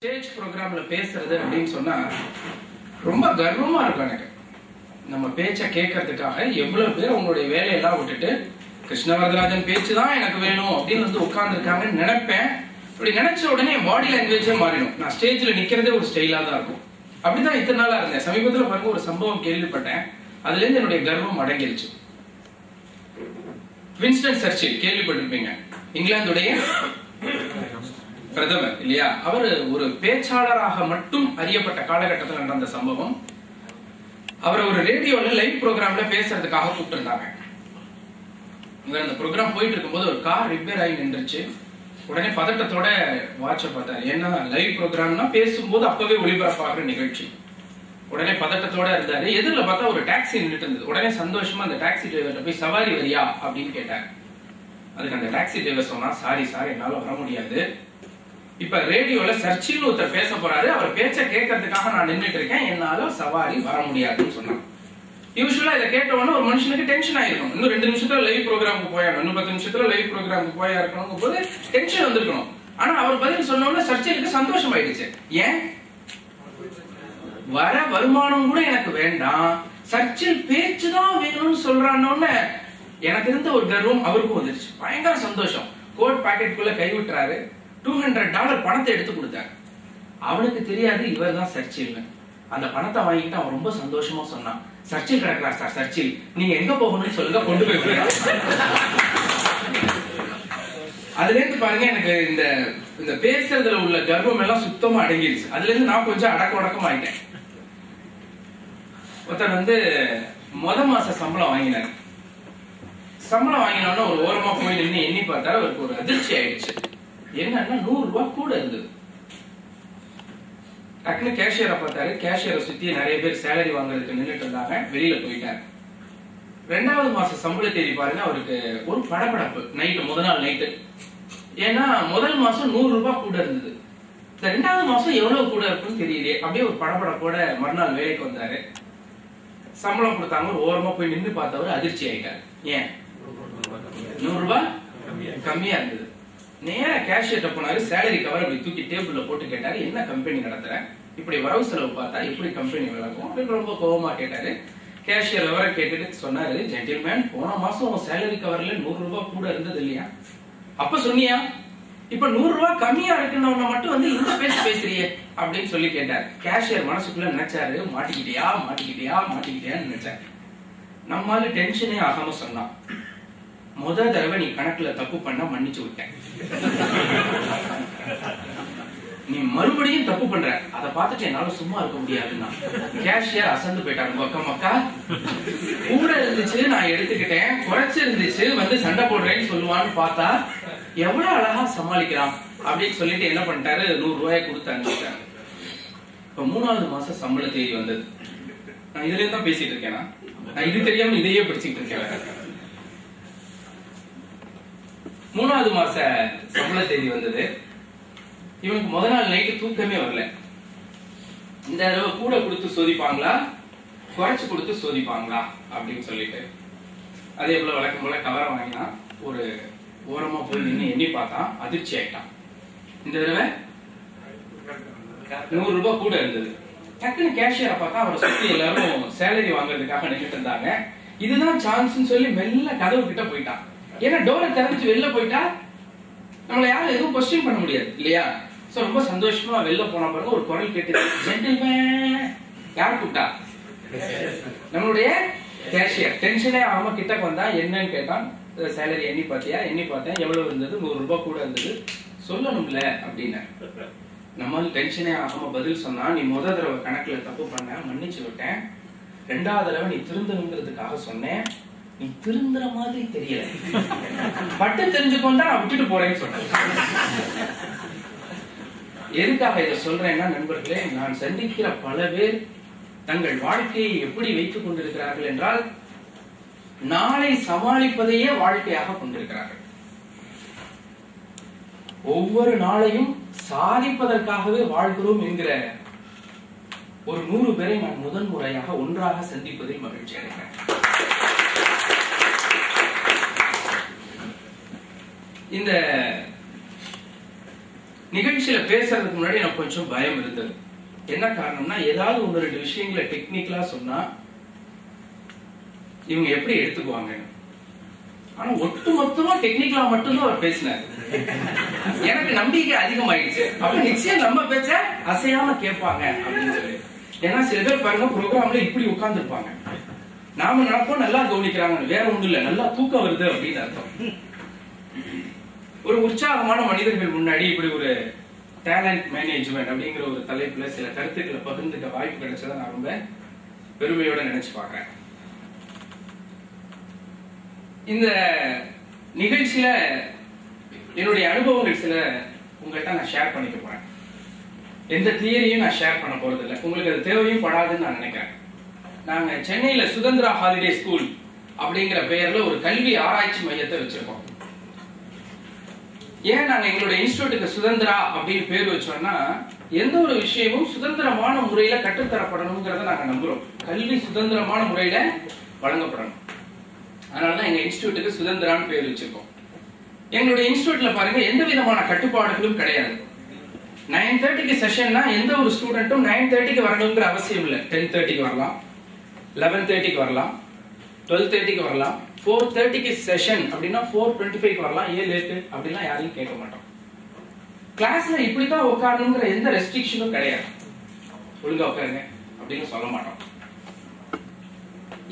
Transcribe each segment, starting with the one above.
Stage ப்ரோக்ராம்ல பேசுறது அப்படின்னு சொன்னா ரொம்ப கர்வமா இருக்கும் எனக்கு. நம்ம பேச்சை கேட்கறதுக்காக எவ்வளவு பேர் உங்களுடைய வேலையெல்லாம் விட்டுட்டு கிருஷ்ணவரதராஜன் பேச்சு தான் எனக்கு வேணும் அப்படின்னு வந்து உட்கார்ந்துருக்காங்கன்னு நினைப்பேன். அப்படி நினைச்ச உடனே பாடி லாங்குவேஜே மாறிடும். நான் ஸ்டேஜ்ல நிக்கிறதே ஒரு ஸ்டைலா தான் இருக்கும். அப்படிதான் இத்தனை நாளா இருந்தேன். சமீபத்துல பாருங்க ஒரு சம்பவம் கேள்விப்பட்டேன். அதுல இருந்து என்னுடைய கர்வம் அடங்கிருச்சு. வின்ஸ்டன் சர்ச்சில் கேள்விப்பட்டிருப்பீங்க, இங்கிலாந்துடைய பிரதமர் இல்லையா? அவர் ஒரு பேச்சாளராக மட்டும் அறியப்பட்ட காலகட்டத்தில் நடந்த சம்பவம். அவர் ஒரு ரேடியோல லைவ் ப்ரோக்ராம்ல பேசுறதுக்காக கூப்பிட்டிருந்தாங்க. இவர் அந்த ப்ரோக்ராம் போயிட்டு இருக்கும்போது ஒரு கார் ரிப்பேர் ஆகி நின்றுச்சு. உடனே பதட்டத்தோட வாட்ச பார்த்தாரு. ஏன்னா லைவ் ப்ரோக்ராம்னா பேசும்போது அப்பவே ஒளிபரப்பாகிற நிகழ்ச்சி. உடனே பதட்டத்தோட இருந்தாரு. எதிரில் பார்த்தா ஒரு டாக்ஸி நின்றுட்டு இருந்தது. உடனே சந்தோஷமா அந்த டாக்ஸி டிரைவர்கிட்ட போய் சவாரி வரியா அப்படின்னு கேட்டார். அதுக்கு அந்த டாக்ஸி டிரைவர் சொன்னா, சாரி சார், என்னால வர முடியாது. இப்ப ரேடியோல சர்ச்சில் ஒருத்தர் பேச போறாரு, அவர் பேச்ச கேட்கறதுக்காக நான் நின்றுட்டு இருக்கேன், என்னால சவாரி வர முடியாதுன்னு சொன்னாங்க. யூசுவலா இதை கேட்ட உடனே ஒரு மனுஷனுக்கு டென்ஷன் ஆயிருக்கும். இன்னும் 2 நிமிஷத்துல லைவ் ப்ரோக்ராமுக்கு போயாடும், இன்னும் 10 நிமிஷத்துல லைவ் ப்ரோக்ராமுக்கு போயா இருக்கணும் போது டென்ஷன் வந்திருக்கணும். ஆனா அவர் பதில் சொன்ன உடனே சர்ச்சிலுக்கு சந்தோஷம் ஆயிடுச்சு. ஏன்? வர வருமானம் கூட எனக்கு வேண்டாம், சர்ச்சில் பேச்சுதான் வேணும்னு சொல்றான்னு எனக்கு இருந்த ஒரு கர்வம் அவருக்கும் வந்துருச்சு. பயங்கர சந்தோஷம். கோட் பாக்கெட்டுக்குள்ள கை விட்டுறாரு. $200 பணத்தை எடுத்து கொடுத்தாரு. அவனுக்கு தெரியாது இவர் தான் சர்ச்சில். அந்த பணத்தை வாங்கிட்டு அவன் ரொம்ப சந்தோஷமா சொன்னான், சர்ச்சில் கிடக்குறார் சார், சர்ச்சில், நீங்க எங்க போகணும்னு சொல்லுங்க, கொண்டு போய். அதுல இருந்து பாருங்க, எனக்கு இந்த பேசுறதுல உள்ள கர்வம் எல்லாம் சுத்தமா அடங்கிருச்சு. அதுல இருந்து நான் கொஞ்சம் அடக்கம் ஆயிட்டேன். ஒருத்தர் வந்து மாச சம்பளம் வாங்கினார். சம்பளம் வாங்கினோன்னு ஒரு ஓரமா போய் நின்று எண்ணி பார்த்தாரு. அவருக்கு ஒரு அதிர்ச்சி ஆயிடுச்சு. என்னன்னா $100 கூட இருந்தது. டக்குனு கேஷியரை பார்த்தாரு. கேஷியரை சுத்தி நிறைய பேர் சேலரி வாங்குறதுக்கு நின்றுட்டு இருந்தாங்க. வெளியில போயிட்டாரு. 2வது மாச சம்பள தேதி பாருங்க, அவருக்கு ஒரு படபடப்பு. முதல் நாள் நைட்டு. ஏன்னா முதல் மாசம் $100 கூட இருந்தது. இந்த 2வது மாசம் எவ்வளவு கூட இருக்குன்னு தெரியலையே. அப்படியே ஒரு படபடப்போட மறுநாள் வேலைக்கு வந்தாரு. சம்பளம் கொடுத்தாங்க. ஒரு ஓரமா போய் நின்று பார்த்தவர் அதிர்ச்சி ஆயிட்டாரு. ஏன்? $100 கம்மியா இருந்தது. நேரா கேஷியர்ட்ட போனாரு. சேலரி கவர் அப்படி தூக்கி டேபிள்ல போட்டு கேட்டாரு, என்ன கம்பெனி நடத்துற, இப்படி வரவு செலவு பார்த்தா எப்படி கம்பெனி விளக்கும் அப்படின்னு ரொம்ப கோபமா கேட்டாரு. கேஷியர் விவரம் கேட்டுட்டு சொன்னாரு, ஜென்டில்மேன், போன மாசம் உன் சேலரி கவர்ல $100 கூட இருந்தது இல்லையா? அப்ப சொன்னியா? இப்ப $100 கம்மியா இருக்குன்னு மட்டும் வந்து இந்த பேசுறியே அப்படின்னு சொல்லி கேட்டாரு. கேஷியர் மனசுக்குள்ள நினைச்சாரு, மாட்டிக்கிட்டியான்னு நினைச்சாரு. நம்மால டென்ஷனே ஆகாம சொன்னான், முதல் தடவை நீ கணக்குல தப்பு பண்ண மன்னிச்சு விட்டேன், நீ மறுபடியும் தப்பு பண்ற, அதை பார்த்துட்டு என்னால சும்மா இருக்க முடியாதுன்னா. கேஷியர் அசந்து போயிட்டாரு. மக்கா கூட இருந்துச்சு, நான் எடுத்துக்கிட்டேன், குறைச்சு இருந்துச்சு, வந்து சண்டை போடுறேன்னு சொல்லுவான்னு பார்த்தா எவ்வளவு அழகா சமாளிக்கிறான் அப்படின்னு சொல்லிட்டு என்ன பண்ணிட்டாரு, $100 கொடுத்து அனுப்பிட்டாரு. இப்ப 3வது மாசம் சம்பள தேதி வந்தது. நான் இதுல தான் பேசிட்டு இருக்கேனா? நான் இது தெரியாம இதையே படிச்சுட்டு இருக்கேன். 3வது மாச சம்பள தேதி வந்தது. இவனுக்கு முதல் நாள் நைட்டு தூக்கமே வரல. இந்த தடவை கூட கொடுத்து சோதிப்பாங்களா, குறைச்சு கொடுத்து சோதிப்பாங்களா அப்படின்னு சொல்லிட்டு அதே போல வழக்கம் போல கவரை வாங்கினா. ஒரு ஓரமா போய் நின்று எண்ணி பார்த்தான். அதிர்ச்சி ஆயிட்டான். இந்த தடவை $100 கூட இருந்தது. டக்குன்னு கேஷியரை பார்த்தா அவரை சுத்தி எல்லாரும் சேலரி வாங்குறதுக்காக நின்றுட்டு இருந்தாங்க. இதுதான் சான்ஸ் சொல்லி மெல்ல கதவு கிட்ட போயிட்டான். ஏன்னா டோரை திறந்துட்டு வெளில போயிட்டா நம்மள யாரும் எதுவும் கொஸ்டின் பண்ண முடியாது இல்லையா? சோ ரொம்ப சந்தோஷமா வெளில போன பாருங்க, ஒரு குரல் கேட்டு, ஜென்டில்மேன். யார் கூப்பிட்டா? நம்மளுடைய கேஷியர். டென்ஷனே ஆகாம கிட்டக்கு வந்தா. என்னன்னு கேட்டான். சேலரி எண்ணி பார்த்தியா? எண்ணி பார்த்தேன். எவ்வளவு இருந்தது? $100 கூட இருந்தது. சொல்லணும்ல அப்படின்னு. நம்மளால டென்ஷனே ஆகாம பதில் சொன்னா, நீ முதல் தடவை கணக்குல தப்பு பண்ண, மன்னிச்சு விட்டேன். 2வது தடவை நீ திருந்தணுங்கிறதுக்காக சொன்னேன், நீ திருந்துற மாதிரி தெரியல, பட்டு தெரிஞ்சுக்கொண்டா நான் விட்டுட்டு போறேன்னு சொன்னேன். எதுக்காக இதை சொல்றேன்னா, நண்பர்களே, நான் சந்திக்கிற பல பேர் தங்கள் வாழ்க்கையை எப்படி வைத்துக் கொண்டிருக்கிறார்கள் என்றால், நாளை சமாளிப்பதையே வாழ்க்கையாக கொண்டிருக்கிறார்கள். ஒவ்வொரு நாளையும் சாதிப்பதற்காகவே வாழ்கிறோம் என்கிற ஒரு 100 பேரை நான் முதன் முறையாக ஒன்றாக சந்திப்பதில் மகிழ்ச்சி அடைகிறேன். இந்த நிகழ்ச்சியில பேசுறதுக்கு முன்னாடி எனக்கு கொஞ்சம் பயம் இருந்தது. என்ன காரணம்னா, ஏதாவது ஒன்று ரெண்டு விஷயங்களை டெக்னிக்கலா சொன்னா இவங்க எப்படி எடுத்துக்குவாங்க. ஆனா ஒட்டு மொத்தமா டெக்னிக்கலா மட்டும்தான் அவர் பேசினார். எனக்கு நம்பிக்கை அதிகமாயிடுச்சு. அப்ப நிச்சயம் நம்ம பேச்ச அசையாம கேட்பாங்க அப்படின்னு சொல்லி. ஏன்னா சில பேர் பாருங்க ப்ரோக்ராம்ல இப்படி உட்கார்ந்து இருப்பாங்க. நாம நினைப்போம் நல்லா கவனிக்கிறாங்க, வேற ஒண்ணும் இல்ல, நல்லா தூக்கம் வருது அப்படின்னு அர்த்தம். ஒரு உற்சாகமான மனிதர்கள் முன்னாடி இப்படி ஒரு டேலண்ட் மேனேஜ்மெண்ட் அப்படிங்கிற ஒரு தலைப்புல சில கருத்துக்களை பகிர்ந்துக்க வாய்ப்பு கிடைச்சதை நான் ரொம்ப பெருமையோட நினைச்சு பாக்குறேன். இந்த நிகழ்ச்சியில என்னுடைய அனுபவங்கள் சில உங்கள்கிட்ட நான் ஷேர் பண்ணிக்க போறேன். எந்த தியரியும் நான் ஷேர் பண்ண போறது இல்லை, உங்களுக்கு அது தேவையும் படாதுன்னு நான் நினைக்கிறேன். நாங்க சென்னையில சுதந்திரா ஹாலிடே ஸ்கூல் அப்படிங்கிற பெயர்ல ஒரு கல்வி ஆராய்ச்சி மையத்தை வச்சிருக்கோம். ஏன் நாங்க எங்களுடைய இன்ஸ்டிடியூட்டுக்கு சுதந்திரா அப்படின்னு பேர் வச்சோம்னா, எந்த ஒரு விஷயமும் சுதந்திரமான முறையில கற்றுத்தரப்படணுங்கிறத நாங்க நம்புறோம். கல்வி சுதந்திரமான முறையில வழங்கப்படணும். அதனாலதான் எங்க இன்ஸ்டிடியூட்டுக்கு சுதந்திரான்னு பேர் வச்சிருக்கோம். எங்களுடைய இன்ஸ்டிடியூட்ல பாருங்க எந்த விதமான கட்டுப்பாடுகளும் கிடையாது. 9:30க்கு செஷன்னா எந்த ஒரு ஸ்டூடெண்ட்டும் 9:30க்கு வரணுங்கிற அவசியம் இல்லை. 10:30க்கு வரலாம், 11:30க்கு வரலாம், 12:30க்கு வரலாம். 4:30க்கு செஷன் அப்படின்னா 4:25க்கு வரலாம். ஏன் லேட்டு அப்படிலாம் யாரையும் கேட்க மாட்டோம். கிளாஸ்ல இப்படித்தான் உட்காரணுங்கிற எந்த ரெஸ்ட்ரிக்ஷனும் கிடையாது. ஒழுங்கா உட்காருங்க அப்படின்னு சொல்ல மாட்டோம்.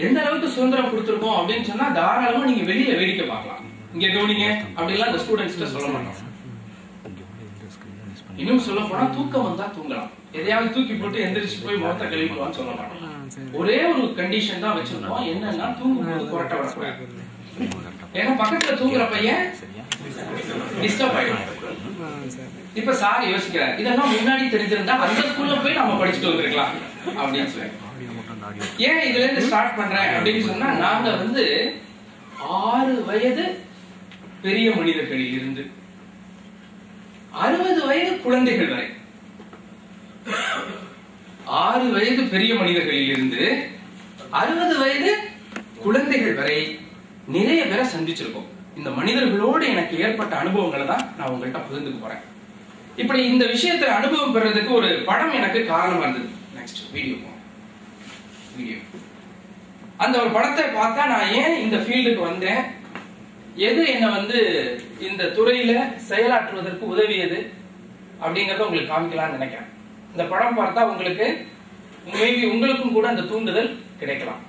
எந்த அளவுக்கு சுதந்திரம் கொடுத்திருக்கோம் அப்படின்னு சொன்னா தாராளமா நீங்க வெளியில வேடிக்கை பார்க்கலாம், இங்க கவனிங்க அப்படிலாம் அந்த ஸ்டூடெண்ட்ஸ்ட சொல்ல மாட்டோம். இன்னும் சொல்ல போனா தூக்கம் வந்தா தூங்கலாம், எதையாவது தூக்கி போட்டு எந்திரிச்சு போய் முகத்தை கழுவிக்குவான்னு சொல்ல மாட்டோம். ஒரே ஒரு கண்டிஷன் தான் வச்சிருக்கோம், என்னன்னா தூங்கும்போது கொரட்டை வரக்கூடாது. ஏன்னா பக்கத்துல தூங்குற பையன் டிஸ்டர்ப் ஆயிடும். இப்ப சார் யோசிக்கிறார், இதெல்லாம் முன்னாடி தெரிஞ்சிருந்தா அந்த ஸ்கூல்ல போய் நம்ம படிச்சுட்டு வந்திருக்கலாம் அப்படின்னு சொல்லி. ஏன் இதுல இருந்து ஸ்டார்ட் பண்றேன் அப்படின்னு சொன்னா, நாங்க 6 வயது பெரிய மனிதர்களில் இருந்து 60 வயது குழந்தைகள் வரை, 6 வயது பெரிய மனிதர்களில் இருந்து 60 வயது குழந்தைகள் வரை நிறைய பேரை சந்திச்சிருக்கோம். இந்த மனிதர்களோடு எனக்கு ஏற்பட்ட அனுபவங்களை தான் நான் உங்கள்கிட்ட பகிர்ந்துக்க போறேன். இப்படி இந்த விஷயத்துல அனுபவம் பெறதுக்கு ஒரு படம் எனக்கு காரணமா இருந்தது. Next video. அந்த ஒரு படத்தை பார்த்தா நான் ஏன் இந்த ஃபீல்டுக்கு வந்தேன், எது என்ன இந்த துறையில செயலாற்றுவதற்கு உதவியது அப்படிங்கறத உங்களுக்கு காமிக்கலாம்னு நினைக்கிறேன். இந்த படம் பார்த்தா உங்களுக்கும் கூட அந்த தூண்டுதல் கிடைக்கலாம்.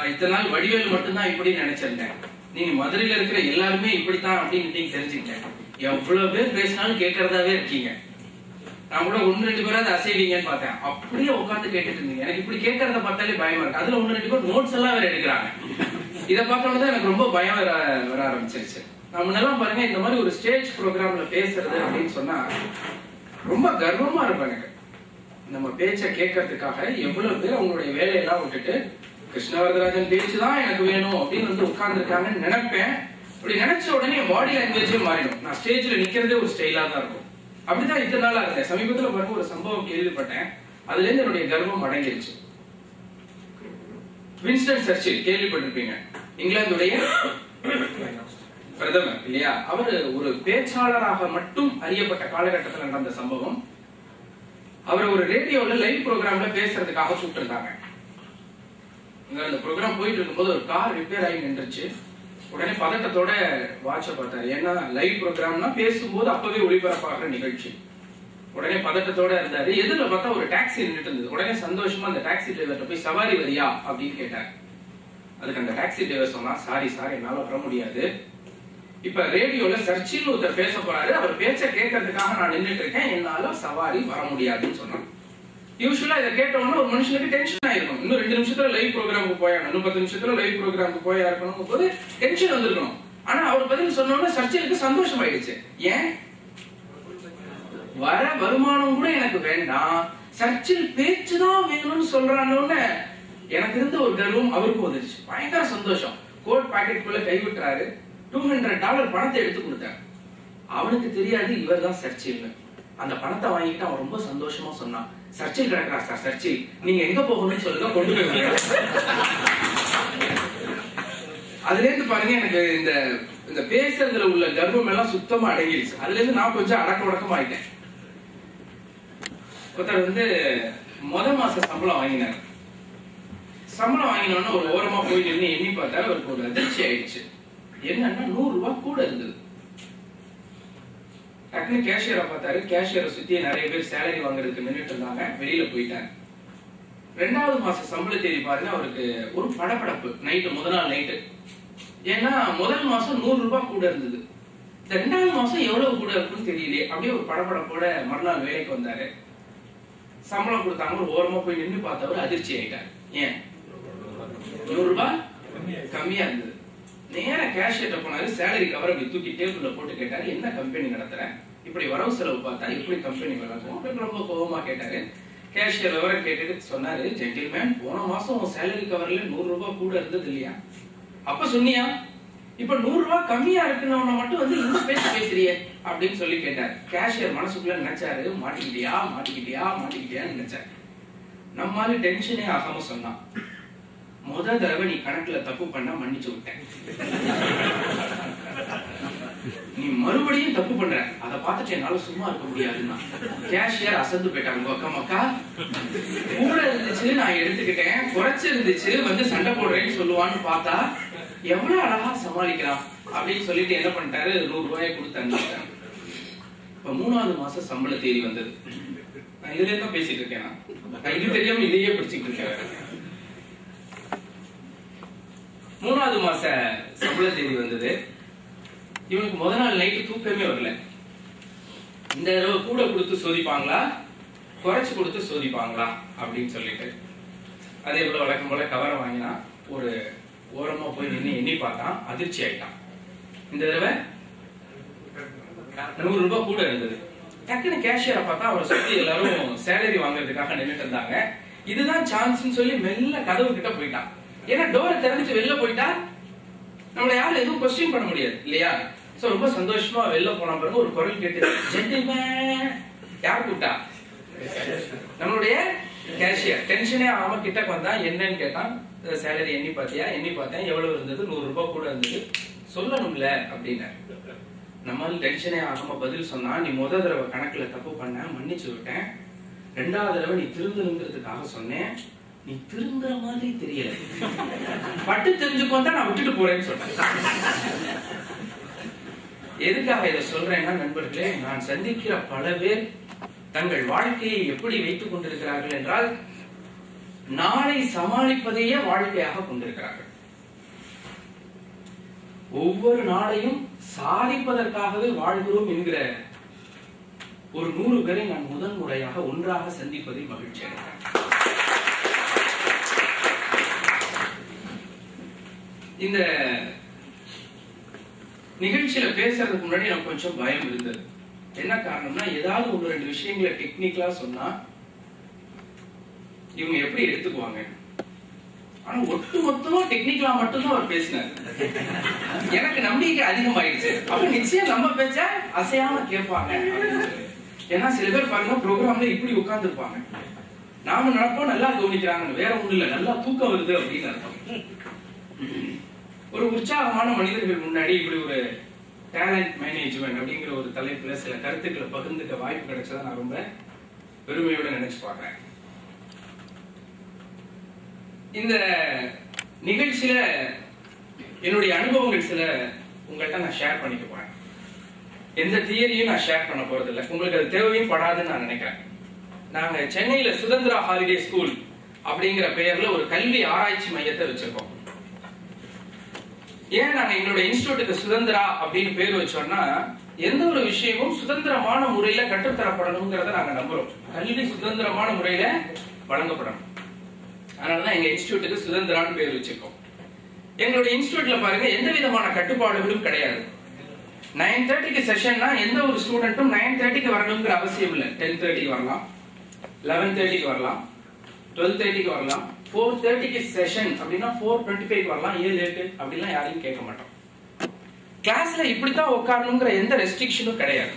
இத்தனை வடிவேல் மட்டும்தான் இப்படி நினைச்சிருந்தேன். நீங்க மதுரையில இருக்கிற எல்லாருமே இப்படித்தான் அப்படின்னு நீங்க தெரிஞ்சுக்கிட்டேன். எவ்வளவு பேர் பேசினாலும் கேட்கறதாவே இருக்கீங்க. நான் கூட 1-2 பேராவது அசைவீங்கன்னு பார்த்தேன். அப்படியே உட்காந்து கேட்டுட்டு இருந்தீங்க. எனக்கு இப்படி கேட்கறத பார்த்தாலே பயமா இருக்கு. அதுல 1-2 பேர் நோட்ஸ் எல்லாம் வேற எடுக்கிறாங்க. இதை பார்த்தோம்தான் எனக்கு ரொம்ப பயம் வர ஆரம்பிச்சிருச்சு. நான் முன்னெல்லாம் பாருங்க இந்த மாதிரி ஒரு ஸ்டேஜ் ப்ரோக்ராம்ல பேசுறது அப்படின்னு சொன்னா ரொம்ப கர்வமா இருப்பேன். எனக்கு நம்ம பேச்ச கேட்கறதுக்காக எவ்வளவு பேர் அவங்களுடைய வேலையெல்லாம் விட்டுட்டு கிருஷ்ணவரதராஜன் பேச்சுதான் எனக்கு வேணும் அப்படின்னு உட்கார்ந்து இருக்காங்கன்னு நினைப்பேன். அப்படி நினைச்ச உடனே என் பாடி லாங்குவேஜே மாறிடும். நான் ஸ்டேஜ்ல நிக்கிறதே ஒரு ஸ்டைலா தான் இருக்கும். அப்படிதான் இத்தனை நாளா இருந்தேன். சமீபத்துல பாருங்க ஒரு சம்பவம் கேள்விப்பட்டேன். அதுல இருந்து என்னுடைய கர்வம் அடங்கிருச்சு. வின்ஸ்டன் சர்ச்சில் கேள்விப்பட்டிருப்பீங்க, இங்கிலாந்துடைய பிரதமர் இல்லையா? அவர் ஒரு பேச்சாளராக மட்டும் அறியப்பட்ட காலகட்டத்தில் நடந்த சம்பவம். அவர் ஒரு ரேடியோல லைவ் ப்ரோக்ராம்ல பேசுறதுக்காக கூப்பிட்டு இருந்தாங்க. அந்த ப்ரோக்ராம் போயிட்டு இருக்கும்போது ஒரு கார் ரிப்பேர் ஆகி நின்றுச்சு. உடனே பதட்டத்தோட வாட்ச பார்த்தாரு. ஏன்னா லைவ் ப்ரோக்ராம்னா பேசும்போது அப்பவே ஒளிபரப்பாகிற நிகழ்ச்சி. உடனே பதட்டத்தோட இருந்தாரு. எதிரில பார்த்தா ஒரு டாக்ஸி நின்றுட்டு இருந்தது. உடனே சந்தோஷமா அந்த டாக்ஸி டிரைவர்கிட்ட போய் சவாரி வரியா அப்படின்னு கேட்டார். அதுக்கு அந்த டாக்ஸி டிரைவர் சொன்னா, சாரி சார், என்னால வர முடியாது. இப்ப ரேடியோல சர்ச்சில் ஒருத்தர் பேச போறாரு, அவர் பேச்ச கேட்கறதுக்காக நான் நின்றுட்டு இருக்கேன், என்னால சவாரி வர முடியாதுன்னு சொன்னான். யூஸ்வலா இதை கேட்டவொன்னா ஒரு மனுஷனுக்கு டென்ஷன் ஆயிருக்கும். இன்னும் 2 நிமிஷத்துல லைவ் ப்ரோக்ராமுக்கு போயாகணும், இன்னும் 10 நிமிஷத்துல லைவ் ப்ரோக்ராமுக்கு போயா இருக்கணும் போது டென்ஷன் வந்திருக்கணும். ஆனா அவர் பதில் சொன்னோட சர்ச்சிலுக்கு சந்தோஷம் ஆயிடுச்சு. ஏன்? வர வருமானம் கூட எனக்கு வேண்டாம், சர்ச்சில் பேச்சுதான் வேணும்னு சொல்றான்னு எனக்கு இருந்த ஒரு கர்வம் அவருக்கும் வந்துருச்சு. பயங்கர சந்தோஷம். கோட் பாக்கெட்டுக்குள்ள கைவிட்டாரு. $200 பணத்தை எடுத்து கொடுத்தாரு. அவனுக்கு தெரியாது இவர் தான் சர்ச்சில்னு. அந்த பணத்தை வாங்கிட்டு அவன் ரொம்ப சந்தோஷமா சொன்னான், சர்ச்சில் கிடக்குறா சார், சர்ச்சில், நீங்க எங்க போகணும்னு சொல்லுங்க, கொண்டு போய். அதுல இருந்து பாருங்க, எனக்கு இந்த பேசுறதுல உள்ள கர்வம் எல்லாம் சுத்தமா அடங்கிடுச்சு. அதுல இருந்து நான் கொஞ்சம் அடக்க உடக்கமா ஆயிட்டேன். ஒருத்தர் முத மாச சம்பளம் வாங்கினார். சம்பளம் வாங்கினோன்னா ஒரு ஓரமா போய் நின்று எண்ணி பார்த்தாரு. அவருக்கு ஒரு அதிர்ச்சி ஆயிடுச்சு. என்னன்னா $100 கூட இருந்தது. டக்குனு கேஷியரை பார்த்தாரு. கேஷியரை சுத்தி நிறைய பேர் சேலரி வாங்குறதுக்கு நின்றுட்டு இருந்தாங்க. வெளியில போயிட்டார். 2வது மாச சம்பள தேதி பாருங்க, அவருக்கு ஒரு படபடப்பு. நைட்டு, முதல் நாள் நைட்டு. ஏன்னா முதல் மாசம் $100 கூட இருந்தது. இந்த 2வது மாசம் எவ்வளவு கூட இருக்குன்னு தெரியலையே. அப்படியே ஒரு படபடப்போட மறுநாள் வேலைக்கு வந்தாரு. சம்பளம் கொடுத்தாங்க. ஒரு ஓரமா போய் நின்று பார்த்தவர் அதிர்ச்சி ஆயிட்டார். ஏன்? $100 கம்மியா இருந்தது. நேர கேஷியர்ட்ட போனாரு. சேலரி கவர் அப்படி தூக்கி டேபிள்ல போட்டு கேட்டாரு, என்ன கம்பெனி நடத்துற, இப்படி வரவு செலவு பார்த்தா எப்படி கம்பெனி வளர்க்கும்? ரொம்ப கோபமா கேட்டாரு. கேஷியர் விவரம் கேட்டுட்டு சொன்னாரு, ஜென்டில்மேன், போன மாசம் சேலரி கவர்ல $100 கூட இருந்தது இல்லையா? அப்ப சொன்னியா? இப்ப $100 கம்மியா இருக்குன்னு மட்டும் இந்த பேசுறியே அப்படின்னு சொல்லி கேட்டார். கேஷியர் மனசுக்குள்ள நினைச்சாரு, மாட்டிக்கிட்டியா மாட்டிக்கிட்டியா மாட்டிக்கிட்டியான்னு நினைச்சாரு. நம்மால டென்ஷனே ஆகாம சொன்னான், முத தடவை நீ கணக்குல தப்பு பண்ண மன்னிச்சு விட்டேன், நீ மறுபடியும் தப்பு பண்ற, அதை பார்த்துட்டு என்னால சும்மா இருக்க முடியாதுன்னா. கேஷியர் அசந்து போயிட்டாங்க. அக்கா கூட இருந்துச்சு நான் எடுத்துக்கிட்டேன், குறைச்சு இருந்துச்சு சண்டை போடுறேன்னு சொல்லுவான்னு பார்த்தா எவ்வளவு அழகா சமாளிக்கலாம் அப்படின்னு சொல்லிட்டு என்ன பண்ணிட்டாரு, $100 கொடுத்தாங்க. இப்ப 3வது மாசம் சம்பள தேதி வந்தது. நான் இதுல தான் பேசிட்டு இருக்கேன். இது தெரியாம இதையே பிடிச்சிட்டு இருக்கேன். 3வது மாச சம்பள தேதி வந்தது. இவனுக்கு முதல் நாள் நைட்டு தூக்கமே வரல. இந்த தடவை கூட கொடுத்து சோதிப்பாங்களா, குறைச்சு கொடுத்து சோதிப்பாங்களா அப்படின்னு சொல்லிட்டு அதே போல வழக்கம் போல கவரை வாங்கினா. ஒரு ஓரமா போய் நின்று எண்ணி பார்த்தான். அதிர்ச்சி ஆயிட்டான். இந்த தடவை $100 கூட இருந்தது. டக்குனு கேஷியரை பார்த்தா அவரை சுத்தி எல்லாரும் சேலரி வாங்குறதுக்காக நின்றுட்டு இருந்தாங்க. இதுதான் சான்ஸ் சொல்லி மெல்ல கதவு கிட்ட போயிட்டான். ஏன்னா டோரை திறந்துட்டு வெளில போயிட்டா நம்மள யாரும் எதுவும் கொஸ்டின் பண்ண முடியாது இல்லையா? சோ ரொம்ப சந்தோஷமா வெளில போன பிறகு ஒரு குரல் கேட்டு, ஜென்டில்மேன், யார் கூப்பிட்டா? நம்மளுடைய கேஷியர். டென்ஷனே ஆகாம கிட்ட வந்தா. என்னன்னு கேட்டான். சேலரி எண்ணி பார்த்தியா? எண்ணி பார்த்தேன். எவ்வளவு இருந்தது? $100 கூட இருந்தது. சொல்லணும்ல அப்படின்னாரு. நம்மால டென்ஷனே ஆகாம பதில் சொன்னா, நீ முத தடவை கணக்குல தப்பு பண்ண, மன்னிச்சு விட்டேன். 2வது தடவை நீ திருந்தணுங்கிறதுக்காக சொன்னேன், நீ திருந்துற மாதிரி தெரியல, பட்டு தெரிஞ்சுக்கொண்டா நான் விட்டுட்டு போறேன்னு சொன்னேன். எதுக்காக இதை சொல்றேன்னா, நண்பர்களே, நான் சந்திக்கிற பல பேர் தங்கள் வாழ்க்கையை எப்படி வைத்துக் கொண்டிருக்கிறார்கள் என்றால், நாளை சமாளிப்பதையே வாழ்க்கையாக கொண்டிருக்கிறார்கள். ஒவ்வொரு நாளையும் சாதிப்பதற்காகவே வாழ்கிறோம் என்கிற ஒரு 100 பேரை நான் முதல் முறையாக ஒன்றாக சந்திப்பதில் மகிழ்ச்சி அடைகிறேன். இந்த நிகழ்ச்சியில பேசுறதுக்கு முன்னாடி எனக்கு கொஞ்சம் பயம் இருந்தது. என்ன காரணம்னா, ஏதாவது 1-2 விஷயங்களை டெக்னிக்கலா சொன்னா இவங்க எப்படி எடுத்துக்குவாங்க. ஆனா ஒட்டு மொத்தமா டெக்னிக்கலா மட்டும்தான் அவர் பேசினார். எனக்கு நம்பிக்கை அதிகமாயிடுச்சு. அப்ப நிச்சயம் நம்ம பேச்ச அசையாம கேட்பாங்க. ஏன்னா சில பேர் பாருங்க, ப்ரோக்ராம்ல இப்படி உட்கார்ந்து இருப்பாங்க. நாம நடப்போம் நல்லா கவனிக்கிறாங்க, வேற ஒண்ணு இல்ல, நல்லா தூக்கம் வருது அப்படின்னு அர்த்தம். ஒரு உற்சாகமான மனிதர்கள் முன்னாடி இப்படி ஒரு டேலண்ட் மேனேஜ்மெண்ட் அப்படிங்கிற ஒரு தலைப்புல சில கருத்துக்களை பகிர்ந்துக்க வாய்ப்பு கிடைச்சதா நான் ரொம்ப பெருமையோட நினைச்சு பாக்குறேன். இந்த நிகழ்ச்சியில என்னுடைய அனுபவங்கள் சில உங்கள்கிட்ட நான் ஷேர் பண்ணிக்க போறேன். எந்த தியரியும் நான் ஷேர் பண்ண போறது இல்லை, உங்களுக்கு அது தேவையும் படாதுன்னு நான் நினைக்கிறேன். நாங்க சென்னையில சுதந்திரா ஹாலிடே ஸ்கூல் அப்படிங்கிற பெயர்ல ஒரு கல்வி ஆராய்ச்சி மையத்தை வச்சிருக்கோம். ஏன் நாங்க எங்களுடைய இன்ஸ்டிடியூட்டுக்கு சுதந்திரா அப்படின்னு பேர் வச்சோம்னா, எந்த ஒரு விஷயமும் சுதந்திரமான முறையில கற்றுத்தரப்படணுங்கிறத நாங்க நம்புறோம். கல்வி சுதந்திரமான முறையில வழங்கப்படணும். அதனாலதான் எங்க இன்ஸ்டிடியூட்டுக்கு சுதந்திரான்னு பேர் வச்சிருக்கோம். எங்களுடைய இன்ஸ்டிடியூட்ல பாருங்க, எந்த விதமான கட்டுப்பாடுகளும் கிடையாது. 9:30க்கு செஷன்னா எந்த ஒரு ஸ்டூடெண்ட்டும் 9:30க்கு வரணுங்கிற அவசியம் இல்லை. 10:30க்கு வரலாம், 11:30க்கு வரலாம், 12:30க்கு வரலாம். 4:30க்கு செஷன் அப்படின்னா 4:25க்கு வரலாம். ஏன் லேட்டு அப்படிலாம் யாரையும் கேட்க மாட்டோம். கிளாஸ்ல இப்படித்தான் உட்காரணுங்கிற எந்த ரெஸ்ட்ரிக்ஷனும் கிடையாது.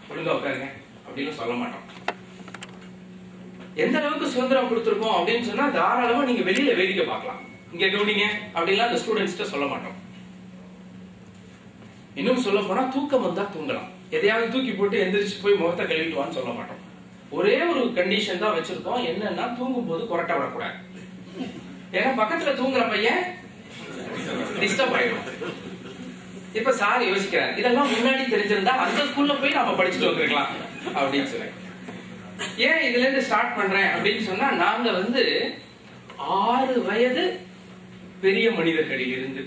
ஒழுங்கா உட்காருங்க அப்படின்னு சொல்ல மாட்டோம். எந்த அளவுக்கு சுதந்திரம் கொடுத்திருக்கோம் அப்படின்னு சொன்னா, தாராளமா நீங்க வெளியில வேடிக்கை பார்க்கலாம், இங்க கவனிங்க அப்படிலாம் அந்த ஸ்டூடெண்ட்ஸ்ட சொல்ல மாட்டோம். இன்னும் சொல்ல போனா, தூக்கம் வந்தா தூங்கலாம், எதையாவது தூக்கி போட்டு எந்திரிச்சு போய் முகத்தை கழுவிட்டுவான்னு சொல்ல மாட்டோம். ஒரே ஒரு கண்டிஷன் தான் வச்சிருக்கோம். என்னன்னா, தூங்கும் போது கொரட்டை விடக்கூடாது. ஏன்னா பக்கத்துல தூங்குற பையன் டிஸ்டர்ப் ஆயிடும். இப்ப சார் யோசிக்கிறார், இதெல்லாம் முன்னாடி தெரிஞ்சிருந்தா அந்த ஸ்கூல்ல போய் நாம படிச்சுட்டு வந்துருக்கலாம் அப்படின்னு சொல்லி. ஏன் இதுல இருந்து ஸ்டார்ட் பண்றேன் அப்படின்னு சொன்னா, நாங்க 6 வயது பெரிய மனிதர்களில் இருந்து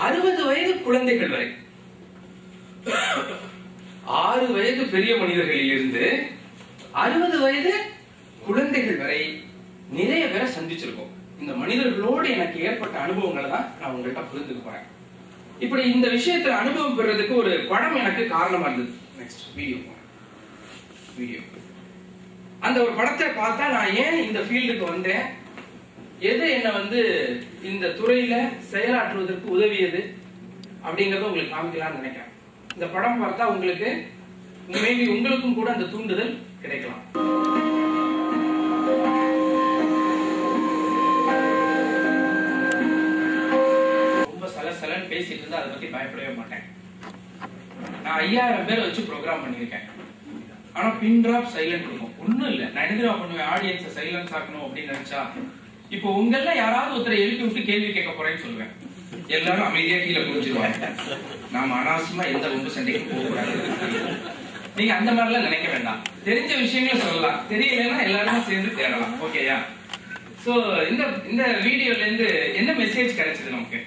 60 வயது குழந்தைகள் வரை, 6 வயது பெரிய மனிதர்களில் இருந்து 60 வயது குழந்தைகள் வரை நிறைய பேரை சந்திச்சிருக்கோம். இந்த மனிதர்களோடு எனக்கு ஏற்பட்ட அனுபவங்களை தான் நான் உங்கள்கிட்ட புரிந்துக்க போறேன். இப்படி இந்த விஷயத்துல அனுபவம் பெறதுக்கு ஒரு படம் எனக்கு காரணமா இருந்தது. Next video. அந்த ஒரு படத்தை பார்த்தா நான் ஏன் இந்த ஃபீல்டுக்கு வந்தேன், எது என்ன இந்த துறையில செயலாற்றுவதற்கு உதவியது அப்படிங்கறத உங்களுக்கு காமிக்கலாம்னு நினைக்கிறேன். இந்த படம் பார்த்தா உங்களுக்கு உங்களுக்கும் கூட அந்த தூண்டுதல் கிடைக்கலாம். ரொம்ப சலசலன்னு பேசிட்டு இருந்தா அதை பத்தி பயப்படவே மாட்டேன். நான் 5000 பேரை வச்சு ப்ரோக்ராம் பண்ணிருக்கேன். ஆனா பின் டிராப் சைலண்ட் இருக்கும். ஒண்ணும் இல்ல, நான் என்ன பண்ணுவேன், ஆடியன்ஸை சைலன்ஸ் ஆக்கணும் அப்படின்னு நினைச்சா, இப்போ உங்கள யாராவது ஒருத்தரை எழுப்பி விட்டு கேள்வி கேட்க போறேன்னு சொல்லுவேன். எல்லாரும் அமைதியா கீழே புரிஞ்சிருவாங்க. நாம அனாவசியமா எந்த ரொம்ப சண்டைக்கும் போக கூடாது. நீங்க அந்த மாதிரிலாம் நினைக்க வேண்டாம். தெரிஞ்ச விஷயங்களை சொல்லலாம், தெரியலன்னா எல்லாரும் சேர்ந்து தேடலாம். ஓகேயா? சோ இந்த வீடியோல இருந்து என்ன மெசேஜ் கிடைச்சது நமக்கு?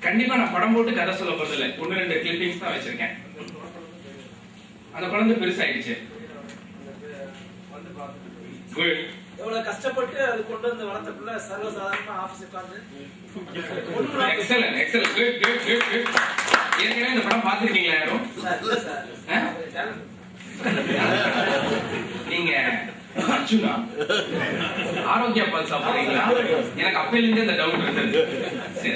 கண்டிப்பா நான் படம் போட்டு கதை சொல்ல போறது இல்லை. 1-2 கிளிப்பிங்ஸ் தான் வச்சிருக்கேன். அந்த குழந்தை பெருசாயிடுச்சு. எவ்வளவு கஷ்டப்பட்டு அது கொண்டு வந்து வளர்த்தக்குள்ள சர்வசாதாரணமா ஆபீஸ் உட்கார்ந்து எக்ஸலென்ட் குட். ஏற்கனவே இந்த படம் பார்த்திருக்கீங்களா யாரும்? நீங்க அர்ஜுனா ஆரோக்கியா பால் சாப்பிடுறீங்களா? எனக்கு அப்பையில இருந்தே இந்த டவுட் இருந்தது. சரி,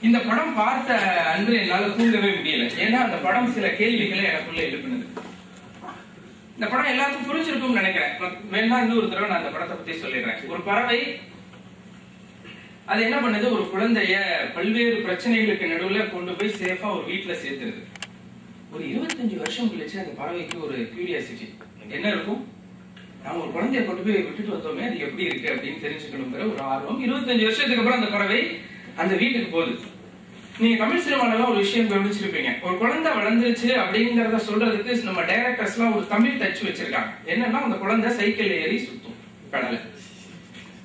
இந்த படம் பார்த்த அன்று என்னால தூங்கவே முடியல. ஏன்னா அந்த படம் சில கேள்விகளை எனக்குள்ள எழுப்பினது. இந்த படம் எல்லாத்துக்கும் புரிஞ்சிருக்கும்னு நினைக்கிறேன். வேணா இன்னொரு தடவை நான் அந்த படத்தை பத்தி சொல்லிடுறேன். ஒரு பறவை அது என்ன பண்ணுது, ஒரு குழந்தைய பல்வேறு பிரச்சனைகளுக்கு நடுவுல கொண்டு போய் சேஃபா ஒரு வீட்டுல சேர்த்துருது. ஒரு 25 வருஷம் கழிச்சு அந்த பறவைக்கு ஒரு கியூரியாசிட்டி என்ன இருக்கும், நாம ஒரு குழந்தைய கொண்டு போய் விட்டுட்டு வந்தோமே, அது எப்படி இருக்கு அப்படின்னு தெரிஞ்சுக்கணுங்கிற ஒரு ஆர்வம். 25 வருஷத்துக்கு அப்புறம் அந்த பறவை அந்த வீட்டுக்கு போகுது. நீங்க தமிழ் சினிமால ஒரு விஷயம் கவனிச்சிருப்பீங்க. ஒரு குழந்தை வளர்ந்துருச்சு அப்படிங்கறத சொல்றதுக்கு நம்ம டைரக்டர்ஸ் எல்லாம் ஒரு தமிழ் டச் வச்சிருக்காங்க. என்னன்னா, அந்த குழந்தை சைக்கிள் ஏறி சுத்தும் கடலை,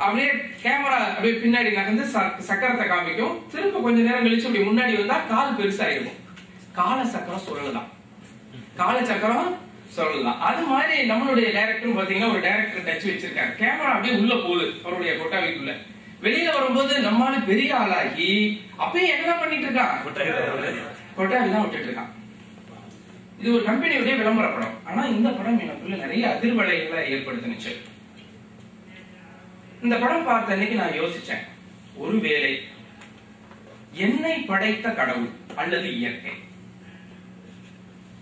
அப்படியே கேமரா அப்படியே பின்னாடி நகர்ந்து சக்கரத்தை காமிக்கும். திரும்ப கொஞ்ச நேரம் கழிச்சு அப்படி முன்னாடி வந்தா கால் பெருசாயிருக்கும். கால சக்கரம் சொல்லலாம், கால சக்கரம் சொல்லலாம். அது மாதிரி நம்மளுடைய டைரக்டர் பாத்தீங்கன்னா ஒரு டைரக்டர் டச் வச்சிருக்காங்க. கேமரா அப்படியே உள்ள போகுது அவருடைய கொட்டாவிக்குள்ள. வெளியில வரும்போது நம்மால பெரிய ஆளாகி அப்பயே என்ன பண்ணிட்டு இருக்கான், கொட்டாவி தான் விட்டுட்டு இருக்கான். இது ஒரு கம்பெனியுடைய விளம்பர படம். ஆனா இந்த படம் எனக்குள்ள நிறைய அதிர்வலைகளை ஏற்படுத்தினுச்சு. இந்த படம் பார்த்த அன்னைக்கு நான் யோசிச்சேன், ஒருவேளை என்னை படைத்த கடவுள் அல்லது இயற்கை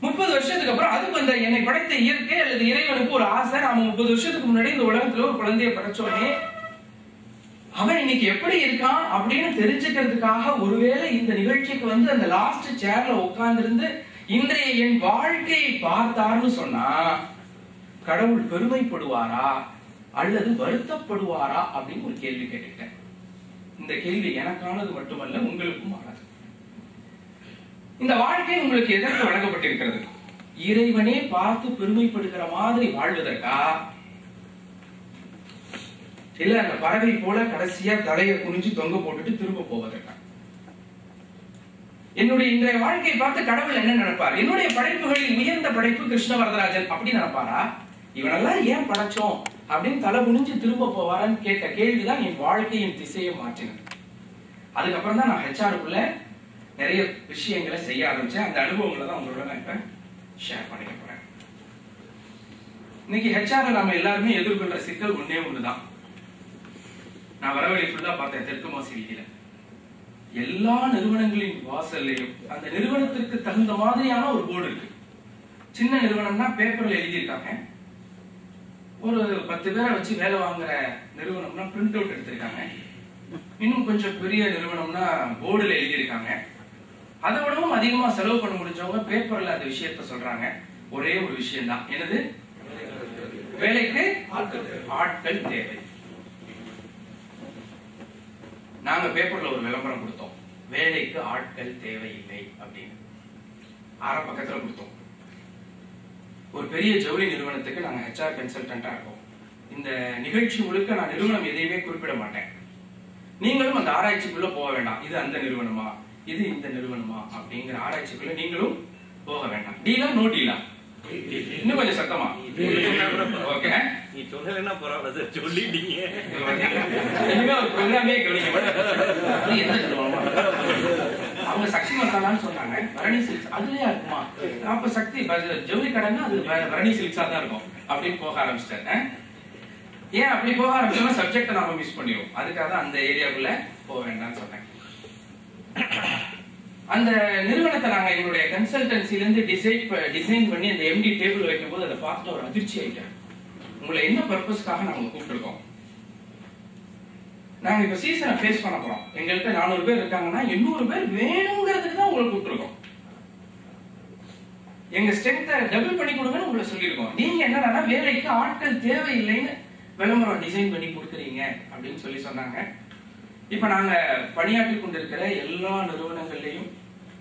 30 வருஷத்துக்கு அப்புறம் அதுக்கு அந்த என்னை படைத்த இயற்கை அல்லது இறைவனுக்கு ஒரு ஆசை, நாம 30 வருஷத்துக்கு முன்னாடி இந்த உலகத்துல ஒரு குழந்தைய படைச்சோமே, அவன் இன்னைக்கு எப்படி இருக்கான் அப்படின்னு தெரிஞ்சுக்கிறதுக்காக ஒருவேளை இந்த நிகழ்ச்சிக்கு அந்த லாஸ்ட் சேர்ல உட்கார்ந்து இருந்து இன்றைய என் வாழ்க்கையை பார்த்தார்னு சொன்னா, கடவுள் பெருமைப்படுவாரா அல்லது வருத்தப்படுவாரா அப்படின்னு ஒரு கேள்வி கேட்டுக்கிட்டேன். இந்த கேள்வி எனக்கானது மட்டுமல்ல, உங்களுக்கும் ஆனது. இந்த வாழ்க்கை உங்களுக்கு எதற்கு வழங்கப்பட்டிருக்கிறது? இறைவனே பார்த்து பெருமைப்படுகிற மாதிரி வாழ்வதற்கா, இல்ல அந்த பறவை போல கடைசியா தலையை குனிஞ்சு தொங்க போட்டுட்டு திரும்ப போவதற்கா? என்னுடைய இன்றைய வாழ்க்கையை பார்த்து கடவுள் என்ன நினைப்பார்? என்னுடைய படைப்புகளில் உயர்ந்த படைப்பு கிருஷ்ண வரதராஜன் அப்படி நினைப்பாரா? இவனெல்லாம் ஏன் படைச்சோம் அப்படின்னு தலை குனிஞ்சு திரும்ப போவாரான்னு கேட்ட கேள்விதான் என் வாழ்க்கையின் திசையை மாற்றினது. அதுக்கப்புறம் தான் நான் ஹெச்ஆருக்குள்ள நிறைய விஷயங்களை செய்ய ஆரம்பிச்சேன். அந்த அனுபவங்களை தான் உங்களோட நான் இப்ப ஷேர் பண்ணிக்க போறேன். இன்னைக்கு ஹெச்ஆர் நம்ம எல்லாருமே எதிர்கொள்ற சிக்கல் ஒன்னே ஒண்ணுதான். நான் வரவழி ஃபுல்லா பார்த்தேன். தெற்கு மாசி வீதியில எல்லா நிறுவனங்களின் வாசல்லையும் அந்த நிறுவனத்திற்கு தகுந்த மாதிரியான ஒரு போர்டு இருக்கு. சின்ன நிறுவனம்னா பேப்பர்ல எழுதியிருக்காங்க. ஒரு 10 பேரை வச்சு வேலை வாங்குற நிறுவனம்னா பிரிண்ட் அவுட் எடுத்திருக்காங்க. இன்னும் கொஞ்சம் பெரிய நிறுவனம்னா போர்டுல எழுதியிருக்காங்க. அதை விடவும் அதிகமா செலவு பண்ண முடிஞ்சவங்க பேப்பர்ல அந்த விஷயத்த சொல்றாங்க. ஒரே ஒரு விஷயம் தான், என்னது? வேலைக்கு ஆட்கள் தேவை. நாங்க பேப்பர்ல ஒரு விளம்பரம் கொடுத்தோம், வேலைக்கு ஆட்கள் தேவையில்லை அப்படின்னு. அரை பக்கத்துல கொடுத்தோம். ஒரு பெரிய ஜவுளி நிறுவனத்துக்கு நாங்க ஹெச்ஆர் கன்சல்டன்டா இருக்கோம். இந்த நிகழ்ச்சி முழுக்க நான் நிறுவனம் எதையுமே குறிப்பிட மாட்டேன். நீங்களும் அந்த ஆராய்ச்சிக்குள்ள போக வேண்டாம். இது அந்த நிறுவனமா, இது இந்த நிறுவனமா அப்படிங்கிற ஆராய்ச்சிக்குள்ள நீங்களும் போக வேண்டாம். டீலா நோ டீலா? இன்னும் கொஞ்சம் சத்தமா. ஓகே, நீ சொல்லலைன்னா பரவாயில்ல, சொல்லிட்டீங்க. ஒரு ப்ரோக்ராமே கவனிக்க. அவங்க சக்தி மசாலான்னு சொன்னாங்க, பரணி சில்க்ஸ் அதுலயா இருக்குமா? அப்ப சக்தி ஜவுளி கடைன்னா அது பரணி சில்க்ஸா தான் இருக்கும் அப்படின்னு போக ஆரம்பிச்சிட்டேன். ஏன் அப்படி போக ஆரம்பிச்சோம்னா சப்ஜெக்ட் நாம மிஸ் பண்ணிடுவோம். அதுக்காக தான் அந்த ஏரியாக்குள்ள போக வேண்டாம்னு சொன்னேன். அந்த நிறுவனத்தை நாங்க எங்களுடைய கன்சல்டன்சில இருந்து டிசைன் பண்ணி அந்த எம்டி டேபிள் வைக்கும் போது அதை பார்த்துட்டு ஒரு அதிர்ச்சி ஆயிட்டேன். உங்களை என்ன பர்பஸ்க்காக நாங்க கூப்பிட்டுருக்கோம்? நாங்க இப்ப சீசனை ஃபேஸ் பண்ண போறோம். எங்கள்கிட்ட 400 பேர் இருக்காங்கன்னா 800 பேர் வேணுங்கிறதுக்கு தான் உங்களை கூப்பிட்டுருக்கோம். எங்க ஸ்ட்ரென்த்தை டபுள் பண்ணி கொடுங்கன்னு உங்களை சொல்லியிருக்கோம். நீங்க என்னன்னா வேலைக்கு ஆட்கள் தேவையில்லைன்னு விளம்பரம் டிசைன் பண்ணி கொடுக்குறீங்க அப்படின்னு சொல்லி சொன்னாங்க. இப்ப நாங்க பணியாற்றி கொண்டிருக்கிற எல்லா நிறுவனங்கள்லயும்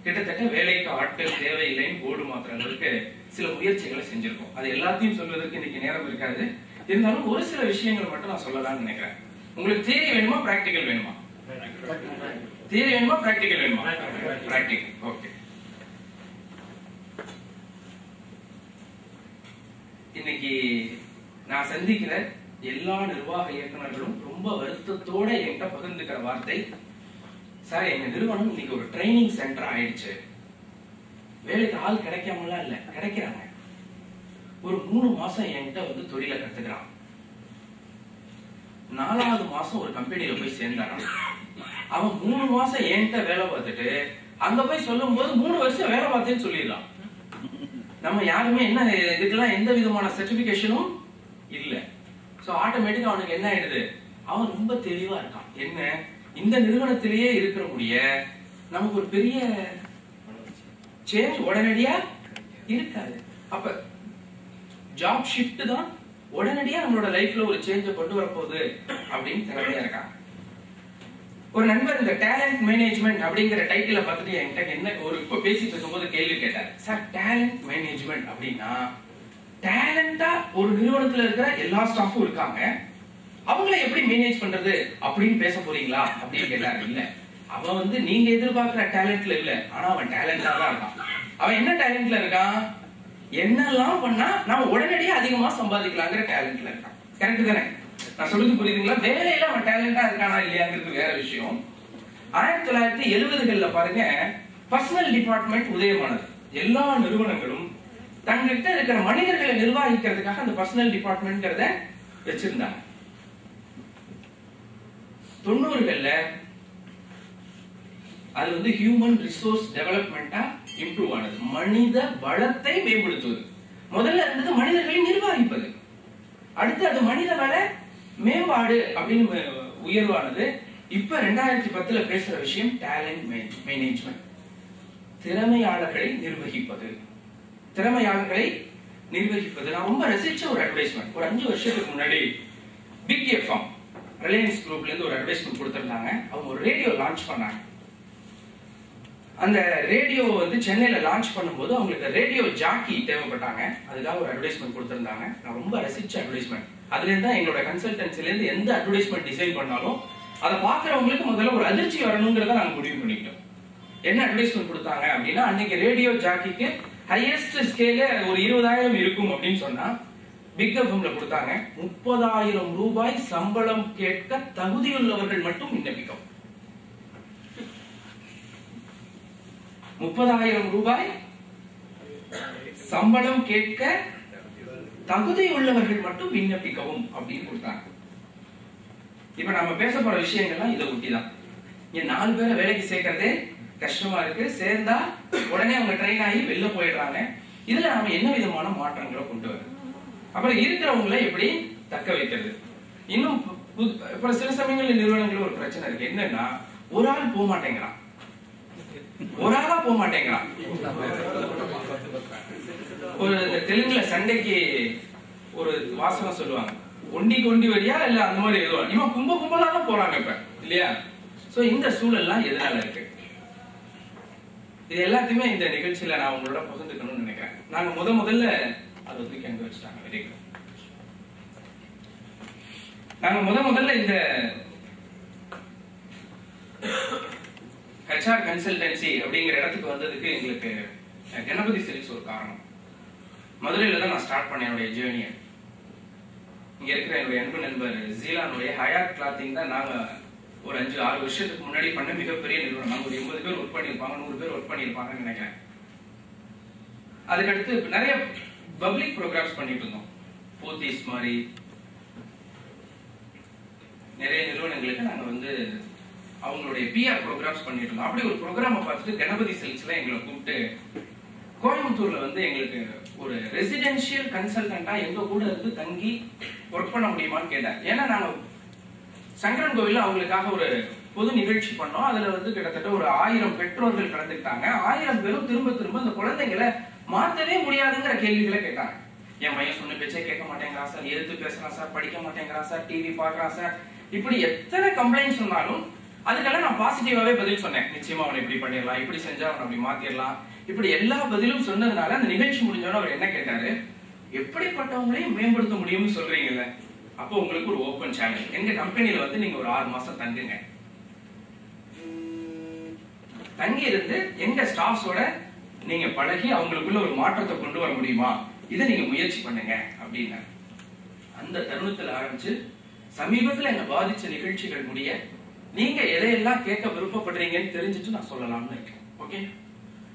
கிட்டத்தட்ட வேலைக்கு ஆட்கள் தேவையில்லைன்னு போர்டு மாத்திர அளவுக்கு சில முயற்சிகளை செஞ்சிருக்கோம். அது எல்லாத்தையும் சொல்வதற்கு இன்னைக்கு நேரம் இருக்காது. இருந்தாலும் ஒரு சில விஷயங்கள் மட்டும் நான் சொல்லலாம்னு நினைக்கிறேன். உங்களுக்கு தியரி வேணுமா, பிராக்டிகல் வேணுமா? தியரி வேணுமா, பிராக்டிகல் வேணுமா? பிராக்டிகல். ஓகே. இன்னைக்கு நான் சந்திக்கிற எல்லா நிர்வாக இயக்குநர்களும் ரொம்ப வருத்தத்தோட என்கிட்ட பகிர்ந்துக்கிற வார்த்தை, சார் எங்க நிறுவனம் இன்னைக்கு ஒரு ட்ரைனிங் சென்டர் ஆயிடுச்சு. வேலைக்கு ஆள் கிடைக்காமலாம் இல்ல, கிடைக்கிறாங்க. ஒரு 3 மாசம் என்கிட்ட வந்து தொழிலை கத்துக்கிறான். 4வது மாசம் ஒரு கம்பெனியில போய் சேர்ந்தாரான். அவன் 3 மாசம் என்கிட்ட வேலை பார்த்துட்டு அங்க போய் சொல்லும் போது 3 வருஷம் வேலை பார்த்தேன்னு சொல்லிடலாம். நம்ம யாருமே என்ன இதுக்கெல்லாம் எந்த விதமான சர்டிபிகேஷனும் இல்ல. சோ ஆட்டோமேட்டிக்கா அவனுக்கு என்ன ஆயிடுது, அவன் ரொம்ப தெளிவா இருக்கான். என்ன, இந்த நிறுவனத்திலேயே இருக்கிற முடிய நமக்கு ஒரு பெரிய சேஞ்ச் உடனடியா இருக்காது. அப்ப ஜாப் ஷிஃப்ட் தான் உடனடியா நம்மளோட லைஃப்ல ஒரு சேஞ்ச கொண்டு வரப்போகுது அப்படின்னு திறமையா இருக்காங்க. ஒரு நண்பர் இந்த டேலண்ட் மேனேஜ்மெண்ட் அப்படிங்கிற டைட்டில பார்த்துட்டு என்கிட்ட என்ன ஒரு இப்ப பேசிட்டு இருக்கும்போது கேள்வி கேட்டார். சார் டேலண்ட் மேனேஜ்மெண்ட் அப்படின்னா டேலண்டா ஒரு நிறுவனத்துல இருக்கிற எல்லா ஸ்டாஃபும் இருக்காங்க, அவங்களை எப்படி மேனேஜ் பண்றது அப்படின்னு பேச போறீங்களா அப்படின்னு கேட்டாரு. இல்ல, அவன் வந்து நீங்க எதிர்பார்க்கிற டேலண்ட்ல இல்ல, ஆனா அவன் டேலண்டா தான் இருக்கான். அவன் என்ன டேலண்ட்ல இருக்கான், என்னெல்லாம் பண்ணா நாம உடனடியா அதிகமா சம்பாதிக்கலாங்கிற டேலண்ட்ல இருக்கான். கரெக்ட் தானே? நான் சொல்றது புரியுதுங்களா? வேலையில அவன் டேலண்டா இருக்கானா இல்லையாங்கிறது வேற விஷயம். 1970களில் பாருங்க, பர்சனல் டிபார்ட்மெண்ட் உதயமானது. எல்லா நிறுவனங்களும் தங்கிட்ட இருக்கிற மனிதர்களை நிர்வகிக்கிறதுக்காக அந்த பர்சனல் டிபார்ட்மெண்ட்ங்கிறத வச்சிருந்தாங்க. 90களில் அது வந்து ஹியூமன் ரிசோர்ஸ் டெவலப்மெண்டா இம்ப்ரூவ் ஆனது. மனித வளத்தை மேம்படுத்துவது. முதல்ல இருந்தது மனிதர்களை நிர்வகிப்பது, அடுத்து அது மனித வள மேம்பாடு அப்படின்னு உயர்வானது. இப்ப 2010ல பேசுற விஷயம் டேலண்ட் மேனேஜ்மெண்ட். திறமையாளர்களை நிர்வகிப்பது. திறமையாளர்களை நிர்வகிப்பது. நான் ரொம்ப ரசிச்ச ஒரு அட்வைஸ்மெண்ட். ஒரு 5 வருஷத்துக்கு முன்னாடி பிக் எஃப்எம் ரிலையன்ஸ் குரூப்ல இருந்து ஒரு அட்வைஸ்மெண்ட் கொடுத்திருந்தாங்க. அவங்க ஒரு ரேடியோ லான்ச் பண்ணாங்க. அந்த ரேடியோ வந்து சென்னையில லான்ச் பண்ணும்போது அவங்களுக்கு ரேடியோ ஜாக்கி தேவைப்பட்டாங்க. அதுக்காக ஒரு அட்வைஸ்மெண்ட் கொடுத்திருந்தாங்க. நான் ரொம்ப ரசிச்ச அட்வைஸ்மெண்ட். அதுல இருந்து தான் எங்களோட கன்சல்டன்சில இருந்து எந்த அட்வைஸ்மெண்ட் டிசைன் பண்ணாலும் அதை பாக்குறவங்களுக்கு முதல்ல ஒரு அதிர்ச்சி வரணுங்கிறத நாங்க முடிவு பண்ணிக்கிட்டோம். என்ன அட்வைஸ்மெண்ட் கொடுத்தாங்க அப்படின்னா, அன்னைக்கு ரேடியோ ஜாக்கிக்கு ஹையஸ்ட் ஸ்கேல ஒரு 20,000 இருக்கும் அப்படின்னு சொன்னா பிக் எஃப்எம்ல கொடுத்தாங்க 30,000 ரூபாய் சம்பளம் கேட்க தகுதியுள்ளவர்கள் மட்டும் விண்ணப்பிக்கும். 30,000 ரூபாய் சம்பளம் கேட்க தகுதி உள்ளவர்கள் மட்டும் விண்ணப்பிக்கவும் அப்படின்னு கொடுத்தாங்க. இப்ப நம்ம பேச போற விஷயங்கள்லாம் இதை ஒட்டிதான். இங்க 4 பேரை வேலைக்கு சேர்க்கறதே கஷ்டமா இருக்கு. சேர்ந்தா உடனே அவங்க ட்ரெயின் ஆகி வெளில போயிடுறாங்க. இதுல நாம என்ன விதமான மாற்றங்களை கொண்டு வர, அப்புறம் இருக்கிறவங்களை எப்படி தக்க வைக்கிறது. இன்னும் இப்ப சில சமயங்கள்ல நிறுவனங்கள் ஒரு பிரச்சனை இருக்கு. என்னன்னா, ஒரு ஆள் போக மாட்டேங்கிறான், ஒரு ஆளா போக மாட்டேங்கிறான். ஒரு தெலுங்குல சண்டைக்கு ஒரு வாசகம் சொல்லுவாங்க, ஒண்டிக்கு ஒண்டி வரியா இல்ல அந்த மாதிரி ஏதோ இவன் கும்பலா தான் போறாங்க இப்ப இல்லையா. சோ இந்த சூழல்லாம் எதனால இருக்கு, இது எல்லாத்தையுமே இந்த நிகழ்ச்சியில நான் உங்களோட பகிர்ந்துக்கணும்னு நினைக்கிறேன். நாங்க முதல்ல அதை தூக்கி அங்க வச்சுட்டாங்க. Very good. நாங்க முதல்ல இந்த ஹெச்ஆர் கன்சல்டன்சி அப்படிங்கிற இடத்துக்கு வந்ததுக்கு எங்களுக்கு கணபதி சில்க்ஸ் ஒரு காரணம். மதுரையில தான் நான் ஸ்டார்ட் பண்ணேன் என்னுடைய ஜேர்னியை. இங்க இருக்கிற என்னுடைய அன்பு நண்பர் ஜீலானுடைய ஹயாத் கிளாத்திங் தான் நாங்க ஒரு 5-6 வருஷத்துக்கு முன்னாடி பண்ண மிகப்பெரிய நிறுவனம். நாங்க ஒரு 80 பேர் ஒர்க் பண்ணிருப்பாங்க, 100 பேர் ஒர்க் பண்ணிருப்பாங்கன்னு நினைக்கிறேன். அதுக்கடுத்து நிறைய பப்ளிக் ப்ரோக்ராம்ஸ் பண்ணிட்டு இருந்தோம். போத்தீஸ் மாதிரி நிறைய நிறுவனங்களுக்கு நாங்க வந்து அவங்களுடைய பிஆர் ப்ரோக்ராம்ஸ் பண்ணிட்டு இருந்தோம். அப்படி ஒரு ப்ரோக்ராமை பார்த்துட்டு கணபதி சில்க்ஸ்ல எங்களை கூப்பிட்டு கோயம்புத்தூர்ல வந்து எங்களுக்கு ஒரு ரெசிடென்ஷியல் கன்சல்டன்டா எங்க கூட இருந்து தங்கி ஒர்க் பண்ண முடியுமான்னு கேட்டார். ஏன்னா நாங்க சங்கரன் கோவில்ல அவங்களுக்காக ஒரு பொது நிகழ்ச்சி பண்ணோம். அதுல வந்து கிட்டத்தட்ட ஒரு 1000 பெற்றோர்கள் கலந்துக்கிட்டாங்க. 1000 பேரும் திரும்ப அந்த குழந்தைங்களை மாத்தவே முடியாதுங்கிற கேள்விகளை கேட்டாங்க. என் பையன் சொன்ன பேச்சே கேட்க மாட்டேங்கிறான் சார், எதிர்த்து பேசுறான் சார், படிக்க மாட்டேங்கிறான் சார், டிவி பாக்குறான் சார், இப்படி எத்தனை கம்ப்ளைண்ட் சொன்னாலும் அதுக்கெல்லாம் நான் பாசிட்டிவாவே பதில் சொன்னேன். நிச்சயமா அவனை இப்படி பண்ணிடலாம், இப்படி செஞ்சா அவனை அப்படி மாத்திரலாம், இப்படி எல்லா பதிலும் சொன்னதுனால அந்த நிகழ்ச்சி முடிஞ்சோட அவர் என்ன கேட்டாரு, எப்படிப்பட்டவங்களையும் மேம்படுத்த முடியும்னு சொல்றீங்கல்ல, அப்போ உங்களுக்கு ஒரு ஓபன் சேலஞ்ச், எங்க கம்பெனில வந்து நீங்க ஒரு 6 மாசம் தங்குங்க, தங்கி இருந்து எங்க ஸ்டாஃப்ஸோட நீங்க பழகி அவங்களுக்குள்ள ஒரு மாற்றத்தை கொண்டு வர முடியுமா, இதை நீங்க முயற்சி பண்ணுங்க அப்படின்னு. அந்த தருணத்தில் ஆரம்பிச்சு சமீபத்தில் என்ன பாதிச்ச நிகழ்ச்சிகள் முடிய நீங்க எதையெல்லாம் கேட்க விருப்பப்படுறீங்கன்னு தெரிஞ்சுட்டு நான் சொல்லலாம்னு இருக்கேன். ஓகே,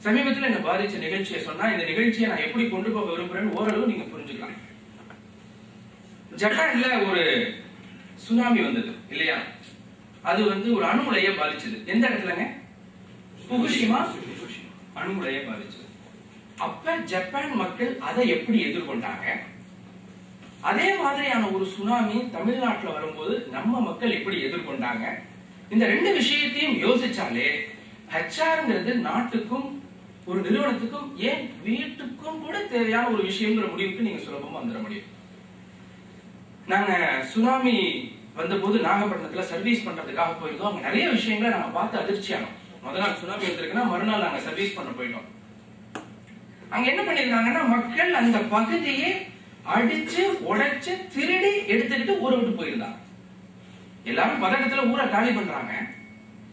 சமீபத்தில் என்ன பாதிச்ச நிகழ்ச்சியை சொன்னா இந்த நிகழ்ச்சியை நான் எப்படி கொண்டு போக விரும்புறேன்னு ஓரளவு நீங்க புரிஞ்சுக்கலாம். ஜப்பான்ல ஒரு சுனாமி வந்தது இல்லையா, அது வந்து ஒரு அணு உலையை பாதிச்சது. எந்த இடத்துலங்க? புகுஷிமா அணு உலையை பாதிச்சது. அப்ப ஜப்பான் மக்கள் அதை எப்படி எதிர்கொண்டாங்க, அதே மாதிரியான ஒரு சுனாமி தமிழ்நாட்டில் வரும்போது நம்ம மக்கள் எப்படி எதிர்கொண்டாங்க, இந்த 2 விஷயத்தையும் யோசிச்சாலே ஹெச்ஆர்ங்கிறது நாட்டுக்கும் ஒரு நிறுவனத்துக்கும் ஏன் வீட்டுக்கும் கூட தேவையான ஒரு விஷயங்கிற முடிவுக்கு நீங்க சுலபமா வந்துட முடியும். நாங்க சுனாமி வந்த போது நாகப்பட்டினத்துல சர்வீஸ் பண்றதுக்காக போயிருந்தோம். அங்க நிறைய விஷயங்களை நாங்க பார்த்து அதிர்ச்சியானோம். முதல் நாள் சுனாமி வந்திருக்குன்னா மறுநாள் நாங்க சர்வீஸ் பண்ண போயிட்டோம். அங்க என்ன பண்ணிருக்காங்கன்னா, மக்கள் அந்த பகுதியை அடிச்சு உடைச்சு திருடி எடுத்துக்கிட்டு ஊரை விட்டு போயிருந்தாங்க. எல்லாரும் பதட்டத்துல ஊரை காலி பண்றாங்க.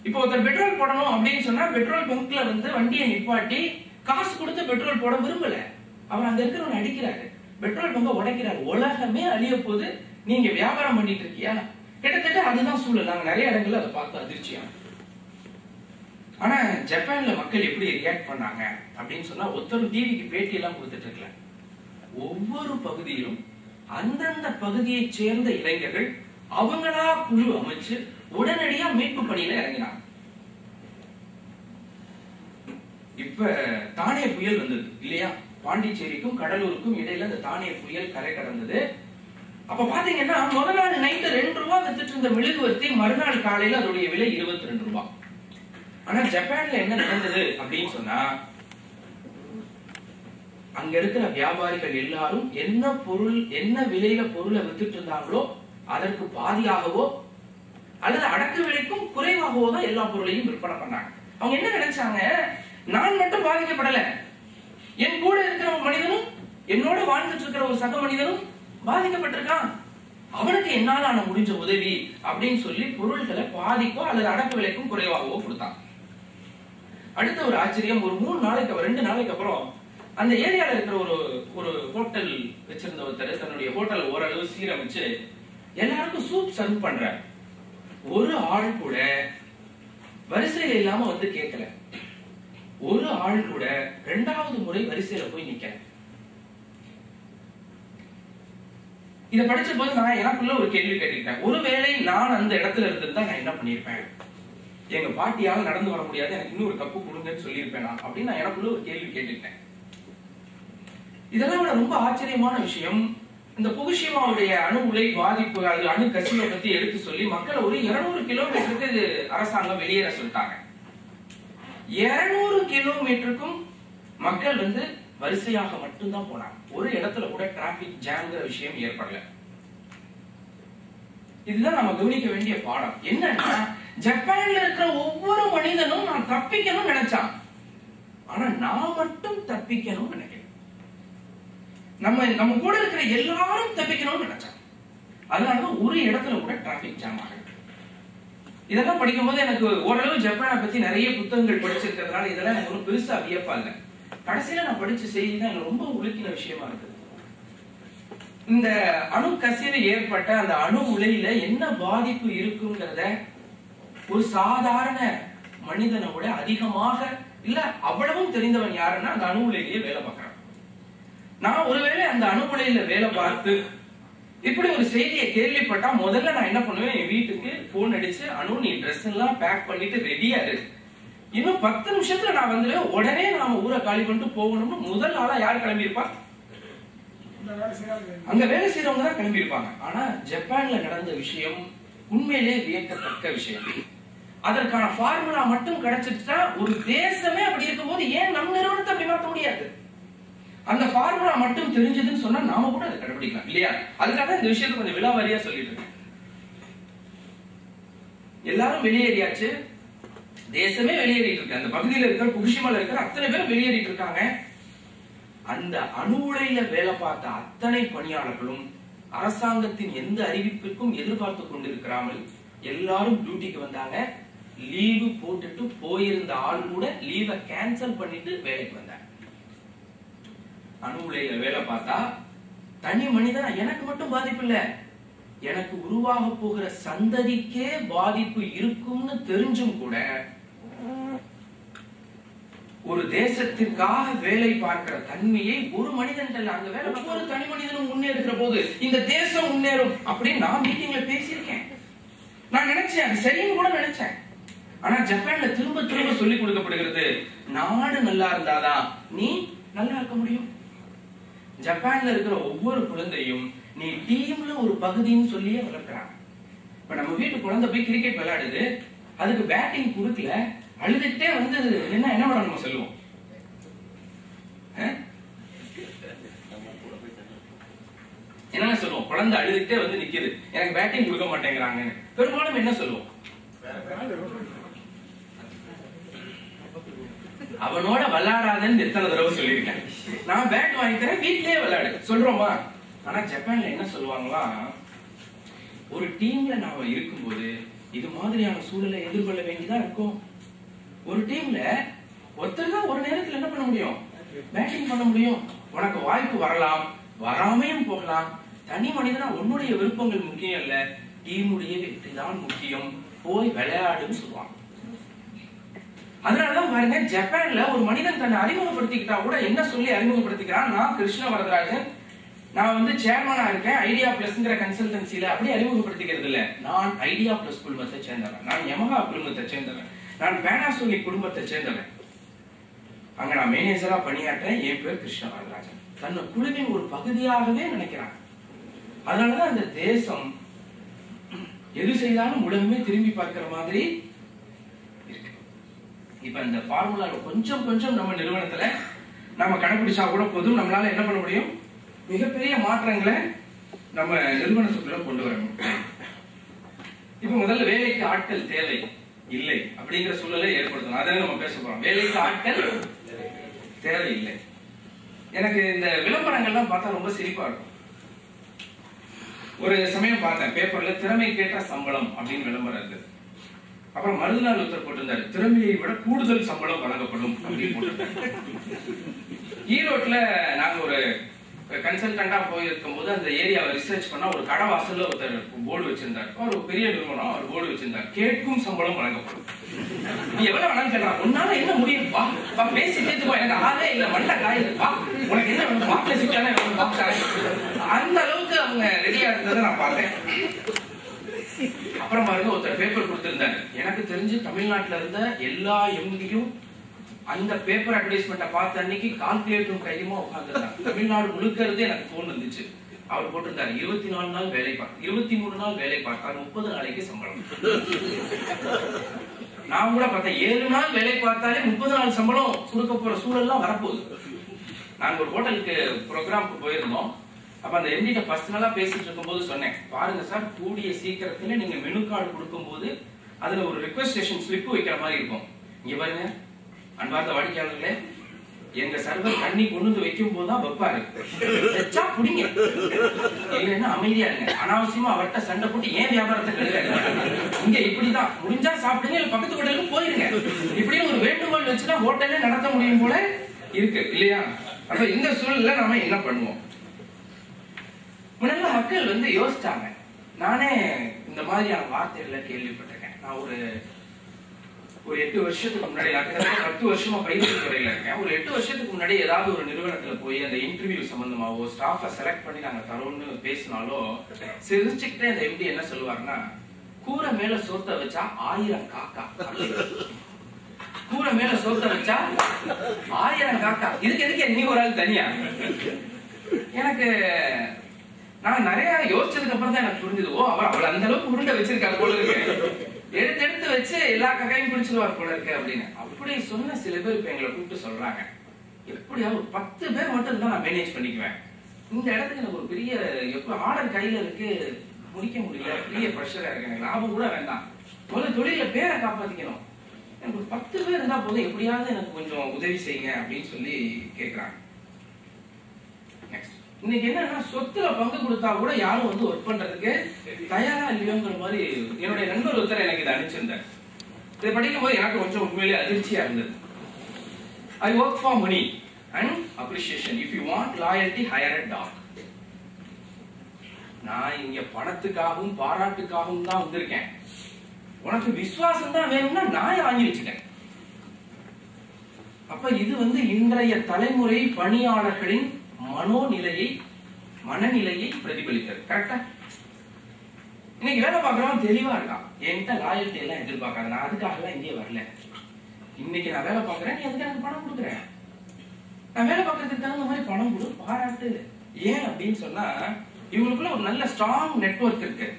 இப்போ ஒருத்தர் பெட்ரோல் போடணும் அப்படின்னு சொன்னா பெட்ரோல் பங்க்ல வந்து வண்டியை நிப்பாட்டி காசு கொடுத்து பெட்ரோல் போட விரும்பல, அவர் அங்க இருக்கிறவன் அடிக்கிறாரு, பெட்ரோல் பங்க உடைக்கிறாரு. உலகமே அழிய போது, நீங்க வியாபாரம் பண்ணிட்டு இருக்கியா? கிட்டத்தட்ட அதுதான் சூழல். நாங்க நிறைய இடங்கள்ல அதை பார்த்து அதிர்ச்சியா. ஆனா ஜப்பான்ல மக்கள் எப்படி ரியாக்ட் பண்ணாங்க அப்படின்னு சொன்னா, ஒருத்தர் டிவிக்கு பேட்டி எல்லாம் கொடுத்துட்டு இருக்கல, ஒவ்வொரு பகுதியிலும் அந்தந்த பகுதியை சேர்ந்த இளைஞர்கள் அவங்களா குழு அமைச்சு உடனடியா மீட்பு பணியில இறங்கினாங்க. இப்ப தானே புயல் வந்தது இல்லையா, பாண்டிச்சேரிக்கும் கடலூருக்கும் இடையில அந்த தானே புயல் கரை கடந்தது. அப்ப பாத்தீங்கன்னா முதல் நாள் நைட்டு 2 ரூபாய் வித்துட்டு இருந்த மெழுகுவர்த்தி மறுநாள் காலையில அதோடைய விலை 22 ரூபாய். ஆனா ஜப்பான்ல என்ன நடந்தது அப்படின்னு சொன்னா, அங்க இருக்கிற வியாபாரிகள் எல்லாரும் என்ன பொருள் என்ன விலையில பொருளை வித்துட்டு இருந்தாங்களோ அதற்கு பாதியாகவோ அல்லது அடக்க விலைக்கும் குறைவாகவோ தான் எல்லா பொருளையும் விற்பனை பண்ணாங்க. அவங்க என்ன நினைச்சாங்க, நான் மட்டும் பாதிக்கப்படல, என் கூட இருக்கிற ஒரு மனிதனும் என்னோட வாழ்ந்துட்டு இருக்கிற ஒரு சக மனிதனும் பாதிக்கப்பட்டிருக்கான், அவனுக்கு என்னால முடிஞ்ச உதவி அப்படின்னு சொல்லி பொருள்களை பாதிக்கோ அல்லது அடக்க விலைக்கும் குறைவாகவோ கொடுத்தான். அடுத்த ஒரு ஆச்சரியம், ஒரு 2 நாளைக்கு அப்புறம் அந்த ஏரியால இருக்கிற ஒரு ஹோட்டல் வச்சிருந்த ஒருத்தர் தன்னுடைய ஹோட்டல் ஓரளவு சீரமைச்சு எல்லாருக்கும் சூப் சர்வ் பண்ற. ஒரு ஆள் கூட வரிசையில இல்லாம வந்து கேட்கல, ஒரு ஆள் கூட 2வது முறை வரிசையில போய் நிக்கல. இத படிச்ச போது நான் எனக்குள்ள ஒரு கேள்வி கேட்டுக்கிட்டேன், ஒருவேளை நான் அந்த இடத்துல இருந்திருந்தா நான் என்ன பண்ணிருப்பேன்? எங்க பாட்டியால நடந்து வர முடியாது, எனக்கு இன்னொரு கப்பு கொடுங்கன்னு சொல்லியிருப்பேன் அப்படின்னு நான் எனக்குள்ள ஒரு கேள்வி கேட்டுக்கிட்டேன். இதெல்லாம் விட ரொம்ப ஆச்சரியமான விஷயம், இந்த புகுஷிமாவுடைய அணு உலை பாதிப்பு அது அணு கசிவை பத்தி எடுத்து சொல்லி மக்களை ஒரு 200 கிலோமீட்டருக்கு அரசாங்கம் வெளியேற சொல்லிட்டாங்க. 200 கிலோமீட்டருக்கும் மக்கள் வந்து வரிசையாக மட்டும்தான் போனாங்க. ஒரு இடத்துல கூட டிராபிக் ஜாம்ங்கிற விஷயம் ஏற்படல. இதுதான் நம்ம கவனிக்க வேண்டிய பாடம். என்னன்னா, ஜப்பான்ல இருக்கிற ஒவ்வொரு மனிதனும் நான் தப்பிக்கணும்னு நினைச்சான், ஆனா நான் மட்டும் தப்பிக்கணும்னு நினைக்கிறேன். நம்ம கூட இருக்கிற எல்லாரும் தப்பிக்கணும்னு நினைச்சாங்க, அதனாலதான் ஒரு இடத்துல கூட டிராபிக் ஜாம் ஆகல. இதெல்லாம் படிக்கும் போது எனக்கு ஓரளவு ஜப்பானை பத்தி நிறைய புத்தகங்கள் படிச்சிருக்கிறதுனால இதெல்லாம் எனக்கு ஒரு பெருசா வியப்பா இல்லை. கடைசியில நான் படிச்ச செய்தி தான் எனக்கு ரொம்ப உலுக்கின விஷயமா இருக்கு. இந்த அணு கசிவு ஏற்பட்ட அந்த அணு உலையில என்ன பாதிப்பு இருக்குங்கிறத ஒரு சாதாரண மனிதனை விட அதிகமாக இல்ல அவ்வளவும் தெரிந்தவன் யாருன்னா அந்த அணு உலையிலேயே வேலை பார்க்கிறான். நான் ஒருவேளை அந்த அணு உலையில வேலை பார்த்து இப்படி ஒரு செய்தியை கேள்விப்பட்டா முதல்ல நான் என்ன பண்ணுவேன், என் வீட்டுக்கு போன் அடிச்சு, அணு நீ ட்ரெஸ் எல்லாம் பேக் பண்ணிட்டு ரெடியா இரு, இன்னும் 10 நிமிஷத்துல நான் வந்துடுவேன், உடனே நாம ஊரை காலி பண்ணிட்டு போகணும்னு முதல் ஆளா யார் கிளம்பி இருப்பா? அங்க வேலை செய்யறவங்க தான் கிளம்பி இருப்பாங்க. ஆனா ஜப்பான்ல நடந்த விஷயம் உண்மையிலே வியக்கத்தக்க விஷயம். அதற்கான ஃபார்முலா மட்டும் கிடைச்சிட்டா ஒரு தேசமே அப்படி இருக்கும்போது ஏன் நம்ம நிறுவனத்தை அப்படி மாற்ற முடியாது? அந்த ஃபார்முலா மட்டும் தெரிஞ்சதுன்னு சொன்னா நாம கூட அதை கடைபிடிக்கலாம் இல்லையா? அதுக்காக இந்த விஷயத்தை கொஞ்சம் விலாவாரியா சொல்லிட்டு இருக்கேன். எல்லாரும் வெளியேறியாச்சு, தேசமே வெளியேறிட்டு இருக்கு. அந்த பகுதியில் இருக்கிற புகுஷிமால இருக்கிற அத்தனை பேரும் வெளியேறிட்டு இருக்காங்க. அந்த அணு உலையில வேலை பார்த்த அத்தனை பணியாளர்களும் அரசாங்கத்தின் எந்த அறிவிப்பிற்கும் எதிர்பார்த்து கொண்டிருக்கிறாமல் எல்லாரும் டியூட்டிக்கு வந்தாங்க. லீவு போட்டுட்டு போயிருந்த ஆள் கூட லீவை கேன்சல் பண்ணிட்டு வேலைக்கு வந்தாங்க. அணு உலையில வேலை பார்த்தா தனி மனிதனா எனக்கு மட்டும் பாதிப்பு இல்ல, எனக்கு உருவாக போகிற சந்ததிக்கே பாதிப்பு இருக்கும்னு தெரிஞ்சும் கூட ஒரு தேசத்திற்காக வேலை பார்க்கிற தன்மையை ஒரு மனிதன் அங்க வேலை ஒரு தனி மனிதனும் முன்னேறுகிற போது இந்த தேசம் முன்னேறும் அப்படின்னு நான் மீட்டிங்ல பேசியிருக்கேன். நான் நினைச்சேன், அது சரின்னு கூட நினைச்சேன். ஆனா ஜப்பான்ல திரும்ப திரும்ப சொல்லிக் கொடுக்கப்படுகிறது, நாடு நல்லா இருந்தாதான் நீ நல்லா இருக்க முடியும். ஜப்பான்ல இருக்கிற ஒவ்வொரு குழந்தையும் நீ டீம்ல ஒரு பகுதின்னு சொல்லியே வளர்க்கிறாங்க. இப்ப நம்ம வீட்டு குழந்தை போய் கிரிக்கெட் விளையாடுது, அதுக்கு பேட்டிங் கொடுக்கல, அழுதுட்டே வந்து என்ன பண்ண நம்ம சொல்லுவோம், என்ன சொல்லுவோம்? குழந்தை அழுதுட்டே வந்து நிக்குது, எனக்கு பேட்டிங் கொடுக்க மாட்டேங்கிறாங்க, பெரும்பாலும் என்ன சொல்லுவோம்? அவனோட விளையாடாதன்னு எத்தனை தடவை சொல்லியிருக்கேன். நான் பேட் வாங்கி தரேன், வீட்லயே விளையாடு சொல்றோமா? ஆனா ஜப்பான்ல என்ன சொல்லுவாங்களா, ஒரு டீம்ல நாம இருக்கும்போது இது மாதிரியான சூழலை எதிர்கொள்ள வேண்டியதா இருக்கும். ஒரு டீம்ல ஒருத்தர் தான் ஒரு நேரத்தில் என்ன பண்ண முடியும், பேட்டிங் பண்ண முடியும். உனக்கு வாய்ப்பு வரலாம், வராமையும் போகலாம். தனி மனிதனா உன்னுடைய விருப்பங்கள் முக்கியம் இல்ல, டீமுடைய வெற்றி தான் முக்கியம், போய் விளையாடுன்னு சொல்லுவாங்க. அதனாலதான் பாருங்க, ஜப்பான்ல ஒரு மனிதன் தன்னை அறிமுகப்படுத்திக்கிட்டா கூட என்ன சொல்லி அறிமுகப்படுத்திக்கிறான், நான் கிருஷ்ண வரதராஜன், நான் வந்து சேர்மனா இருக்கேன் ஐடியா பிளஸ்ங்கிற கன்சல்டன்சில. அப்படி அறிமுகப்படுத்திக்கிறது இல்ல, நான் ஐடியா பிளஸ் குழுமத்தை சேர்ந்தவன், நான் யமஹா குழுமத்தை சேர்ந்தவன், நான் பேனாசோனிக் குடும்பத்தை சேர்ந்தவன், அங்க நான் மேனேஜரா பணியாற்றேன், என் பேர் கிருஷ்ண வரதராஜன். தன்னை குழுவின் ஒரு பகுதியாகவே நினைக்கிறான். அதனாலதான் அந்த தேசம் எது செய்தாலும் உலகமே திரும்பி பார்க்கிற மாதிரி இருக்கு. இப்ப இந்த ஃபார்முலா கொஞ்சம் கொஞ்சம் நம்ம நிறுவனத்துல நம்ம கடைபிடிச்சா கூட போதும், நம்மளால என்ன பண்ண முடியும், மிகப்பெரிய மாற்றங்களை நம்ம நிறுவனத்துக்குள்ள கொண்டு வரணும். இப்ப முதல்ல வேலைக்கு ஆட்கள் தேவை இல்லை அப்படிங்கிற சூழலை ஏற்படுத்தணும். அதான் நம்ம பேச போறோம். வேலைக்கு ஆட்கள் தேவை இல்லை. எனக்கு இந்த விளம்பரங்கள்லாம் பார்த்தா ரொம்ப சிரிப்பா இருக்கும். ஒரு சமயம் பார்த்தேன் பேப்பர்ல திறமைக்கேற்ற சம்பளம் அப்படின்னு விளம்பரம் இருக்கு. அப்புறம் மறுநாள் ஒருத்தர் போட்டிருந்தாரு, திறமையை விட கூடுதல் சம்பளம் வழங்கப்படும் அப்படின்னு போட்டிருந்தாரு. ஈரோட்ல நாங்க ஒரு கன்சல்டண்டா போயிருக்கும் போது அந்த ஏரியாவை ரிசர்ச் பண்ணா ஒரு கடை வாசல்ல ஒருத்தர் போர்டு வச்சிருந்தார். ஒரு பெரிய நிறுவனம் அவர் போர்டு வச்சிருந்தார், கேட்கும் சம்பளம் வழங்கப்படும். நீ எவ்வளவு வேணாலும் கேட்கலாம், உன்னால என்ன முடியும் பா பேசி கேட்டுப்பா, எனக்கு ஆளே இல்ல மண்ட காயுதுப்பா, உனக்கு என்ன வேணும் பா பேசிட்டானே அந்த அளவுக்கு அவங்க ரெடியா இருந்ததை நான் பார்த்தேன். அப்புறம் பாருங்க ஒருத்தர் பேப்பர் கொடுத்திருந்தாரு. எனக்கு தெரிஞ்சு தமிழ்நாட்டுல இருந்த எல்லா எம்டியும் அந்த பேப்பர் அட்வர்டைஸ்மெண்ட்டை பார்த்த அன்னைக்கு கால்குலேட்டரும் கையுமா உட்கார்ந்துருந்தாங்க. தமிழ்நாடு முழுக்க இருந்து எனக்கு போன் வந்துச்சு. அவர் போட்டிருந்தாரு 24 நாள் வேலை பார்க்க, 23 நாள் வேலை பார்த்தால் 30 நாளைக்கு சம்பளம். நான் கூட பார்த்தேன் 7 நாள் வேலை பார்த்தாலே 30 நாள் சம்பளம் கொடுக்க போற சூழல்லாம் வரப்போகுது. நாங்க ஒரு ஹோட்டலுக்கு ப்ரோக்ராமுக்கு போயிருந்தோம். அப்ப அந்த எம்டிட்ட பர்சனலா பேசிட்டு இருக்கும் போது சொன்னேன், பாருங்க சார், கூடிய சீக்கிரத்துல நீங்க மெனு கார்டு கொடுக்கும் போது அதுல ஒரு ரிக்வெஸ்டேஷன் ஸ்லிப் வைக்கிற மாதிரி இருக்கும். இங்க பாருங்க அன்பார்ந்த வாடிக்கையாளர்களே, எங்க சர்வர் தண்ணி கொண்டு வந்து வைக்கும் போதுதான் வைப்பாரு, வச்சா புடிங்க, இல்லைன்னா அமைதியா இருங்க, அனாவசியமா அவர்கிட்ட சண்டை போட்டு ஏன் வியாபாரத்தை கெடுக்க, இங்க இப்படிதான் முடிஞ்சா சாப்பிடுங்க, இல்ல பக்கத்து ஹோட்டலுக்கு போயிருங்க, இப்படின்னு ஒரு வேண்டுகோள் வச்சுதான் ஹோட்டலே நடத்த முடியும் போல இருக்கு இல்லையா? அப்ப இந்த சூழல்ல நாம என்ன பண்ணுவோம்? முன்னாடி மக்கள் வந்து யோசிச்சாங்க. நானே இந்த மாதிரியான வார்த்தைகளை கேள்விப்பட்டிருக்கேன். நான் ஒரு 8 வருஷத்துக்கு முன்னாடி, 10 வருஷமா பயிற்சி துறையில இருக்கேன். ஒரு 8 வருஷத்துக்கு முன்னாடி ஏதாவது ஒரு நிறுவனத்துல போய் அந்த இன்டர்வியூ சம்பந்தமாவோ ஸ்டாஃபை செலக்ட் பண்ணி நாங்க தரோம்னு பேசினாலோ சிரிச்சுக்கிட்டே அந்த எம்டி என்ன சொல்லுவாருன்னா, கூரை மேல சோத்த வச்சா 1000 காக்கா, கூரை மேல சோத்த வச்சா 1000 காக்கா, இதுக்கு எதுக்கு நீ ஒரு ஆள் தனியா? எனக்கு நான் நிறைய யோசிச்சதுக்கு அப்புறம் தான் எனக்கு புரிஞ்சது, ஓ அவர் அவள் அந்த அளவுக்கு உருண்டை வச்சிருக்காரு போல இருக்கு, எடுத்து வச்சு எல்லா கக்கையும் பிடிச்சிருவார் போல இருக்கு அப்படின்னு. அப்படி சொன்ன சில பேர் இப்ப எங்களை கூப்பிட்டு சொல்றாங்க, எப்படியா ஒரு 10 பேர் மட்டும் இருந்தா நான் மேனேஜ் பண்ணிக்குவேன், இந்த இடத்துக்கு எனக்கு ஒரு பெரிய எப்ப ஆர்டர் கையில இருக்கு, முடிக்க முடியல, பெரிய ப்ரெஷரா இருக்கு, எனக்கு லாபம் கூட வேண்டாம், முதல்ல தொழில பேரை காப்பாத்திக்கணும், எனக்கு ஒரு 10 பேர் இருந்தா போதும், எப்படியாவது எனக்கு கொஞ்சம் உதவி செய்யுங்க அப்படின்னு சொல்லி கேட்கிறாங்க. இன்னைக்கு என்னன்னா சொத்துல பங்கு கொடுத்தா கூட யாரும் வந்து ஒர்க் பண்றதுக்கு தயாரா இல்லையோங்கிற மாதிரி என்னுடைய நண்பர் ஒருத்தர் எனக்கு இதை அனுப்பிச்சிருந்தார். இதை படிக்கும் போது எனக்கு கொஞ்சம் உண்மையிலே அதிர்ச்சியா இருந்தது. I work for money and appreciation. If you want loyalty, hire a dog. நான் இங்க பணத்துக்காகவும் பாராட்டுக்காகவும் தான் வந்திருக்கேன், உனக்கு விசுவாசம் தான் வேணும்னா நாயை வாங்கி வச்சுட்டேன். அப்ப இது வந்து இன்றைய தலைமுறை பணியாளர்களின் மனநிலையை பிரதிபலித்தது. கரெக்டா? இன்னைக்கு வேலை பார்க்கறவன் தெளிவா இருக்கான், என்கிட்ட லாயல்ட்டி எல்லாம் எதிர்பார்க்காத, நான் அதுக்காக எல்லாம் இங்கே வரல, இன்னைக்கு நான் வேலை பார்க்கறேன், நீ அதுக்கு எனக்கு பணம் கொடுக்குறேன், நான் வேலை பார்க்கறதுக்கு தகுந்த மாதிரி பணம் கொடு, பாராட்டு. ஏன் அப்படின்னு சொன்னா இவங்களுக்குள்ள ஒரு நல்ல ஸ்ட்ராங் நெட்வொர்க் இருக்கு.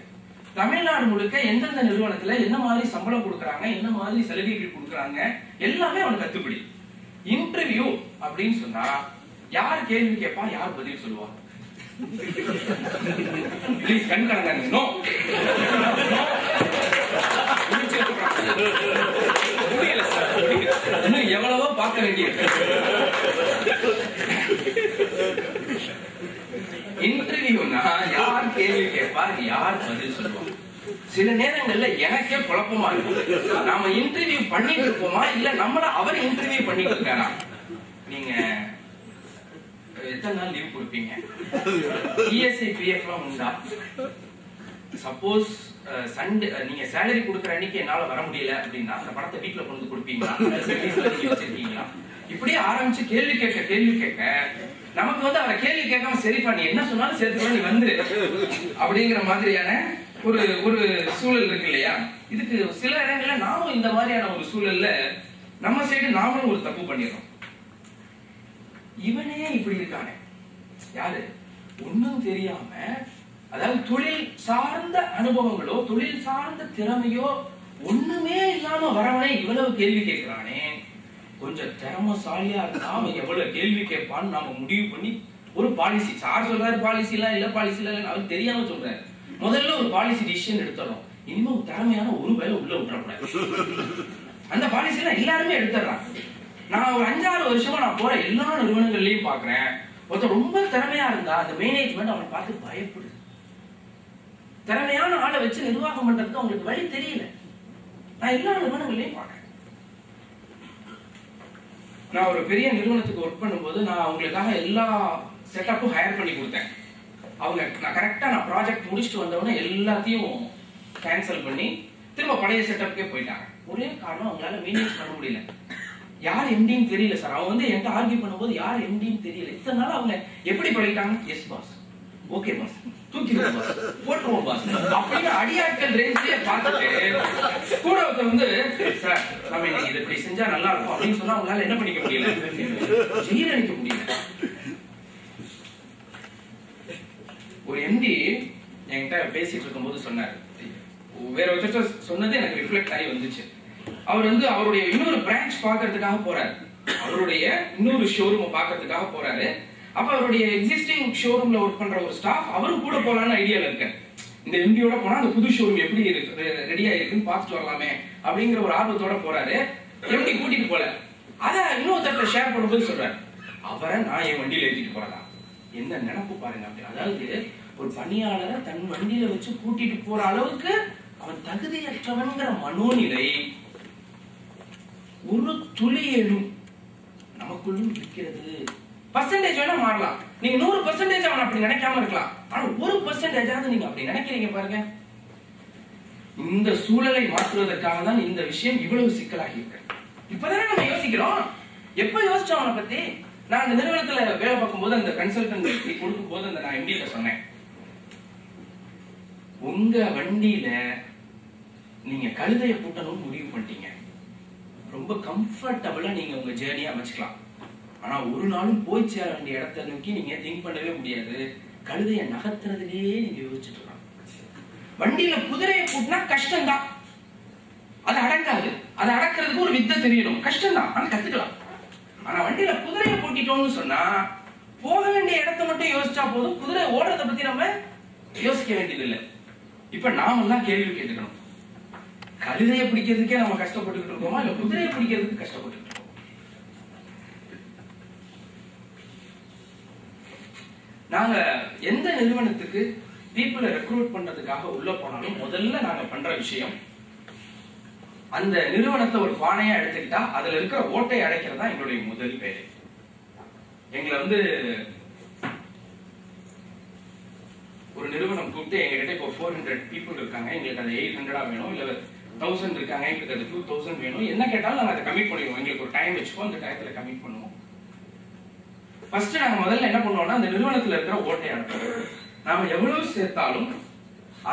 தமிழ்நாடு முழுக்க எந்தெந்த நிறுவனத்துல என்ன மாதிரி சம்பளம் கொடுக்குறாங்க, என்ன மாதிரி சலுகைகள் கொடுக்குறாங்க, எல்லாமே அவனுக்கு கத்துப்படி. இன்டர்வியூ அப்படின்னு சொன்னா யார் கேள்வி கேட்பா, யார் பதில் சொல்லுவா? ப்ளீஸ் கண் கலங்காங்க. நோ முடியல சார், இன்னும் எவ்வளவோ பார்க்க வேண்டியது. இன்டர்வியூனா யார் கேள்வி கேட்பா, யார் பதில் சொல்லுவா? சில நேரங்கள்ல எனக்கே குழப்பமா இருக்கும், நாம இன்டர்வியூ பண்ணிட்டு இருப்போமா இல்ல நம்மள அவர் இன்டர்வியூ பண்ணிட்டு இருக்காரா? நீங்க எத்தனை நாள் லீவ் கொடுப்பீங்க? இஎஸ்ஐ பிஎஃப்லாம் உண்டா? சப்போஸ் சண்டே நீங்க சேலரி கொடுக்குற அன்னைக்கு என்னால வர முடியல அப்படின்னா அந்த பணத்தை வீட்டுல கொண்டு கொடுப்பீங்களா, வச்சிருக்கீங்களா? இப்படியே ஆரம்பிச்சு கேள்வி கேட்க நமக்கு வந்து அவரை கேள்வி கேட்காம சரிப்பா நீ என்ன சொன்னாலும் சேர்த்து நீ வந்துரு அப்படிங்கிற மாதிரியான ஒரு சூழல் இருக்கு இல்லையா? இதுக்கு சில இடங்கள்ல நாமும் இந்த மாதிரியான ஒரு சூழல்ல நம்ம சைடு நாமளும் ஒரு தப்பு பண்ணிடுறோம். இவனே இப்படி இருக்கானே, யாரு ஒண்ணும் தெரியாம, அதாவது தொழில் சார்ந்த அனுபவங்களோ தொழில் சார்ந்த திறமையோ ஒண்ணுமே இல்லாம வரவனே இவ்வளவு கேள்வி கேட்கிறானே, கொஞ்சம் திறமசாலியா இருந்தா அவன் எவ்வளவு கேள்வி கேட்பான்னு நாம முடிவு பண்ணி ஒரு பாலிசி, சார் சொல்றாரு பாலிசி எல்லாம் இல்ல, பாலிசி இல்ல, அவன் தெரியாம சொல்றாரு, முதல்ல ஒரு பாலிசி டிசிஷன் எடுத்துறோம். இன்னும் திறமையான ஒரு வேலை உள்ள விட்டுறக்கூடாது. அந்த பாலிசியில எல்லாருமே எடுத்துடுறாங்க. நான் ஒரு 5-6 வருஷமா நான் போற எல்லா நிறுவனங்கள்லயும் பாக்குறேன், ஒருத்தர் ரொம்ப திறமையா இருந்தா அந்த மேனேஜ்மெண்ட் அவனை பார்த்து பயப்படுது. திறமையான ஆளை வச்சு நிர்வாகம் பண்றதுக்கு அவங்களுக்கு வழி தெரியல. நான் எல்லா நிறுவனங்களையும் பாக்குறேன். நான் ஒரு பெரிய நிறுவனத்துக்கு ஒர்க் பண்ணும்போது நான் அவங்களுக்காக எல்லா செட்டப்பும் ஹையர் பண்ணி கொடுத்தேன். அவங்க நான் கரெக்டா நான் ப்ராஜெக்ட் முடிச்சுட்டு வந்தவொடனே எல்லாத்தையும் கேன்சல் பண்ணி திரும்ப பழைய செட்டப்புக்கே போயிட்டாங்க. ஒரே காரணம், அவங்களால மேனேஜ் பண்ண முடியல. யார் எம்டின்னு தெரியல சார். அவங்க வந்து என்கிட்ட ஆர்கியூ பண்ணும்போது யார் எம்டின்னு தெரியல. இத்தனை நாள் அவங்க எப்படி பழகிட்டாங்க? எஸ் பாஸ், ஓகே பாஸ், தூக்கிடுவோம் பாஸ், போட்டுருவோம் பாஸ் அப்படின்னு அடியாட்கள் ரேஞ்சிலே பார்த்துட்டு கூட வந்து சார் நம்ம இன்னைக்கு இதை இப்படி செஞ்சா நல்லா இருக்கும் அப்படின்னு சொன்னா அவங்களால என்ன பண்ணிக்க முடியல, ஜீரணிக்க முடியல. ஒரு எம்டி என்கிட்ட பேசிட்டு இருக்கும் போது சொன்னாரு, வேற ஒருத்தர் சொன்னது எனக்கு ரிஃப்ளெக்ட் ஆகி வந்துச்சு. அவர் வந்து அவருடைய இன்னொரு பிரான்ச் பாக்குறதுக்காக போறாரு, அவருடைய இன்னொரு ஷோரூம் பாக்குறதுக்காக போறாரு. அப்ப அவருடைய எக்ஸிஸ்டிங் ஷோரூம்ல ஒர்க் பண்ற ஒரு ஸ்டாஃப் அவரும் கூட போலான்னு ஐடியால இருக்க. இந்த எம்டியோட போனா அந்த புது ஷோரூம் எப்படி இருக்கு, ரெடியா இருக்குன்னு பார்த்துட்டு வரலாமே அப்படிங்கிற ஒரு ஆர்வத்தோட போறாரு. எம்டி கூட்டிட்டு போல. அத இன்னொருத்தர் ஷேர் பண்ணும்போது சொல்றாரு, அவரை நான் என் வண்டியில ஏத்திட்டு போறதா. என்ன நினைப்பு பாருங்க. அப்படி அதாவது ஒரு பணியாளரை தன் வண்டியில வச்சு கூட்டிட்டு போற அளவுக்கு அவன் தகுதியற்றவன்கிற மனோநிலை ஒரு துளியேனும் நமக்குள்ளும் இருக்கிறது. பர்சன்டேஜ் வேணா மாறலாம். நீங்க 100% அவன் அப்படி நினைக்காம இருக்கலாம். ஆனா 1% நீங்க அப்படி நினைக்கிறீங்க பாருங்க. இந்த சூழலை மாற்றுவதற்காக தான் இந்த விஷயம் இவ்வளவு சிக்கலாகி இருக்கு. இப்பதானே நம்ம யோசிக்கிறோம். எப்ப யோசிச்சோம் அவனை பத்தி? நான் அந்த நிறுவனத்துல வேலை பார்க்கும் போது அந்த கன்சல்டன்ட் கொடுக்கும் போது அந்த நான் எம்டிட்ட சொன்னேன், உங்க வண்டியில நீங்க கழுதைய பூட்டணும்னு முடிவு பண்ணிட்டீங்க. ரொம்ப கம்ஃபர்டபுளா நீங்க உங்க ஜேர்னியை அமைச்சுக்கலாம். ஆனா ஒரு நாளும் போய் சேர வேண்டிய இடத்தை நோக்கி நீங்க திங்க் பண்ணவே முடியாது. கழுதைய நகர்த்துறதுலயே நீங்க யோசிச்சுட்டு இருக்கலாம். வண்டியில குதிரையை பூட்டினா கஷ்டம்தான், அது அடங்காது. அதை அடக்கிறதுக்கு ஒரு வித்தை தெரியணும், கஷ்டம்தான், ஆனா கத்துக்கலாம். ஆனா வண்டியில குதிரையை பூட்டிட்டோம்னு சொன்னா போக வேண்டிய இடத்தை மட்டும் யோசிச்சா போதும், குதிரை ஓடுறத பத்தி நம்ம யோசிக்க வேண்டியது இல்லை. இப்ப நாம எல்லாம் கேள்வி கேட்டுக்கணும், கழுதையை பிடிக்கிறதுக்கே நம்ம கஷ்டப்பட்டு இருக்கோமா, இல்ல குதிரையை பிடிக்கிறதுக்கு கஷ்டப்பட்டு இருக்கோம்? நாங்க எந்த நிறுவனத்துக்கு பீப்புளை ரெக்ரூட் பண்றதுக்காக உள்ள போனாலும் முதல்ல நாங்க பண்ற விஷயம், அந்த நிறுவனத்தை ஒரு பானையா எடுத்துக்கிட்டா அதுல இருக்கிற ஓட்டை அடைக்கிறதா எங்களுடைய முதல் வேலை. எங்களை வந்து ஒரு நிறுவனம் கூப்பிட்டு எங்ககிட்ட இப்போ 400 பீப்புள் இருக்காங்க, எங்களுக்கு அது 800 வேணும், இல்ல 1000 இருக்காங்க, எங்களுக்கு அது 2000 வேணும், என்ன கேட்டாலும் நாங்க அதை கமிட் பண்ணிடுவோம். எங்களுக்கு ஒரு டைம் வச்சுப்போம், அந்த டயத்துல கமிட் பண்ணுவோம். ஃபர்ஸ்ட் நாங்க முதல்ல என்ன பண்ணுவோம்னா அந்த நிறுவனத்துல இருக்கிற ஓட்டை அடைப்போம். நாம எவ்வளவு சேர்த்தாலும்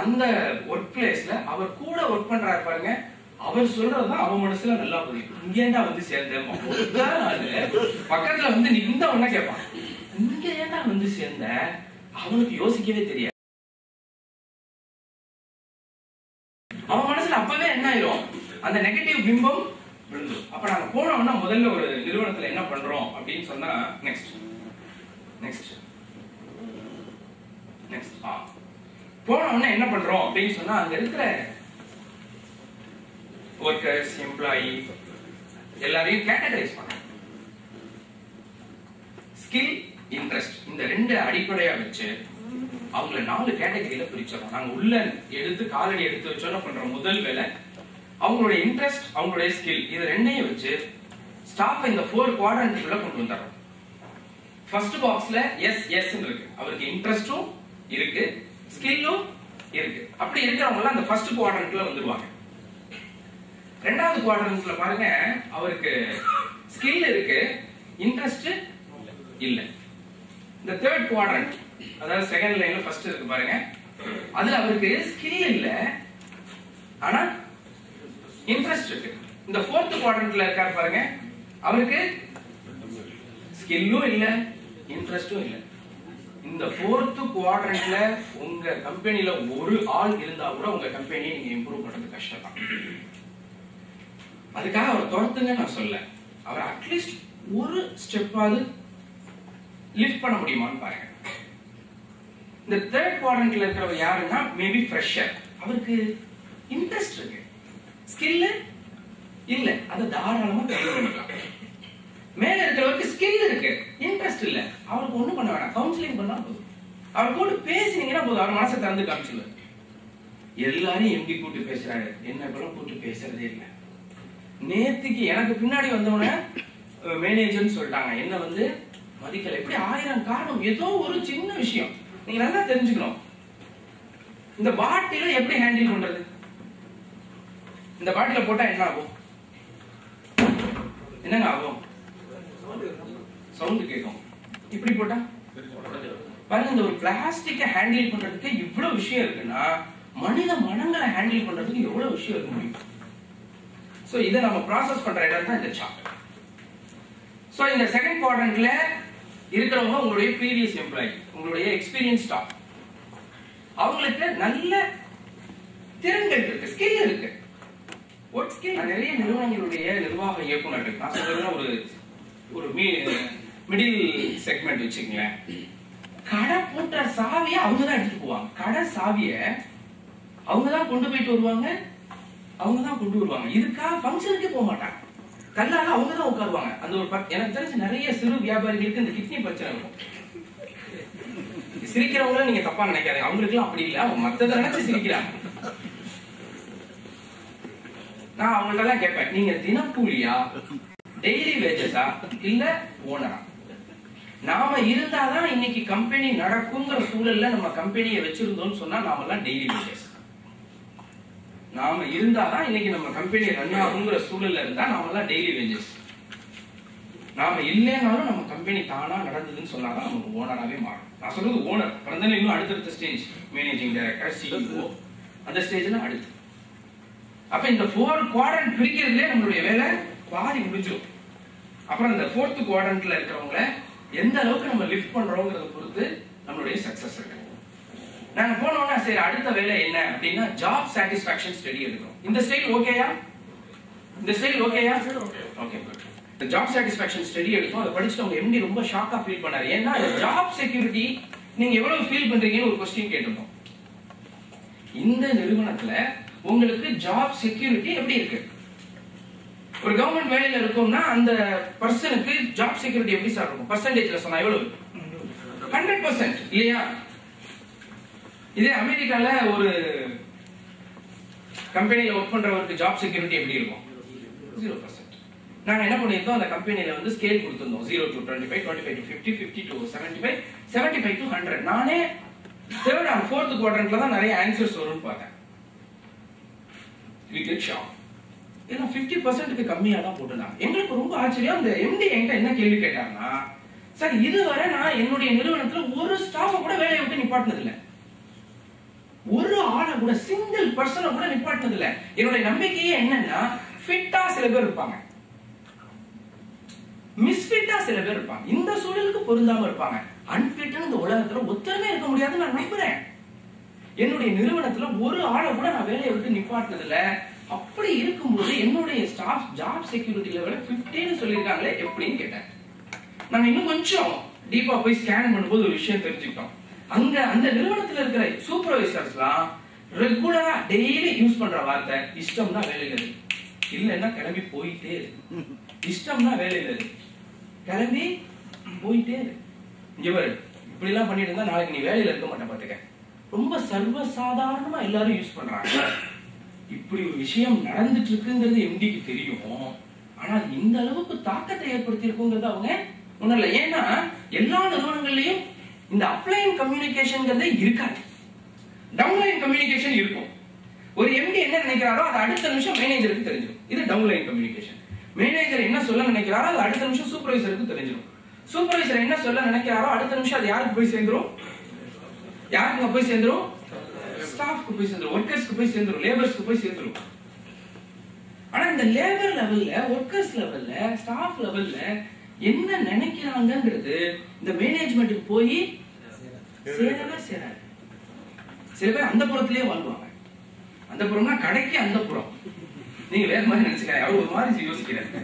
அந்த ஒர்க் பிளேஸ்ல அவர் கூட ஒர்க் பண்றாரு பாருங்க, அவர் சொல்றதுதான் அவன் மனசுல நல்லா புரியும். இங்கேண்டா வந்து சேர்ந்தேன், பக்கத்துல வந்து நின்ற உடனே கேட்பான், இங்க ஏண்டா வந்து சேர்ந்த, அவனுக்கு யோசிக்கவே தெரியாது. அவன் மனசுல அப்பவே என்ன ஆயிரும், அந்த நெகட்டிவ் பிம்பம் விழுந்துரும். அப்ப நாங்க போனோம்னா முதல்ல ஒரு நிறுவனத்துல என்ன பண்றோம் அப்படின்னு சொன்னா, நெக்ஸ்ட் போனோம்னா என்ன பண்றோம் அப்படின்னு சொன்னா, அங்க இருக்கிற ஒர்க்கர்ஸ், எம்ப்ளாயி எல்லாரையும் கேட்டகரைஸ் பண்ண, ஸ்கில், இன்ட்ரெஸ்ட் இந்த 2 அடிப்படையா வச்சு அவங்கள 4 கேட்டகரியில பிரிச்சோம். நாங்க உள்ள எடுத்து காலடி எடுத்து வச்சோம்னா பண்ற முதல் வேலை அவங்களுடைய இன்ட்ரெஸ்ட், அவங்களுடைய ஸ்கில், இது 2ஐயும் வச்சு ஸ்டாஃப் இந்த 4 குவாட்ரண்ட்குள்ள கொண்டு வந்துறோம். ஃபர்ஸ்ட் பாக்ஸ்ல எஸ் இருக்கு, அவருக்கு இன்ட்ரெஸ்டும் இருக்கு, ஸ்கில்லும் இருக்கு. அப்படி இருக்கிறவங்க அந்த ஃபர்ஸ்ட் குவாட்ரண்ட்ல வந்துருவாங்க. ரெண்டாவது குவாட்ரண்ட்ல பாருங்க, அவருக்கு ஸ்கில் இருக்கு, இன்ட்ரெஸ்ட் இல்ல. இந்த தேர்ட் குவாட்ரண்ட், அதாவது செகண்ட் லைன்ல ஃபர்ஸ்ட் இருக்கு பாருங்க, அதுல அவருக்கு ஸ்கில் இல்ல ஆனா இன்ட்ரெஸ்ட் இருக்கு. இந்த ஃபோர்த் குவாட்ரண்ட்ல இருக்காரு பாருங்க, அவருக்கு ஸ்கில்லும் இல்ல, இன்ட்ரெஸ்டும் இல்ல. இந்த ஃபோர்த் குவாட்ரண்ட்ல உங்க கம்பெனில ஒரு ஆள் இருந்தா கூட உங்க கம்பெனியை நீங்க இம்ப்ரூவ் பண்றது கஷ்டம் தான். அதுக்காக அவர் துரத்துங்க நான் சொல்ல, அவர் அட்லீஸ்ட் ஒரு ஸ்டெப்பாவது லிஃப்ட் பண்ண முடியுமான்னு பாருங்க. இந்த தேர்ட் குவாட்ரண்ட்ல இருக்கிறவர் யாருன்னா மேபி ஃப்ரெஷர், அவருக்கு இன்ட்ரெஸ்ட் இருக்கு, ஸ்கில் இல்ல, அது தாராளமா டெவலப் பண்ணிக்கலாம். மேல இருக்கிறவருக்கு ஸ்கில் இருக்கு, இன்ட்ரெஸ்ட் இல்ல, அவருக்கு ஒண்ணும் பண்ண வேணாம், கவுன்சிலிங் பண்ணா போதும். அவர் கூட பேசினீங்கன்னா போதும், அவர் மனசை திறந்து காமிச்சுடுவார். எல்லாரையும் எம்டி கூட்டு பேசுறாரு, என்ன கூட கூட்டு பேசுறதே இல்லை. நேத்துக்கு எனக்கு பின்னாடி வந்தவன மேனேஜர்னு சொல்லிட்டாங்க, என்ன வந்து மதிக்கல. எப்படி 1000 காரணம், ஏதோ ஒரு சின்ன விஷயம். நீங்க நல்லா தெரிஞ்சுக்கணும், இந்த பாட்டில எப்படி ஹேண்டில் பண்றது. இந்த பாட்டில போட்டா என்ன ஆகும்? என்னங்க ஆகும்? சவுண்ட் கேட்கும். இப்படி போட்டா பாருங்க, இந்த ஒரு பிளாஸ்டிக்கை ஹேண்டில் பண்றதுக்கு இவ்வளவு விஷயம் இருக்குன்னா, மனித மனங்களை ஹேண்டில் பண்றதுக்கு எவ்வளவு விஷயம் இருக்க முடியும். சோ இதை நம்ம ப்ராசஸ் பண்ற இடம் தான் இந்த சார்ட். சோ இந்த செகண்ட் குவாட்ரண்ட்ல இருக்கிறவங்க உங்களுடைய ப்ரீவியஸ் எம்ப்ளாயி, உங்களுடைய எக்ஸ்பீரியன்ஸ் ஸ்டாஃப். அவங்களுக்கு நல்ல திறன்கள் இருக்கு, ஸ்கில் இருக்கு. Work skill. நிறைய நிறுவனங்களுடைய நிர்வாக இயக்குநர்கள், நான் சொல்றதுன்னா ஒரு மிடில் செக்மெண்ட் வச்சுக்கங்களேன், கடை பூட்டுற சாவியை அவங்க தான் எடுத்துட்டு போவாங்க. கடை சாவியை அவங்க தான் கொண்டு போயிட்டு வருவாங்க, அவங்க தான் கொண்டு வருவாங்க. இதுக்காக ஃபங்க்ஷனுக்கே போக மாட்டாங்க, கல்லால அவங்க தான் உட்காருவாங்க. அந்த ஒரு எனக்கு தெரிஞ்ச நிறைய சிறு வியாபாரிகளுக்கு இந்த கிட்னி பிரச்சனை இருக்கும். சிரிக்கிறவங்களும் நீங்க தப்பா நினைக்காதீங்க, அவங்களுக்கு எல்லாம் அப்படி இல்லை, அவங்க மத்ததை நினைச்சு சிரிக்கிறாங்க. நான் அவங்கள்ட்ட எல்லாம் கேட்பேன், நீங்க தினக்கூலியா, டெய்லி வேஜஸா, இல்ல ஓனரா? நாம இருந்தாதான் இன்னைக்கு கம்பெனி நடக்குங்கிற சூழல்ல நம்ம கம்பெனியை வச்சிருந்தோம்னு சொன்னா நாம எல்லாம் டெய்லி வேஜஸ். நாம இருந்தாதான் இன்னைக்கு நம்ம கம்பெனி ரன் ஆகுங்கிற சூழல்ல இருந்தா நாம எல்லாம் டெய்லி வேஜஸ். நாம இல்லைனாலும் நம்ம கம்பெனி தானா நடந்ததுன்னு சொன்னாதான் நமக்கு ஓனராகவே மாறும். நான் சொல்றது ஓனர், அப்புறம் இன்னும் அடுத்தடுத்த ஸ்டேஜ் மேனேஜிங் டைரக்டர், சிஇஓ, அந்த ஸ்டேஜ்ல அடுத்து. அப்ப இந்த 4 குவாட்ரண்ட் பிரிக்கிறதுலே நம்மளுடைய வேலை பாதி முடிஞ்சிடும். அப்புறம் இந்த 4th குவாட்ரண்ட்ல இருக்கிறவங்க எந்த அளவுக்கு நம்ம லிஃப்ட் பண்றோங்கிறத பொறுத்து நம்மளுடைய சக்சஸ் இருக்கு. நாங்க போனோம்னா சரி அடுத்த வேலை என்ன அப்படின்னா ஜாப் சாட்டிஸ்பாக்சன் ஸ்டடி எடுக்கிறோம். இந்த ஸ்டைல் ஓகேயா? இந்த ஸ்டைல் ஓகேயா? ஓகே. இந்த ஜாப் சாட்டிஸ்பாக்சன் ஸ்டடி எடுத்தோம். அதை படிச்சுட்டு அவங்க எம்டி ரொம்ப ஷாக்கா ஃபீல் பண்ணாரு. ஏன்னா ஜாப் செக்யூரிட்டி நீங்க எவ்வளவு ஃபீல் பண்றீங்கன்னு ஒரு क्वेश्चन கேட்டிருந்தோம். இந்த நிறுவனத்துல உங்களுக்கு ஜாப் செக்யூரிட்டி எப்படி இருக்கு? ஒரு கவர்மெண்ட் வேலையில இருக்கோம்னா அந்த பர்சனுக்கு ஜாப் செக்யூரிட்டி எப்படி சார் இருக்கும்? பர்சன்டேஜ்ல சொன்னா எவ்வளவு? 100% இல்லையா? இதே அமெரிக்கால ஒரு கம்பெனில ஒர்க் பண்றவருக்கு ஜாப் செக்யூரிட்டி எப்படி இருக்கும்? 0%. நாங்க என்ன பண்ணிருந்தோம், அந்த கம்பெனில வந்து scale கொடுத்திருந்தோம். 0 to 25, 25 to 50, 50 to 75, 75 to 100. நானே 3rd and 4th குவாட்ரண்ட்ல தான் நிறைய ஆன்சர்ஸ் வரும்னு பார்த்தேன். We get shocked. ஏன்னா 50%க்கு கம்மியா தான் போட்டுருந்தாங்க. எங்களுக்கு ரொம்ப ஆச்சரியம். அந்த எம்டி என்கிட்ட என்ன கேள்வி கேட்டாங்கன்னா, சார் இதுவரை நான் என்னுடைய நிறுவனத்துல ஒரு ஸ்டாஃபை கூட வேலையை விட்டு நிப்பாட்டினது இல்லை, ஒரு ஆளை கூட சிங்கிள் பர்சனை கூட நிப்பாட்டினது இல்லை. என்னுடைய நம்பிக்கையே என்னன்னா ஃபிட்டா சில பேர் இருப்பாங்க, மிஸ்ஃபிட்டா சில பேர் இருப்பாங்க, இந்த சூழலுக்கு பொருந்தாம இருப்பாங்க. அன்பிட்னு இந்த உலகத்துல ஒத்தரமே இருக்க முடியாதுன்னு நான் நம்புறேன். என்னுடைய நிறுவனத்துல ஒரு ஆளை கூட நான் வேலையை விட்டு நிப்பாட்டினது இல்லை. அப்படி இருக்கும்போது என்னுடைய ஸ்டாஃப் ஜாப் செக்யூரிட்டி லெவல் 50ன்னு சொல்லியிருக்காங்களே எப்படின்னு கேட்டேன். நாங்க இன்னும் கொஞ்சம் டீப்பா போய் ஸ்கேன் பண்ணும்போது ஒரு விஷயம் தெரிஞ்சுக்கிட்டோம். அங்க அந்த நிறுவனத்துல இருக்கிற சூப்பர்வைசர்ஸ்லாம் ரெகுலரா டெய்லி யூஸ் பண்ற வார்த்தை இஷ்டம்னா வேலையில இருக்கு, இல்லைன்னா கிளம்பி போயிட்டே இருக்கு. இஷ்டம்னா வேலையில இருக்கு, கிளம்பி போயிட்டே இருக்கு. இவர் இப்படி எல்லாம் பண்ணிட்டு இருந்தா நாளைக்கு நீ வேலையில இருக்க மாட்டேன் பாத்துக்க. ரொம்ப சர்வசாதாரணமா எல்லாரும் யூஸ் பண்றாங்க. இப்படி ஒரு விஷயம் நடந்துட்டு இருக்குங்கிறது எம்டிக்கு தெரியும். ஆனா இந்த அளவுக்கு தாக்கத்தை ஏற்படுத்தி இருக்குங்கிறது அவங்க உணரல. ஏன்னா எல்லா நிறுவனங்கள்லயும் இந்த அப்லைன் கம்யூனிகேஷன்ங்கிறதே இருக்காது, டவுன்லைன் கம்யூனிகேஷன் இருக்கும். ஒரு எம்டி என்ன நினைக்கிறாரோ அது அடுத்த நிமிஷம் மேனேஜருக்கு தெரிஞ்சிடும். இது டவுன்லைன் கம்யூனிகேஷன். மேனேஜர் என்ன சொல்ல நினைக்கிறாரோ அது அடுத்த நிமிஷம் சூப்பர்வைசருக்கு தெரிஞ்சிடும். சூப்பர்வைசர் என்ன சொல்ல நினைக்கிறாரோ அடுத்த நிமிஷம் அது யாருக்கு போய் சேர்ந்துரும்? யாருக்கு போய் சேர்ந்துரும்? ஸ்டாஃப்க்கு போய் சேர்ந்துரும், ஒர்க்கர்ஸ்க்கு போய் சேர்ந்துரும், லேபர்ஸ்க்கு போய் சேர்ந்துரும். ஆனா இந்த லேபர் லெவல்ல, ஒர்க்கர்ஸ் லெவல்ல, ஸ்டாஃப் லெவல்ல என்ன நினைக்கிறாங்கிறது இந்த மேனேஜ்மெண்ட்டுக்கு போய் சேரவே சேராது. சில பேர் அந்த புறத்திலேயே வாழ்வாங்க. அந்த புறம்னா கடைக்கு அந்த புறம். நீங்க வேற மாதிரி நினைச்சுக்காங்க, அவர் ஒரு மாதிரி யோசிக்கிறாங்க.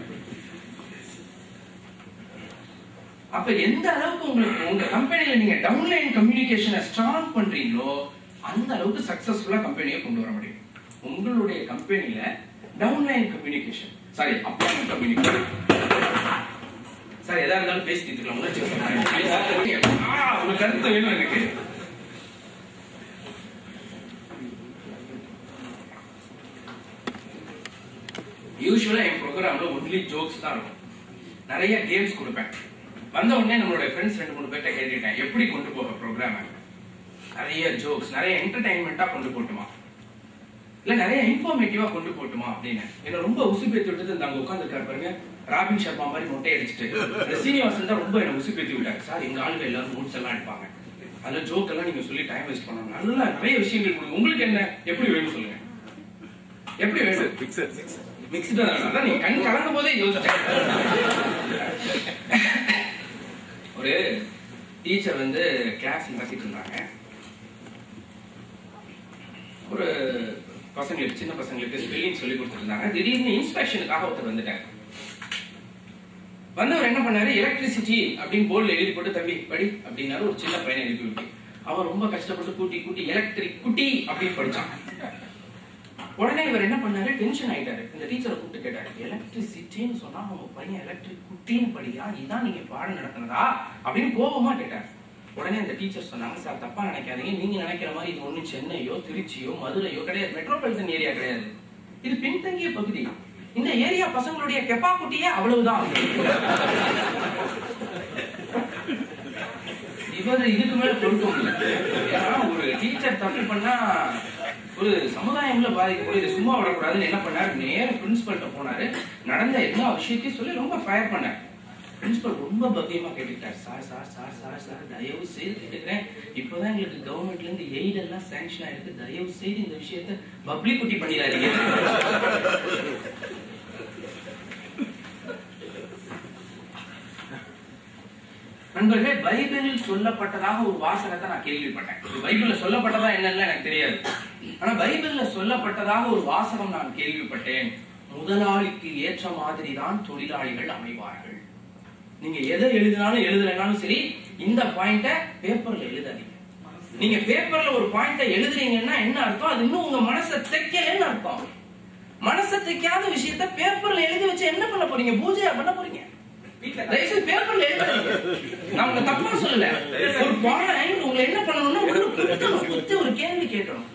அப்ப எந்த அளவுக்கு உங்களுக்கு உங்க கம்பெனில நீங்க டவுன்லைன் கம்யூனிகேஷனை ஸ்ட்ராங் பண்றீங்களோ அந்த அளவுக்கு சக்சஸ்ஃபுல்லா கம்பெனியை கொண்டு வர முடியும். உங்களுடைய கம்பெனில downline communication, sorry upline communication, sir எதா இருந்தாலும் பேசி தீர்த்துக்கலாம். உங்க கருத்து வேணும் எனக்கு. யூஸ்வலா என் ப்ரோக்ராம்ல ஒன்லி ஜோக்ஸ் தான் இருக்கும். நிறைய கேம்ஸ் கொடுப்பேன். வந்த உடனே நம்மளுடைய ஃப்ரெண்ட்ஸ் 2-3 பேர்ட்ட கேட்டுட்டேன், எப்படி கொண்டு போக ப்ரோக்ராம? நிறைய ஜோக்ஸ், நிறைய என்டர்டைன்மெண்டா கொண்டு போட்டுமா, இல்ல நிறைய இன்ஃபார்மேட்டிவா கொண்டு போட்டுமா அப்படின்னு என்ன ரொம்ப உசுப்பேத்தி விட்டு அங்க உட்காந்துருக்காரு பாருங்க, ராபின் சர்மா மாதிரி மொட்டை அடிச்சுட்டு. சீனிவாசன் தான் ரொம்ப என்ன உசுப்பேத்தி விட்டாரு. சார் எங்க ஆளுங்க எல்லாரும் நோட்ஸ் எல்லாம் எடுப்பாங்க, அதுல ஜோக் எல்லாம் நீங்க சொல்லி டைம் வேஸ்ட் பண்ணணும், நல்லா நிறைய விஷயங்கள் கொடுங்க. உங்களுக்கு என்ன எப்படி வேணும் சொல்லுங்க, எப்படி வேணும்? மிக்ஸ்டா தான் நீங்க கண் கலங்கும் போதே யோசிச்சேன். ஒரு டீச்சர் வந்து கிளாஸ் நடத்திட்டு இருந்தாங்க. ஒரு பசங்களுக்கு, சின்ன பசங்களுக்கு ஸ்பெல்லிங் சொல்லி கொடுத்துருந்தாங்க. திடீர்னு இன்ஸ்பெக்ஷனுக்காக ஒருத்தர் வந்துட்டாங்க. வந்தவர் என்ன பண்ணாரு, எலக்ட்ரிசிட்டி அப்படின்னு போர்டில் எழுதி போட்டு தம்பி படி அப்படின்னாரு. ஒரு சின்ன பையனை எழுதி விட்டு அவன் ரொம்ப கஷ்டப்பட்டு கூட்டி கூட்டி எலக்ட்ரிக் குட்டி அப்படின்னு படிச்சான். உடனே இவர் என்ன பண்ணாரு, டென்ஷன் ஆயிட்டாரு. இந்த டீச்சரை கூப்பிட்டு கேட்டாரு, எலக்ட்ரிசிட்டின்னு சொன்னா உங்க பையன் எலக்ட்ரிக் குட்டின்னு படியா, இதான் நீங்க பாடம் நடத்தினதா அப்படின்னு கோபமா கேட்டாரு. உடனே அந்த டீச்சர் சொன்னாங்க, சார் தப்பா நினைக்காதீங்க, நீங்க நினைக்கிற மாதிரி இது ஒண்ணு சென்னையோ திருச்சியோ மதுரையோ கிடையாது, மெட்ரோபாலிட்டன் ஏரியா கிடையாது, இது பின்தங்கிய பகுதி. இந்த ஏரியா பசங்களுடைய கெப்பாசிட்டியே அவ்வளவுதான். இவர் இதுக்கு மேல பொறுக்க முடியல. ஏன்னா ஒரு டீச்சர் தப்பு பண்ணா ஒரு சமுதாயம்ல பாதிக்கப்படும், இது சும்மா விடக்கூடாதுன்னு என்ன பண்ணாரு, நேர பிரின்சிபல்கிட்ட போனாரு. நடந்த எல்லா விஷயத்தையும் சொல்லி ரொம்ப ஃபயர் பண்ணார். பிரின்சிபல் ரொம்ப பத்தியமா கேட்டுக்கிட்டார், sir sir sir sir sir தயவு செய்து கேட்டுக்கிறேன், இப்பதான் எங்களுக்கு கவர்மெண்ட்ல இருந்து எய்ட் எல்லாம் சாங்ஷன் ஆயிருக்கு, தயவு செய்து இந்த விஷயத்த பப்ளிசிட்டி பண்ணிடாதீங்க. நண்பர்களே, பைபிளில் சொல்லப்பட்டதாக ஒரு வாசகத்தை நான் கேள்விப்பட்டேன். பைபிள்ல சொல்லப்பட்டதா என்னன்னு எனக்கு தெரியாது. ஆனா பைபிள்ல சொல்லப்பட்டதாக ஒரு வாசகம் நான் கேள்விப்பட்டேன். முதலாளிக்கு ஏற்ற மாதிரி தான் தொழிலாளிகள் அமைவார்கள். நீங்க எதை எழுதினாலும் எழுதலைனாலும் சரி, இந்த பாயிண்ட பேப்பர்ல எழுதாதீங்க. நீங்க பேப்பர்ல ஒரு பாயிண்ட எழுதுறீங்கன்னா என்ன அர்த்தம், அது இன்னும் உங்க மனசை தைக்கலன்னு அர்த்தம். மனசை தைக்காத விஷயத்த பேப்பர்ல எழுதி வச்சு என்ன பண்ண போறீங்க, பூஜையா பண்ண போறீங்க. பேப்பர்ல எழுதாதீங்க. நான் உங்க தப்பா சொல்லல. ஒரு பாயிண்ட் உங்களை என்ன பண்ணணும்னா ஒரு கேள்வி கேட்கணும்.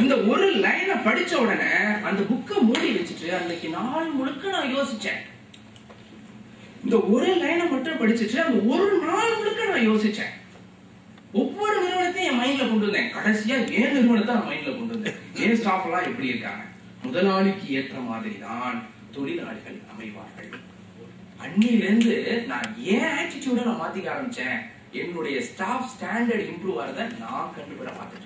இந்த ஒரு லைனை படிச்ச உடனே அந்த புக்கை மூடி வச்சுட்டு அன்னைக்கு நாள் முழுக்க நான் யோசிச்சேன். இந்த ஒரு லைனை மட்டும் படிச்சுட்டு அந்த ஒரு நாள் முழுக்க நான் யோசிச்சேன். ஒவ்வொரு நிறுவனத்தையும் என் மைண்ட்ல கொண்டு வந்தேன். கடைசியா ஏன் நிறுவனத்தை நான் மைண்ட்ல கொண்டு வந்தேன். ஏன் ஸ்டாஃப் எல்லாம் எப்படி இருக்காங்க, முதலாளிக்கு ஏற்ற மாதிரி தான் தொழிலாளிகள் அமைவார்கள். அன்னிலிருந்து நான் ஏன் ஆட்டிடியூட நான் மாத்திக்க ஆரம்பிச்சேன், என்னுடைய ஸ்டாஃப் ஸ்டாண்டர்ட் இம்ப்ரூவ் ஆறத நான் கண்டுபிட பார்த்துட்டு.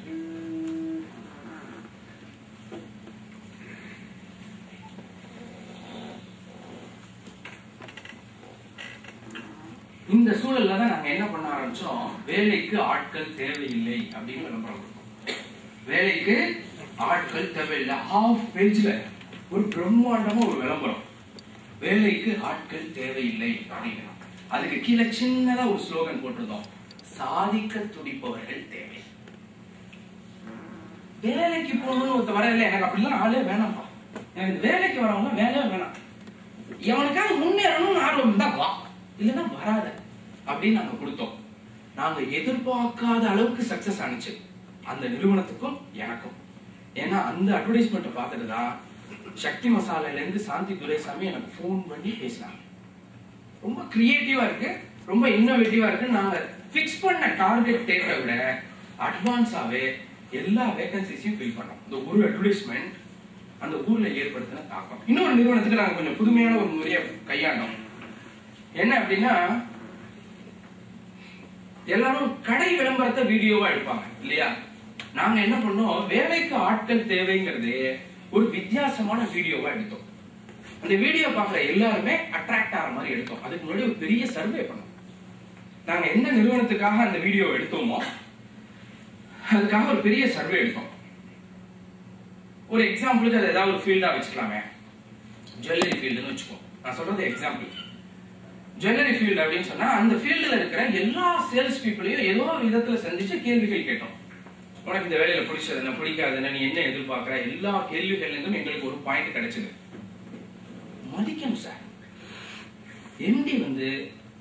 இந்த சூழல்ல தான் நாங்க என்ன பண்ண ஆரம்பிச்சோம், வேலைக்கு ஆட்கள் தேவையில்லை அப்படின்னு விளம்பரம் கொடுத்தோம். வேலைக்கு ஆட்கள் தேவையில்லை, ஹாஃப் பேஜ்ல ஒரு பிரம்மாண்டமா ஒரு விளம்பரம், வேலைக்கு ஆட்கள் தேவையில்லை அப்படிங்கிறோம். அதுக்கு கீழே சின்னதா ஒரு ஸ்லோகன் போட்டிருந்தோம், சாதிக்க துடிப்பவர்கள் தேவை. வேலைக்கு போகணும்னு ஒருத்த வரல, எனக்கு அப்படிலாம் ஆளே வேணாம்ப்பா, எனக்கு வேலைக்கு வரவங்க வேலையே வேணாம், எவனுக்காக முன்னேறணும்னு ஆர்வம் தான் வா, இல்லைன்னா வராத அப்படின்னு நாங்க கொடுத்தோம். நாங்க எதிர்பார்க்காத அளவுக்கு சக்சஸ் ஆனிச்சு அந்த நிறுவனத்துக்கும் எனக்கும். ஏன்னா அந்த அட்வர்டைஸ்மெண்ட் பார்த்துட்டு தான் சக்தி மசாலால இருந்து சாந்தி துரைசாமி எனக்கு போன் பண்ணி பேசினாங்க. ரொம்ப கிரியேட்டிவா இருக்கு, ரொம்ப இன்னோவேட்டிவா இருக்கு. நாங்க பிக்ஸ் பண்ண டார்கெட் டேட்டை விட அட்வான்ஸாவே எல்லா வேகன்சிஸையும் ஃபில் பண்ணோம். இந்த ஒரு அட்வர்டைஸ்மெண்ட் அந்த ஊர்ல ஏற்படுத்தின தாக்கம். இன்னொரு நிறுவனத்துக்கு நாங்க கொஞ்சம் புதுமையான ஒரு முறையை கையாண்டோம். என்ன அப்படின்னா, எல்லாரும் கடை விளம்பரத்தை வீடியோவா எடுப்பாங்க இல்லையா, நாங்க என்ன பண்ணோம், வேலைக்கு ஆட்கள் தேவைங்கிறது ஒரு வித்தியாசமான வீடியோவா எடுத்தோம். அந்த வீடியோ பாக்குற எல்லாருமே அட்ராக்ட் ஆகிற மாதிரி எடுத்தோம். அதுக்கு முன்னாடி ஒரு பெரிய சர்வே பண்ணோம். நாங்க எந்த நிறுவனத்துக்காக அந்த வீடியோ எடுத்தோமோ அதுக்காக ஒரு பெரிய சர்வே எடுத்தோம். ஒரு எக்ஸாம்பிளுக்கு அது ஏதாவது ஒரு ஃபீல்டா வச்சுக்கலாமே, ஜுவல்லரி ஃபீல்டுன்னு வச்சுக்கோம். நான் சொல்றது எக்ஸாம்பிள். ஜுவல்லரி ஃபீல்டு அப்படின்னு சொன்னா அந்த ஃபீல்டுல இருக்கிற எல்லா சேல்ஸ் பீப்புளையும் ஏதோ ஒரு விதத்துல சந்திச்சு கேள்விகள் கேட்டோம். உனக்கு இந்த வேலையில பிடிச்சது என்ன, பிடிக்காதுன்னு, நீ என்ன எதிர்பார்க்கிற, எல்லா கேள்விகள்ல இருந்தும் எங்களுக்கு ஒரு பாயிண்ட் கிடைச்சது. மதிக்கணும் சார், எம்டி வந்து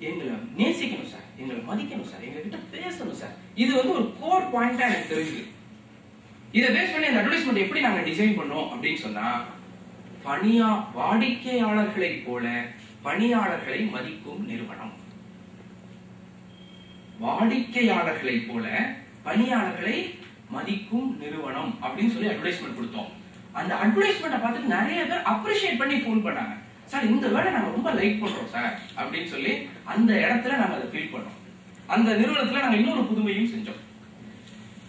எங்களை நேசிக்கணும் சார், எங்களை மதிக்கணும் சார், எங்க கிட்ட பேசணும் சார். இது வந்து ஒரு கோர் பாயிண்டா எனக்கு தெரியுது. இதை பேஸ் பண்ணி அந்த அட்வர்டைஸ்மெண்ட் எப்படி நாங்க டிசைன் பண்ணோம் அப்படின்னு சொன்னா, வாடிக்கையாளர்களை போல பணியாளர்களை மதிக்கும் நிறுவனம், வாடிக்கையாளர்களை போல பணியாளர்களை மதிக்கும் நிறுவனம் அப்படின்னு சொல்லி அட்வர்டைஸ்மெண்ட் கொடுத்தோம். அந்த அட்வர்டைஸ்மெண்ட்டை பார்த்துட்டு நிறைய பேர் அப்ரிஷியேட் பண்ணி ஃபோன் பண்ணாங்க. சார் இந்த வேலை நாங்க ரொம்ப லைக் பண்றோம் சார் அப்படின்னு சொல்லி அந்த இடத்துல நாங்க அதை ஃபீல் பண்ணோம். அந்த நிறுவனத்துல நாங்க இன்னொரு புதுமையும் செஞ்சோம்.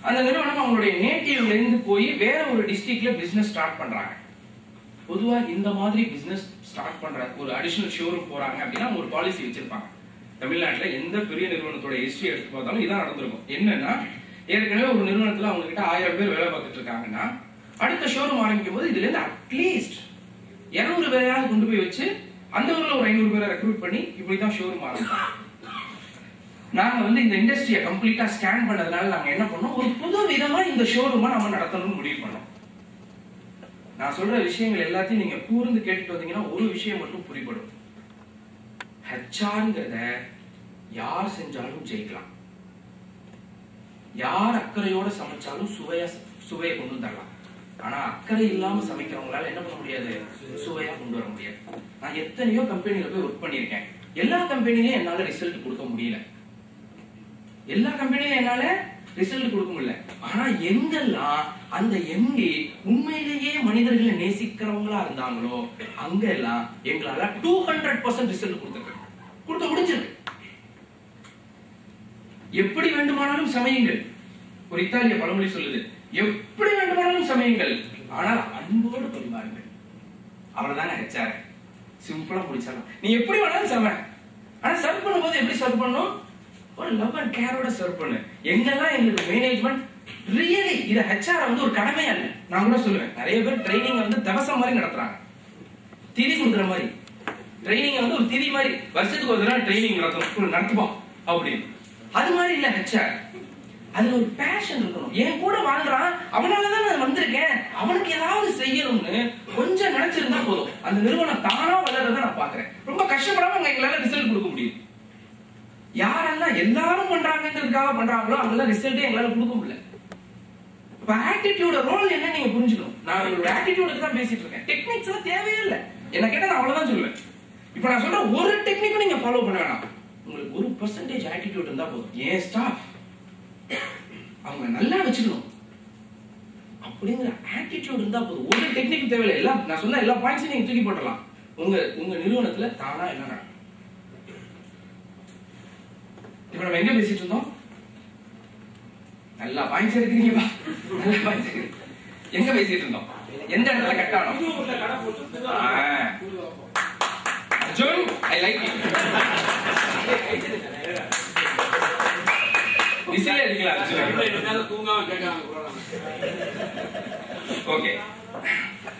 அந்த நிறுவனம் அவங்களுடைய நேட்டிவ்ல இருந்து போய் வேற ஒரு டிஸ்ட்ரிக்ட்ல பிசினஸ் ஸ்டார்ட் பண்றாங்க. பொதுவா இந்த மாதிரி பிசினஸ் ஸ்டார்ட் பண்ற ஒரு அடிஷனல் ஷோரூம் போறாங்க அப்படின்னா ஒரு பாலிசி வச்சிருப்பாங்க. தமிழ்நாட்டுல எந்த பெரிய நிறுவனத்தோட ஹிஸ்டரி எடுத்து பார்த்தாலும் இதான் நடந்திருக்கும். என்னன்னா, ஏற்கனவே ஒரு நிறுவனத்துல அவங்க கிட்ட 1000 பேர் வேலை பார்த்துட்டு இருக்காங்கன்னா, அடுத்த ஷோரூம் ஆரம்பிக்கும் போது இதுல இருந்து அட்லீஸ்ட் 200 பேரையாவது கொண்டு போய் வச்சு அந்த ஊர்ல ஒரு 500 பேரை ரெக்ரூட் பண்ணி இப்படிதான் ஷோரூம் ஆரம்பிப்பாங்க. நாங்க வந்து இந்த இண்டஸ்ட்ரியை கம்ப்ளீட்டா ஸ்கேன் பண்ணதுனால நாங்க என்ன பண்ணோம், ஒரு புது விதமா இந்த ஷோரூமை நம்ம நடத்தணும்னு முடிவு பண்ணோம். நான் சொல்ற விஷயங்கள் எல்லாத்தையும் நீங்க கூர்ந்து கேட்டுட்டு வந்தீங்கன்னா ஒரு விஷயம் மட்டும் புரிபடும். ஹெச்ஆர்ங்கிறத யார் செஞ்சாலும் ஜெயிக்கலாம், யார் அக்கறையோட சமைச்சாலும் சுவையை கொண்டு வந்துடலாம். ஆனா அக்கறை இல்லாம சமைக்கிறவங்களால என்ன பண்ண முடியாது, சுவையா கொண்டு வர முடியாது. நான் எத்தனையோ கம்பெனில போய் ஒர்க் பண்ணிருக்கேன். எல்லா கம்பெனிலையும் என்னால ரிசல்ட் கொடுக்க முடியல, எல்லா கம்பெனியும் என்னால ரிசல்ட் கொடுக்க முடியல. ஆனா எங்கெல்லாம் அந்த எம்டி உண்மையிலேயே மனிதர்களை நேசிக்கிறவங்களா இருந்தாங்களோ அங்கெல்லாம் எங்களால 200% ரிசல்ட் கொடுக்க முடிஞ்சிருக்கு. எப்படி வேண்டுமானாலும் சமையுங்கள், ஒரு இத்தாலிய பழமொழி சொல்லுது, எப்படி வேண்டுமானாலும் சமையுங்கள் ஆனால் அன்போடு பரிமாறுங்கள். அவ்வளவுதாங்க ஹெச்ஆர். சிம்பிளா முடிச்சாலும் நீ எப்படி வேணாலும் சமை, ஆனா சர்வ் பண்ணும்போது எப்படி சர்வ் பண்ணும், ஒரு லவ் அண்ட் கேரோட சர்வ் பண்ணு. எங்கெல்லாம் எங்களுக்கு மேனேஜ்மெண்ட் ரியலி இத ஹெச்ஆர் வந்து ஒரு கடமையா இல்ல, நான் கூட சொல்லுவேன். நிறைய பேர் ட்ரைனிங் வந்து தவசம் மாதிரி நடத்துறாங்க, திதி கொடுக்குற மாதிரி. ட்ரைனிங் வந்து ஒரு திதி மாதிரி, வருஷத்துக்கு ஒரு தடவை ட்ரைனிங் நடத்துவோம் அப்படின்னு. அது மாதிரி இல்ல ஹெச்ஆர். அதுல ஒரு பேஷன் இருக்கணும். என் கூட வாழ்றான், அவனாலதான் நான் வந்திருக்கேன், அவனுக்கு ஏதாவது செய்யணும்னு கொஞ்சம் நினைச்சிருந்தா போதும், அந்த நிறுவனம் தானா வளர்றத நான் பாக்குறேன். ரொம்ப கஷ்டப்படாம எங்களால ரிசல்ட் கொடுக்க முடியும். யாரெல்லாம் எல்லாரும் பண்றாங்கிறதுக்காக பண்றாங்களோ அங்கெல்லாம் ரிசல்ட்டே எங்களால கொடுக்க முடியல. இப்ப ஆட்டிடியூட் ரோல் என்ன நீங்க புரிஞ்சுக்கணும். நான் உங்களோட ஆட்டிடியூடுக்கு தான் பேசிட்டு இருக்கேன், டெக்னிக்ஸ் எல்லாம் தேவையே இல்லை. என்ன கேட்டா நான் அவ்வளவுதான் சொல்லுவேன். இப்ப நான் சொல்ற ஒரு டெக்னிக்கும் நீங்க ஃபாலோ பண்ண வேணாம், உங்களுக்கு 1% ஆட்டிடியூட் இருந்தா போதும். ஏன் ஸ்டாஃப் அவங்க நல்லா வச்சுக்கணும் அப்படிங்கிற ஆட்டிடியூட் இருந்தா போதும், ஒரு டெக்னிக் தேவையில்லை. எல்லாம் நான் சொன்ன எல்லா பாயிண்ட்ஸையும் நீங்க தூக்கி போட்டலாம். உங்க நிறுவனத்துல தானா என்ன நடக்கும். இப்ப நம்ம எங்க பேசிட்டு இருந்தோம், நல்லா பாயிண்ட்ஸ் எடுக்கிறீங்கப்பா, நல்லா பாயிண்ட்ஸ் எங்க பேசிட்டு இருந்தோம், எந்த இடத்துல கட் ஆகணும். Arjun I like it. Whistle அடிக்கலாம் அர்ஜுன். ஓகே,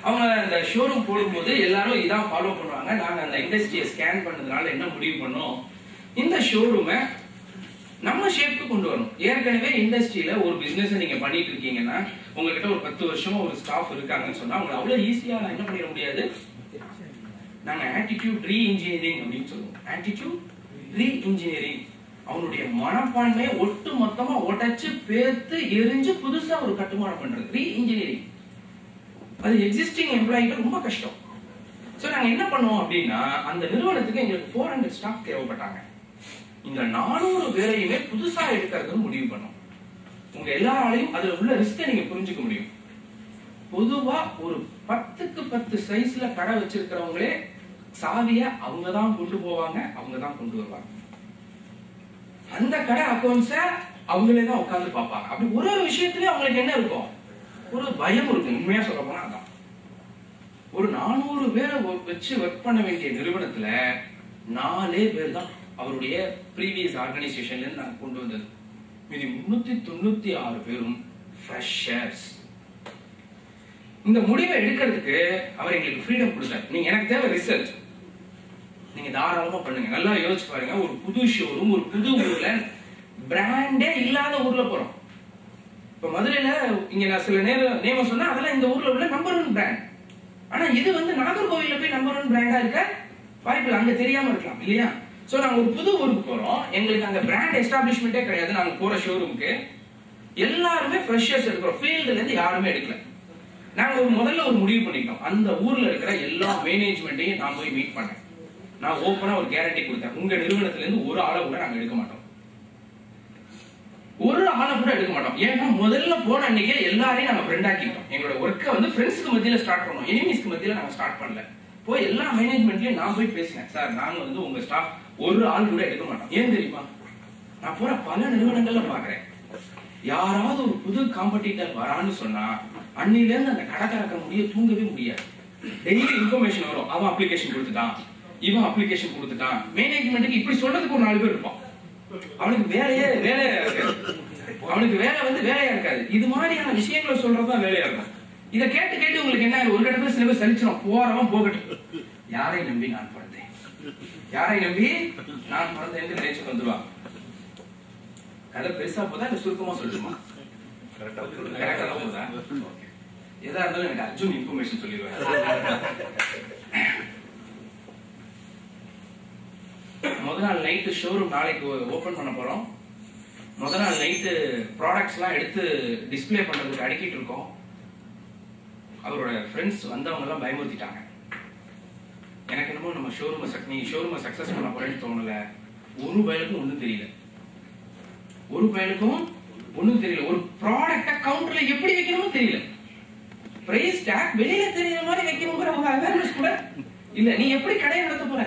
அவங்க அந்த ஷோரூம் போடும்போது எல்லாரும் இதான் ஃபாலோ பண்ணுவாங்க. நாங்க அந்த இண்டஸ்ட்ரியை ஸ்கேன் பண்ணதுனால என்ன முடிவு பண்ணோம், இந்த ஷோரூமை நம்ம ஷேப்க்கு கொண்டு வரணும். ஏற்கனவே இண்டஸ்ட்ரியில ஒரு பிசினஸ் நீங்க பண்ணிட்டு இருக்கீங்கன்னா, உங்ககிட்ட ஒரு 10 வருஷமா ஒரு ஸ்டாஃப் இருக்காங்கன்னு சொன்னா அவங்க அவ்வளவு ஈஸியா என்ன பண்ணிட முடியாது. நாங்க ஆட்டிடியூட் ரீ இன்ஜினியரிங் அப்படின்னு சொல்லுவோம். ஆட்டிடியூட் ரீ இன்ஜினியரிங், அவனுடைய மனப்பான்மையை ஒட்டு மொத்தமா உடைச்சு பேர்த்து எரிஞ்சு புதுசா ஒரு கட்டுமானம் பண்றது ரீ இன்ஜினியரிங். அது எக்ஸிஸ்டிங் எம்ப்ளாயிக்கு ரொம்ப கஷ்டம். சோ நாங்க என்ன பண்ணுவோம் அப்படின்னா, அந்த நிறுவனத்துக்கு எங்களுக்கு 400 ஸ்டாஃப் தேவைப்பட்டாங்க. இந்த 400 பேரையுமே புதுசா எடுக்கிறதுன்னு முடிவு பண்ணோம். உங்க எல்லாராலையும் அதுல உள்ள ரிஸ்கை நீங்க புரிஞ்சுக்க முடியும். பொதுவா ஒரு 10க்கு 10 சைஸ்ல கடை வச்சிருக்கிறவங்களே சாவிய அவங்கதான் கொண்டு போவாங்க, அவங்கதான் கொண்டு வருவாங்க. அந்த கடை அக்கௌண்ட்ஸ அவங்களே தான் உட்கார்ந்து பார்ப்பாங்க. அப்படி ஒரு விஷயத்திலயும் அவங்களுக்கு என்ன இருக்கும், ஒரு பயம் இருக்கும். உண்மையா சொல்ல போனா அதான். ஒரு 400 பேரை வச்சு ஒர்க் பண்ண வேண்டிய நிறுவனத்துல 4 பேர் தான் அவருடைய ப்ரீவியஸ் ஆர்கனைசேஷன்ல இருந்து நான் கொண்டு வந்தது. மீதி 396 பேரும் ஃப்ரெஷர்ஸ். இந்த முடிவை எடுக்கிறதுக்கு அவர் எங்களுக்கு ஃப்ரீடம் கொடுத்தார். நீங்க எனக்கு தேவை ரிசல்ட், நீங்க தாராளமா பண்ணுங்க. நல்லா யோசிச்சு பாருங்க, ஒரு புது ஷோரூம் ஒரு புது ஊர்ல பிராண்டே இல்லாத ஊர்ல போறோம். இப்ப மதுரையில இங்க நான் சில நேம சொன்னா அதெல்லாம் இந்த ஊர்ல உள்ள நம்பர் 1 பிராண்ட். ஆனா இது வந்து நாகர்கோவில்ல போய் நம்பர் 1 பிராண்டா இருக்க வாய்ப்பு அங்க தெரியாம இருக்கலாம் இல்லையா? சோ நாங்க ஒரு புது ஊருக்கு போறோம், எங்களுக்கு அங்க பிராண்ட் எஸ்டாப்லிஷ்மெண்டே கிடையாது. நாங்க போற ஷோரூமுக்கு எல்லாருமே ஃப்ரெஷர்ஸ் எடுக்கிறோம், ஃபீல்டுல இருந்து யாருமே எடுக்கல. நாங்க முதல்ல ஒரு முடிவு பண்ணிட்டோம், அந்த ஊர்ல இருக்கிற எல்லா மேனேஜ்மெண்ட்டையும் நான் போய் மீட் பண்ணேன். நான் ஓப்பனா ஒரு கேரண்டி கொடுத்தேன், உங்க நிறுவனத்துல இருந்து ஒரு ஆளை கூட நாங்க எடுக்க மாட்டோம், ஒரு ஆளை கூட எடுக்க மாட்டோம். ஏன்னா முதல்ல போன அன்னைக்கே எல்லாரையும் நாங்க ஃப்ரெண்ட் ஆக்கிட்டோம். எங்களோட ஒர்க்கை வந்து ஃப்ரெண்ட்ஸ்க்கு மத்தியில ஸ்டார்ட் பண்ணோம், எனிமீஸ்க்கு மத்தியில நாங்க ஸ்டார்ட் பண்ணல. போய் எல்லா மேனேஜ்மெண்ட்லயும் நான் போய் பேசினேன், சார் நாங்க வந்து உங்க ஸ்டாஃப் ஒரு ஆள் கூட எடுக்க மாட்டோம். ஏன் தெரியுமா? நான் போற பல நிறுவனங்கள்ல பாக்குறேன், யாராவது ஒரு புது காம்படிட்டர் வரான்னு சொன்னா அன்னில இருந்து அந்த கடைக்காரக்க முடிய தூங்கவே முடியாது. டெய்லி இன்ஃபர்மேஷன் வரும், அவன் அப்ளிகேஷன் கொடுத்துட்டான், இவன் அப்ளிகேஷன் கொடுத்துட்டான். மேனேஜ்மெண்ட்டுக்கு இப்படி சொல்றதுக்கு ஒரு 4 பேர் இருப்பான், அவனுக்கு வேலையா இருக்காது, அவனுக்கு வேலை வந்து வேலையா இருக்காது. இது மாதிரியான விஷயங்களை சொல்றதுதான் வேலையா இருக்கும். இதை கேட்டு கேட்டு உங்களுக்கு என்ன ஒரு இடத்துல சில பேர் சலிச்சிடும், போறவன் போகட்டும், யாரை நம்பி நான் பிறந்தேன், யாரை நம்பி நான் பிறந்தேன் என்று நினைச்சு வந்துடுவான். கதை பெருசா போதா இல்ல சுருக்கமா சொல்லுமா? கரெக்டா தான் போதா? எதா இருந்தாலும் எனக்கு அர்ஜுன் இன்ஃபர்மேஷன் சொல்லிடுவேன். முதல் நாள் நைட்டு ஷோரூம் நாளைக்கு ஓபன் பண்ண போறோம். முதல் நாள் நைட்டு ப்ராடக்ட்ஸ் எல்லாம் எடுத்து டிஸ்பிளே பண்றதுக்கு அடிக்கிட்டு இருக்கோம். அவரோட ஃப்ரெண்ட்ஸ் வந்தவங்க எல்லாம் பயமுறுத்திட்டாங்க. எனக்கு என்னமோ நம்ம ஷோரூமை சக்சஸ் பண்ண போறேன்னு தோணல. ஒரு பயலுக்கும் ஒண்ணும் தெரியல, ஒரு பயலுக்கும் ஒண்ணும் தெரியல. ஒரு ப்ராடக்ட கவுண்டர்ல எப்படி வைக்கணும்னு தெரியல. பிரைஸ் டாக் வெளியில தெரியற மாதிரி வைக்கணுங்கிற ஒரு அவேர்னஸ் கூட இல்ல. நீ எப்படி கடையை நடத்த போற?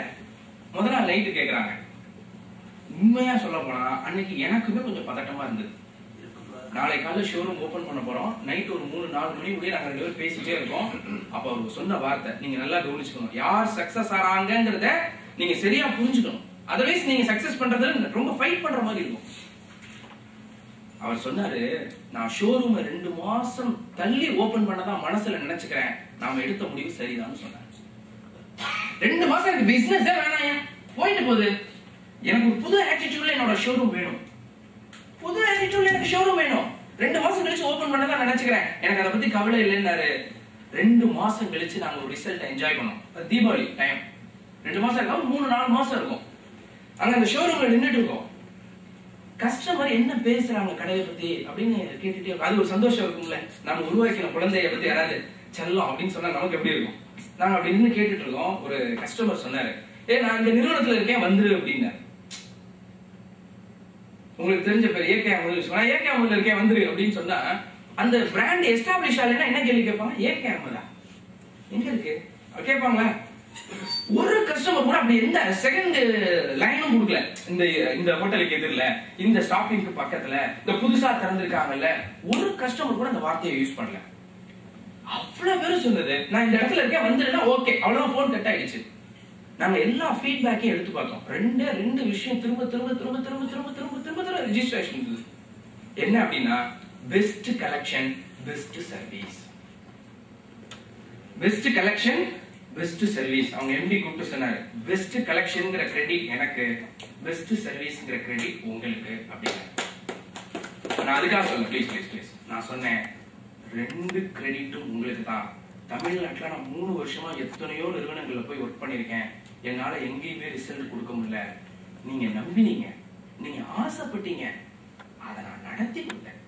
முதல் நாள் நைட்டு கேக்குறாங்க. உண்மையா சொல்ல போனா அன்னைக்கு எனக்குமே கொஞ்சம் பதட்டமா இருந்தது. நாளை காலையில ஷோரூம் ஓபன் பண்ண போறோம். நைட் ஒரு 3-4 மணி முடிய நாங்க 2 பேரும் பேசிட்டே இருக்கோம். அப்ப அவர் சொன்ன வார்த்தை நீங்க நல்லா கவனிச்சுக்கணும், யார் சக்சஸ் ஆறாங்கிறத நீங்க சரியா புரிஞ்சுக்கணும். அதர்வைஸ் நீங்க சக்சஸ் பண்றதுல ரொம்ப ஃபைட் பண்ற மாதிரி இருக்கும். அவர் சொன்னாரு, நான் ஷோரூம் 2 மாசம் தள்ளி ஓபன் பண்ணதான் மனசுல நினைச்சுக்கிறேன், நாம எடுத்த முடிவு சரிதான் சொன்னாரு. 2 மாசம் எனக்கு பிசினஸ் வேணாம், போயிட்டு போகுது. எனக்கு ஒரு புது ஆட்டிடியூட்ல என்னோட ஷோரூம் வேணும், புது ஆட்டிடியூட்ல எனக்கு ஷோரூம் வேணும். 2 மாசம் கழிச்சு ஓபன் பண்ணதான் நினைச்சுக்கிறேன், எனக்கு அதை பத்தி கவலை இல்லைன்னாரு. 2 மாசம் கழிச்சு நாங்க ஒரு ரிசல்ட் என்ஜாய் பண்ணோம். தீபாவளி டைம் 2 மாசம் இருக்கும், 3-4 மாசம் இருக்கும். அங்க அந்த ஷோரூம்ல நின்றுட்டு இருக்கோம். கஸ்டமர் என்ன பேசுறாங்க கடையை பத்தி அப்படின்னு கேட்டுட்டே இருக்கும். அது ஒரு சந்தோஷம் இருக்கும்ல. நம்ம உருவாக்கின குழந்தைய பத்தி யாராவது செல்லம் அப்படின்னு சொன்னா நமக்கு எப்படி இருக்கும்? நாங்க அப்படி நின்று கேட்டுட்டு இருக்கோம். ஒரு கஸ்டமர் சொன்னாரு, நான் இந்த நிறுவனத்துல இருக்கேன் வந்துரு அப்படின்னாரு. உங்களுக்கு தெரிஞ்ச பேர் ஏகே அமுல் சொன்னா, ஏகே அமுல் இருக்கேன் வந்துரு அப்படின்னு சொன்னா அந்த பிராண்ட் எஸ்டாப்ளிஷ் ஆகலைன்னா என்ன கேள்வி கேட்பாங்க? ஏகே அமுலா எங்க இருக்கு கேட்பாங்களா? ஒரு கஸ்டமர் கூட அப்படி எந்த செகண்ட் லைனும் கொடுக்கல. இந்த ஹோட்டலுக்கு எதிரில, இந்த ஸ்டாப்பிங்க்கு பக்கத்துல, இந்த புதுசா திறந்திருக்காங்கல்ல, ஒரு கஸ்டமர் கூட அந்த வார்த்தையை யூஸ் பண்ணல. அவ்வளவு பேரும் சொன்னது, நான் இந்த இடத்துல இருக்கேன் வந்துடுனா ஓகே, அவ்வளவுதான். போன் கட் ஆயிடுச்சு. நாங்க எல்லா ஃபீட்பேக்கையும் எடுத்து பார்த்தோம். ரெண்டு விஷயம் திரும்ப திரும்ப திரும்ப திரும்ப திரும்ப திரும்ப திரும்ப திரும்ப ரெஜிஸ்ட்ரேஷன் இருந்தது. என்ன அப்படின்னா, best collection, best service. Best collection, best service. அவங்க எம்டி கூப்பிட்டு சொன்னாரு, பெஸ்ட் கலெக்ஷன்ங்கிற கிரெடிட் எனக்கு, பெஸ்ட் சர்வீஸ்ங்கிற கிரெடிட் உங்களுக்கு அப்படின்னு. நான் அதுக்காக சொல்ல ப்ளீஸ் ப்ளீஸ் ப்ளீஸ். நான் சொன்னேன் 2 கிரெடிட்டும் உங்களுக்கு தான். தமிழ்நாட்டில் நான் 3 வருஷமா எத்தனையோ நிறுவனங்கள்ல போய் ஒர்க் பண்ணிருக்கேன். என்னால எங்கேயுமே ரிசல்ட் கொடுக்க முடியல. நீங்க நம்பினீங்க, நீங்க ஆசைப்பட்டீங்க, அதை நான் நடத்தி கொடுத்தேன்.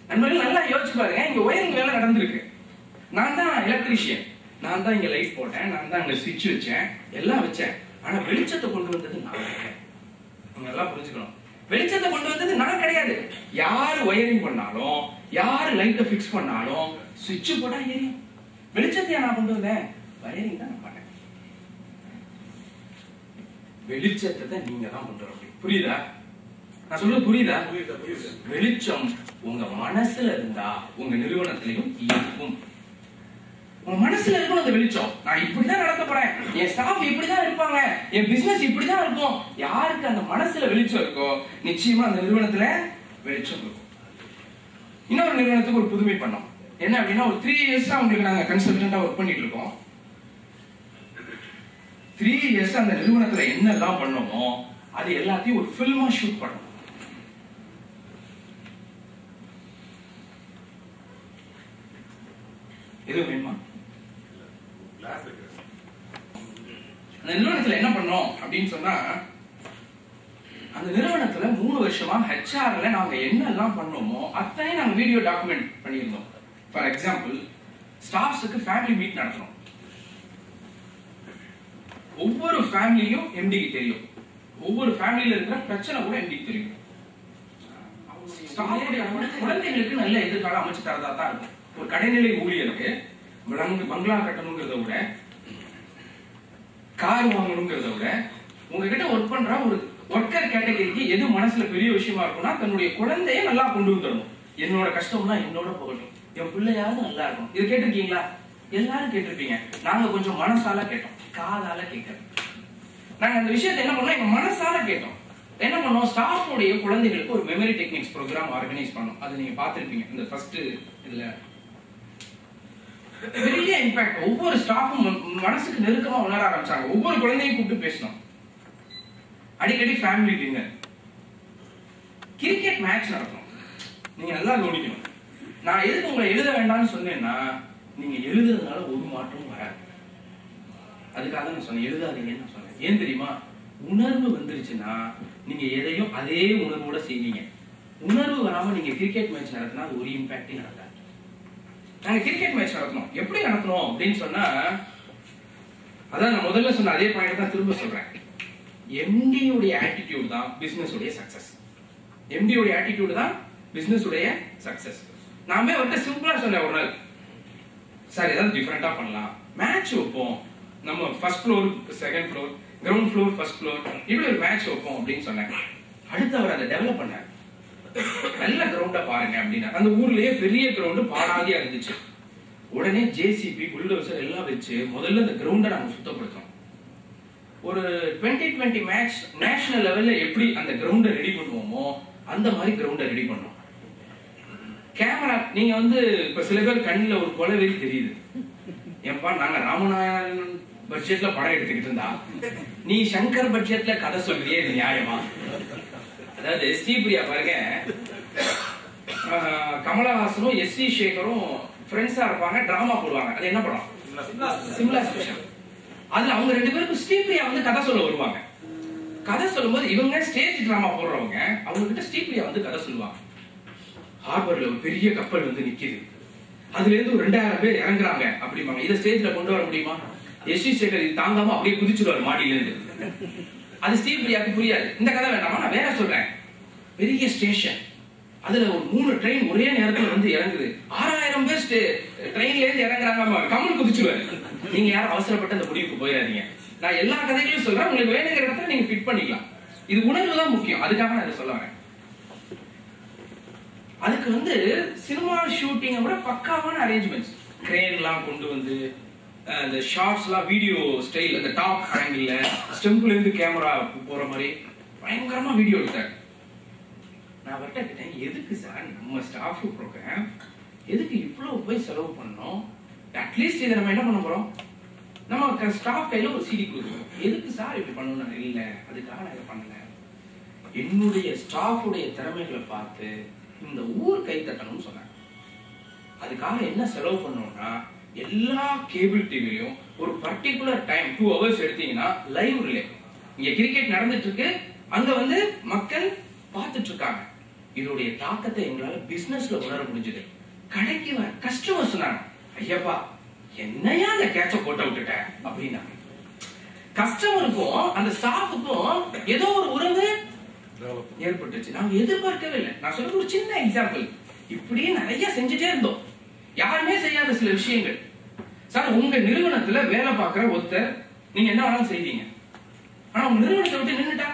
நண்பர்கள் நல்லா யோசிச்சு பாருங்க. இங்க ஒயரிங் வேலை நடந்திருக்கு. நான் தான் எலக்ட்ரீஷியன், நான் தான் இங்க லைட் போட்டேன், நான் தான் இங்க சுவிட்ச் வச்சேன், எல்லாம் வச்சேன். ஆனா வெளிச்சத்தை கொண்டு வந்தது நான் கிடையாது. நீங்க நல்லா புரிஞ்சுக்கணும். வெளிச்சத்தை கொண்டு வந்தது நான் கிடையாது. யாரு ஒயரிங் பண்ணாலும், யாரு லைட்டை பிக்ஸ் பண்ணாலும், சுவிட்ச் போட்டா எரியும். வெளிச்சத்தை நான் கொண்டு வந்தேன், வயரிங் தான் நான் பண்ணேன். வெளிச்சத்தை நீங்க தான் கொண்டு வர. புரியுதா? நான் சொல்றது புரியுதா? வெளிச்சம் உங்க மனசுல இருந்தா உங்க நிறுவனத்திலையும் இருக்கும். உங்க மனசுல இருக்கும் அந்த வெளிச்சம். நான் இப்படிதான் நடத்த போறேன், என் ஸ்டாஃப் இப்படிதான் இருப்பாங்க, என் பிசினஸ் இப்படிதான் இருக்கும். யாருக்கு அந்த மனசுல வெளிச்சம் இருக்கோ நிச்சயமா அந்த நிறுவனத்துல வெளிச்சம் இருக்கும். இன்னொரு நிறுவனத்துக்கு ஒரு புதுமை பண்ணோம். என்ன அப்படின்னா, ஒரு 3 இயர்ஸ் அவங்களுக்கு நாங்க கன்சல்டன்டா ஒர்க் பண்ணிட்டு இருக்கோம். 3 இயர்ஸ் அந்த நிறுவனத்துல என்னெல்லாம் பண்ணோமோ அது எல்லாத்தையும் ஒரு பிலிமா ஷூட் பண்ணோம். எதுவும் வேணுமா? அந்த நிறுவனத்துல என்ன பண்ணோம் அப்படின்னு சொன்னா, அந்த நிறுவனத்துல 3 வருஷமா ஹெச்ஆர்ல நாங்க என்னெல்லாம் பண்ணோமோ அத்தனையும் நாங்க வீடியோ டாக்குமெண்ட் பண்ணியிருந்தோம். ஃபார் எக்ஸாம்பிள், ஸ்டாஃப்ஸுக்கு ஃபேமிலி மீட் நடத்தணும். ஒவ்வொரு ஃபேமிலியும் எம்டிக்கு தெரியும். ஒவ்வொரு ஃபேமிலியில இருக்கிற பிரச்சனை கூட எம்டிக்கு தெரியும். ஸ்டாஃபுடைய குழந்தைகளுக்கு நல்ல எதிர்காலம் அமைச்சு தரதா தான் இருக்கும். ஒரு கடைநிலை ஊழியருக்கு பங்களா கட்டணுங்கிறத விட, கார் வாங்கணுங்கிறத விட, உங்ககிட்ட ஒர்க் பண்ற ஒரு ஒர்க்கர் கேட்டகரிக்கு எது மனசுல பெரிய விஷயமா இருக்கும்னா, தன்னுடைய குழந்தைய நல்லா கொண்டு வந்துடணும். என்னோட கஷ்டம்னா என்னோட போகட்டும், என் பிள்ளையாவது நல்லா இருக்கும். இது கேட்டிருக்கீங்களா? எல்லாரும் கேட்டிருப்பீங்க. நாங்க கொஞ்சம் மனசால கேட்டோம், காதால கேட்கல. நாங்க அந்த விஷயத்தை என்ன பண்ணோம், எங்க மனசால கேட்டோம். என்ன பண்ணோம், ஸ்டாஃபோடைய குழந்தைகளுக்கு ஒரு மெமரி டெக்னிக்ஸ் ப்ரோக்ராம் ஆர்கனைஸ் பண்ணோம். அது நீங்க பாத்திருப்பீங்க இந்த ஃபர்ஸ்ட் இதுல. பெரிய இம்பாக்ட். ஒவ்வொரு ஸ்டாஃபும் மனசுக்கு நெருக்கமா உணர ஆரம்பிச்சாங்க. ஒவ்வொரு குழந்தையும் கூப்பிட்டு பேசணும். அடிக்கடி ஃபேமிலி டின்னர், கிரிக்கெட் மேட்ச் நடத்தணும். நீங்க நல்லா கவனிக்கணும். நான் எதுக்கு உங்களை எழுத வேண்டாம்னு சொன்னேன்னா, நீங்க எழுதுறதுனால ஒரு மாற்றமும் வராது. அதுக்காக நான் சொன்னேன், எழுதாதீங்கன்னு நான் சொன்னேன். ஏன் தெரியுமா? உணர்வு வந்துருச்சுன்னா நீங்க எதையும் அதே உணர்வோட செய்வீங்க. உணர்வு வராம நீங்க கிரிக்கெட் மேட்ச் நடத்தினா அது ஒரு இம்பாக்டே நடக்காது. நாங்க கிரிக்கெட் மேட்ச் நடத்தணும். எப்படி நடத்தணும் அப்படின்னு சொன்னா, அதான் நான் முதல்ல சொன்ன அதே பாயிண்ட் தான் திரும்ப சொல்றேன். எம்டியோட ஆட்டிடியூட் தான் பிசினஸ் உடைய சக்சஸ். எம்டியோட ஆட்டிடியூட் தான் பிசினஸ் உடைய சக்சஸ். நாமே வந்து சிம்பிளா சொன்ன ஒரு நாள், சார் ஏதாவது டிஃபரெண்டா பண்ணலாம், மேட்ச் வைப்போம், நம்ம first floor second floor, ground floor first floor, இப்படி ஒரு மேட்ச் வைப்போம் அப்படின்னு சொன்னேன். அடுத்து அவர் அதை டெவலப் பண்ணார். நல்ல கிரவுண்டா பாருங்க அப்படின்னா, அந்த ஊர்லயே பெரிய கிரவுண்டு பாடாதியா இருந்துச்சு. உடனே ஜேசிபி புல்டோசர் எல்லாம் வச்சு முதல்ல அந்த கிரவுண்டை நாங்க சுத்தப்படுத்தோம். ஒரு 2020 மேட்ச் நேஷனல் லெவல்ல எப்படி அந்த கிரவுண்டை ரெடி பண்ணுவோமோ அந்த மாதிரி கிரவுண்டை ரெடி பண்ணோம். கேமரா, நீங்க வந்து இப்ப சில பேர் கண்ணுல ஒரு கொலவெறி தெரியுது. ஏன்பா, நாங்க ராமநாயணன் பட்ஜெட்ல படம் எடுத்துக்கிட்டு இருந்தா நீ சங்கர் பட்ஜெட்ல கதை சொல்றியே, இது நியாயமா? அதாவது ஸ்ரீபிரியா பாருங்க, கமலஹாசனும் எஸ்.வி. சேகரும் ஃப்ரெண்ட்ஸா இருப்பாங்க, டிராமா போடுவாங்க. அது என்ன படம்? சிம்லா ஸ்பெஷல். அதுல அவங்க 2 பேருக்கும் ஸ்ரீபிரியா வந்து கதை சொல்ல வருவாங்க. கதை சொல்லும்போது இவங்க ஸ்டேஜ் டிராமா போடுறவங்க, அவங்க கிட்ட ஸ்ரீபிரியா வந்து கதை சொல்லுவாங்க. ஹார்பர்ல ஒரு பெரிய கப்பல் வந்து நிக்குது, அதுல இருந்து ஒரு 2000 பேர் இறங்குறாங்க அப்படிம்பாங்க. இதை ஸ்டேஜ்ல கொண்டு வர முடியுமா? எஸ்.வி. சேகர் இது தாங்காம அப்படியே குதிச்சுடுவார் மாடியில இருந்து. அது ஸ்ரீபிரியாவுக்கு புரியாது. இந்த கதை வேண்டாமா, நான் வேற சொல்றேன். பெரிய ஸ்டேஷன், அதுல ஒரு 3 ட்ரெயின் ஒரே நேரத்துல வந்து இறங்குது, 6000 பேர் ட்ரெயின்ல இருந்து இறங்குறாங்க, கமல் குதிச்சுடுவாரு. நீங்க யாரும் அவசரப்பட்டு அந்த முடிவுக்கு போயிடாதீங்க. நான் எல்லா கதைகளையும் சொல்றேன், உங்களுக்கு வேணுங்கிற இடத்துல நீங்க ஃபிட் பண்ணிக்கலாம். இது உணர்வு தான் முக்கியம். அதுக்காக நான் இதை சொல்ல வரேன். அதுக்கு வந்து சினிமா ஷூட்டிங்கை விட பக்காவான அரேஞ்ச்மெண்ட்ஸ், கிரேன் எல்லாம் கொண்டு வந்து அந்த ஷார்ட்ஸ் எல்லாம் வீடியோ ஸ்டைல், அந்த டாப் ஆங்கிள் ஸ்டெம்பிள் இருந்து கேமரா போற மாதிரி பயங்கரமா வீடியோ எடுத்தாங்க. நான் அவர்கிட்ட கேட்டேன், எதுக்கு சார் நம்ம ஸ்டாஃப் ப்ரோக்ராம், எதுக்கு இவ்வளவு போய் செலவு பண்ணோம்? அட்லீஸ்ட் இதை நம்ம என்ன பண்ண போறோம், நம்ம ஸ்டாஃப் கையில ஒரு சிடி கொடுக்கணும். எதுக்கு சார் இப்படி பண்ணணும்? இல்ல, அதுக்காக நான் இதை பண்ணல. என்னுடைய ஸ்டாஃபுடைய திறமைகளை பார்த்து இந்த ஊர் கை தட்டணும்னு சொன்னாங்க. அதுக்காக என்ன செலவு பண்ணோம்னா, எல்லா கேபிள் டிவிலையும் ஒரு பர்டிகுலர் டைம் 2 hours எடுத்தீங்கன்னா லைவ் ரிலே. இங்க கிரிக்கெட் நடந்துட்டு இருக்கு, அங்க வந்து மக்கள் பார்த்துட்டு இருக்காங்க. இதோடைய தாக்கத்தை எங்களால பிசினஸ்ல உணர முடிஞ்சது. கடைக்கு வர கஸ்டமர் சொன்னாங்க, ஐயப்பா என்னையா அந்த கேட்ச போட்ட விட்டுட்ட அப்படின்னா. கஸ்டமருக்கும் அந்த ஸ்டாஃபுக்கும் ஏதோ ஒரு உறவு ஏற்பட்டுச்சு. நாங்க எதிர்பார்க்கவே இல்லை. நான் சொல்றது ஒரு சின்ன எக்ஸாம்பிள். இப்படியே நிறைய செஞ்சுட்டே இருந்தோம், யாருமே செய்யாத சில விஷயங்கள். சார், உங்க நிறுவனத்துல வேலை பார்க்கிற ஒருத்தர் நீங்க என்ன வேணாலும் செய்வீங்க, ஆனா உங்க நிறுவனத்தை விட்டு நின்னுட்டா,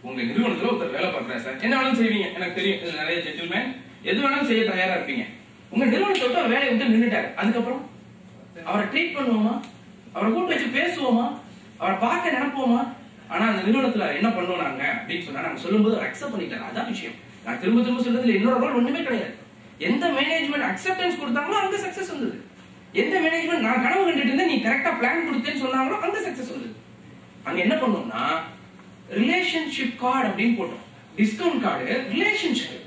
உங்க நிறுவனத்துல ஒருத்தர் வேலை பார்க்கிறார் சார், என்ன வேணாலும் செய்வீங்க, எனக்கு தெரியும். நிறைய ஜென்டில்மேன் எது வேணாலும் செய்ய தயாரா இருப்பீங்க. உங்க நிறுவனத்தை விட்டு அவர் வேலையை விட்டு நின்னுட்டாரு. அதுக்கப்புறம் அவரை ட்ரீட் பண்ணுவோமா, அவரை கூட்டு வச்சு பேசுவோமா, அவரை பார்க்க நினைப்போமா? ஆனா அந்த நிறுவனத்துல என்ன பண்ணுவோம் நாங்க அப்படின்னு சொன்னா, நாங்க சொல்லும்போது அக்செப்ட் பண்ணிட்டாரு. அதான் விஷயம். நான் திரும்ப திரும்ப சொல்றதுல என்னோட ரோல் ஒண்ணுமே கிடையாது. எந்த மேனேஜ்மெண்ட் அக்செப்டன்ஸ் கொடுத்தாங்களோ அங்க சக்சஸ் வந்தது. எந்த மேனேஜ்மெண்ட் நான் கனவு கண்டுட்டு இருந்தேன், நீ கரெக்டா பிளான் கொடுத்தேன்னு சொன்னாங்களோ அங்க சக்சஸ் வந்தது. அங்க என்ன பண்ணோம்னா, ரிலேஷன்ஷிப் கார்டு அப்படின்னு போட்டோம். Discount card relationship.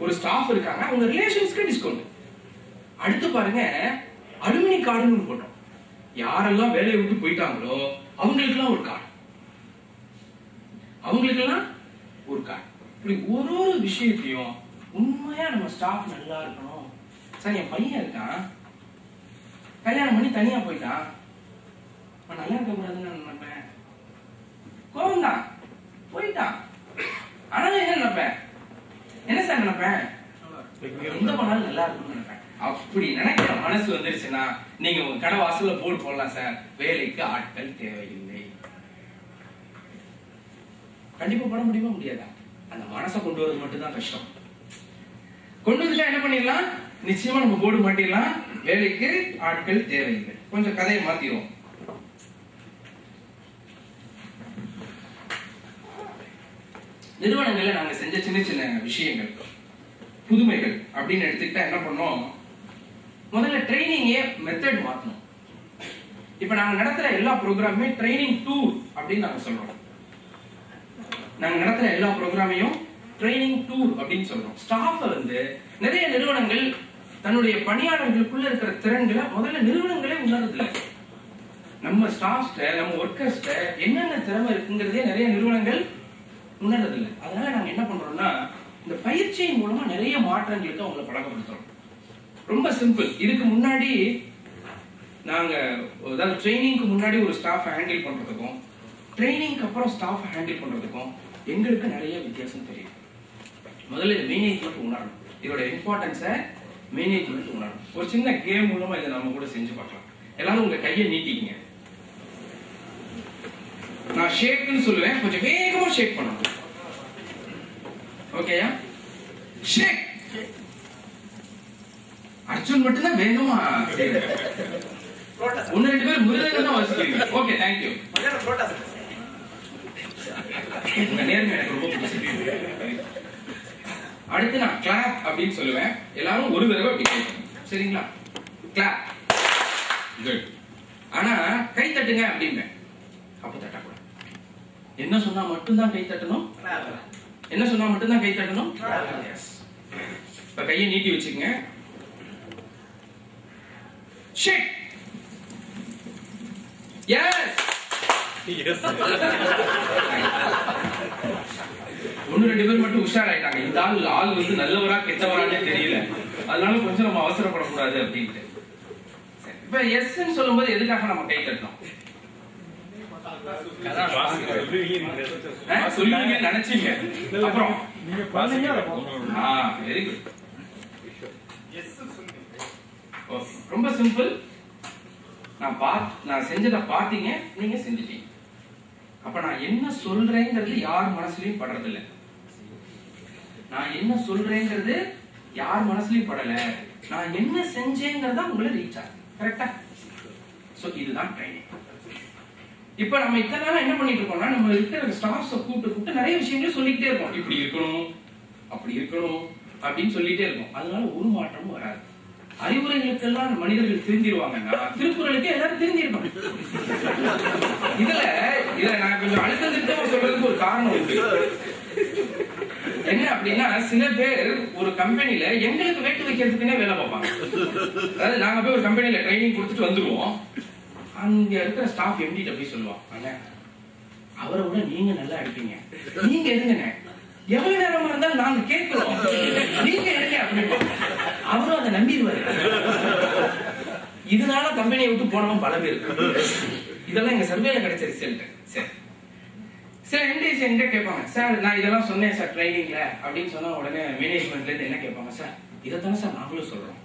ஒரு ஸ்டாஃப் இருக்காங்க, அவங்க ரிலேஷன்ஸ்க்கு டிஸ்கவுண்ட். அடுத்து பாருங்க, அலுமினி கார்டுன்னு போட்டோம். யாரெல்லாம் வேலையை விட்டு போயிட்டாங்களோ அவங்களுக்கெல்லாம் ஒரு கார்டு, அவங்களுக்கெல்லாம் ஒரு கார்டு. இப்படி ஒரு ஒரு விஷயத்தையும் உண்மையா நம்ம ஸ்டாஃப் நல்லா இருக்கணும். சார் என் பையன் இருக்கான், கல்யாணம் பண்ணி தனியா போயிட்டான், நல்லா இருக்க கூடாதுன்னு நான் நினைப்பேன். கோவம் தான், போயிட்டான். ஆனாலும் என்ன நினைப்பேன், என்ன சார் நினைப்பேன், எந்த பண்ணாலும் நல்லா இருக்கும்னு நினைப்பேன். அப்படி நினைக்கிற மனசு வந்துருச்சுன்னா நீங்க உங்க கடை வாசல்ல போர்டு போடலாம், சார் வேலைக்கு ஆட்கள் தேவையில்லை. கண்டிப்பா போட முடியுமா? முடியாதா? அந்த மனசை கொண்டு வரது மட்டும் தான் கஷ்டம். கொண்டு வந்துட்டா என்ன பண்ணிடலாம், நிச்சயமா நம்ம போர்டு மாட்டிடலாம், வேலைக்கு ஆட்கள் தேவையில்லை. கொஞ்சம் கதையை மாத்திடுவோம். நிறுவனங்கள்ல நாங்க செஞ்ச சின்ன சின்ன விஷயங்கள், புதுமைகள் அப்படின்னு எடுத்துக்கிட்டா என்ன பண்ணோம், முதல்ல ட்ரைனிங்கே மெத்தட் மாத்தணும். இப்ப நாங்க நடத்துற எல்லா ப்ரோக்ராமுமே ட்ரைனிங் டூர் அப்படின்னு நாங்க சொல்றோம். நாங்க நடத்துற எல்லா ப்ரோக்ராமையும் ட்ரைனிங் டூர் அப்படின்னு சொல்றோம். ஸ்டாஃப் வந்து நிறைய நிறுவனங்கள் தன்னுடைய பணியாளர்களுக்குள்ள இருக்கிற திறன்களை முதல்ல நிறுவனங்களே உணர்றதில்ல. நம்ம ஸ்டாஃப்ஸ்ட, நம்ம ஒர்க்கர்ஸ்ட என்னென்ன திறமை இருக்குங்கிறதே நிறைய நிறுவனங்கள் உணர்றதில்லை. அதனால நாங்க என்ன பண்றோம்னா, இந்த பயிற்சியின் மூலமா நிறைய மாற்றங்களுக்கு அவங்களை பழக்கப்படுத்துறோம். ரொம்ப சிம்பிள். இதுக்கு முன்னாடி நாங்க அதாவது ட்ரைனிங்க்கு முன்னாடி ஒரு ஸ்டாஃப் ஹேண்டில் பண்றதுக்கும் ட்ரைனிங்க்கு அப்புறம் ஸ்டாஃப் ஹேண்டில் பண்றதுக்கும் எங்களுக்கு நிறைய வித்தியாசம் தெரியும். முதல்ல இது மேனேஜ்மெண்ட் உணரணும், இதோட இம்பார்ட்டன்ஸை மேனேஜ்மெண்ட் உணரணும். ஒரு சின்ன கேம் மூலமா இதை நம்ம கூட செஞ்சு பார்க்கலாம். எல்லாரும் உங்க கையை நீட்டிங்க. நான் ஷேக்னு சொல்லுவேன், கொஞ்சம் வேகமா ஷேக் பண்ணணும். ஓகேயா? ஷேக். அர்ஜுன் மட்டும் தான் வேகமா. ஒன்னு ரெண்டு பேர் முருகன் தான் வாசிக்கிறீங்க. Okay, thank you. உங்க நேர்மை எனக்கு ரொம்ப பிடிச்சிருக்கு. அடுத்து நான் கிளாப் அப்படின்னு சொல்லுவேன். எல்லாரும் ஒரு தடவை அப்படி கேட்கணும், சரிங்களா? கிளாப். குட். ஆனா கை தட்டுங்க அப்படின்பேன். அப்ப தட்டக்கூடாது. என்ன சொன்னா மட்டும்தான் கை தட்டணும், என்ன சொன்னா மட்டும்தான் கை தட்டணும். இப்ப கையை நீட்டி வச்சுக்கங்க. ஷேக். எஸ். ஒன்னு ரெண்டு பேர் மட்டும் உஷாராயிட்டாங்க. இந்த ஆள் வந்து நல்லவரா கெட்டவரானே தெரியல, அதனால கொஞ்சம் நம்ம அவசரப்படக்கூடாது அப்படின்ட்டு. இப்ப எஸ்ன்னு சொல்லும்போது எதுக்காக நம்ம கை தட்டணும்? சொல்லுவீங்க நினைச்சீங்க, அப்புறம் வெரி குட். ரொம்ப சிம்பிள். நான் செஞ்சதை பார்த்தீங்க, நீங்க செஞ்சுட்டீங்க. அப்ப நான் என்ன சொல்றேங்கிறது யார் மனசுலயும் படுறதில்லை. நான் என்ன சொல்றேங்கிறது யார் மனசுலயும் படல, நான் என்ன செஞ்சேங்கிறதா உங்களை ரீச் ஆகும். கரெக்டா? சோ இதுதான் ட்ரைனிங். இப்ப நம்ம இத்தனை நாள் என்ன பண்ணிட்டு இருக்கோம்னா, நம்ம இருக்கிற ஸ்டாஃப்ஸை கூப்பிட்டு நிறைய விஷயங்களும் சொல்லிக்கிட்டே இருக்கோம். இப்படி இருக்கணும், அப்படி இருக்கணும் அப்படின்னு சொல்லிட்டே இருக்கோம். அதனால ஒரு மாற்றமும் வராது. அறிவுரைகளுக்கெல்லாம் மனிதர்கள் திருந்திடுவாங்கன்னா திருக்குறளுக்கு எல்லாரும் திருந்திருப்பாங்க. இதுல நான் கொஞ்சம் அழுத்தம் திருத்தமா சொல்றதுக்கு ஒரு காரணம் உண்டு. என்ன அப்படின்னா, சில பேர் ஒரு கம்பெனில எங்களுக்கு வேட்டு வைக்கிறதுக்குன்னே வேலை பார்ப்பாங்க. அதாவது நாங்க போய் ஒரு கம்பெனில ட்ரைனிங் கொடுத்துட்டு வந்துருவோம். அங்க இருக்கிற ஸ்டாஃப் எம்டி போய் சொல்லுவாங்க, அவரை விட நீங்க நல்லா அடிப்பீங்க, நீங்க எடுங்க, எவ்வளவு நேரமா இருந்தாலும் நாங்க கேட்கிறோம், நீங்க எடுங்க அப்படின்னு. அவரும் அதை நம்பிடுவாரு. இதனால கம்பெனியை விட்டு போனவன் பல பேர். இதெல்லாம் எங்க சர்வேல கிடைச்ச ரிசல்ட். சரி, சில எம்டிஸ் எங்க கேட்பாங்க, சார் நான் இதெல்லாம் சொன்னேன் சார் ட்ரைனிங்ல அப்படின்னு சொன்னா உடனே மேனேஜ்மெண்ட்ல இருந்து என்ன கேட்பாங்க, சார் இதைத்தானே சார் நாங்களும் சொல்றோம்,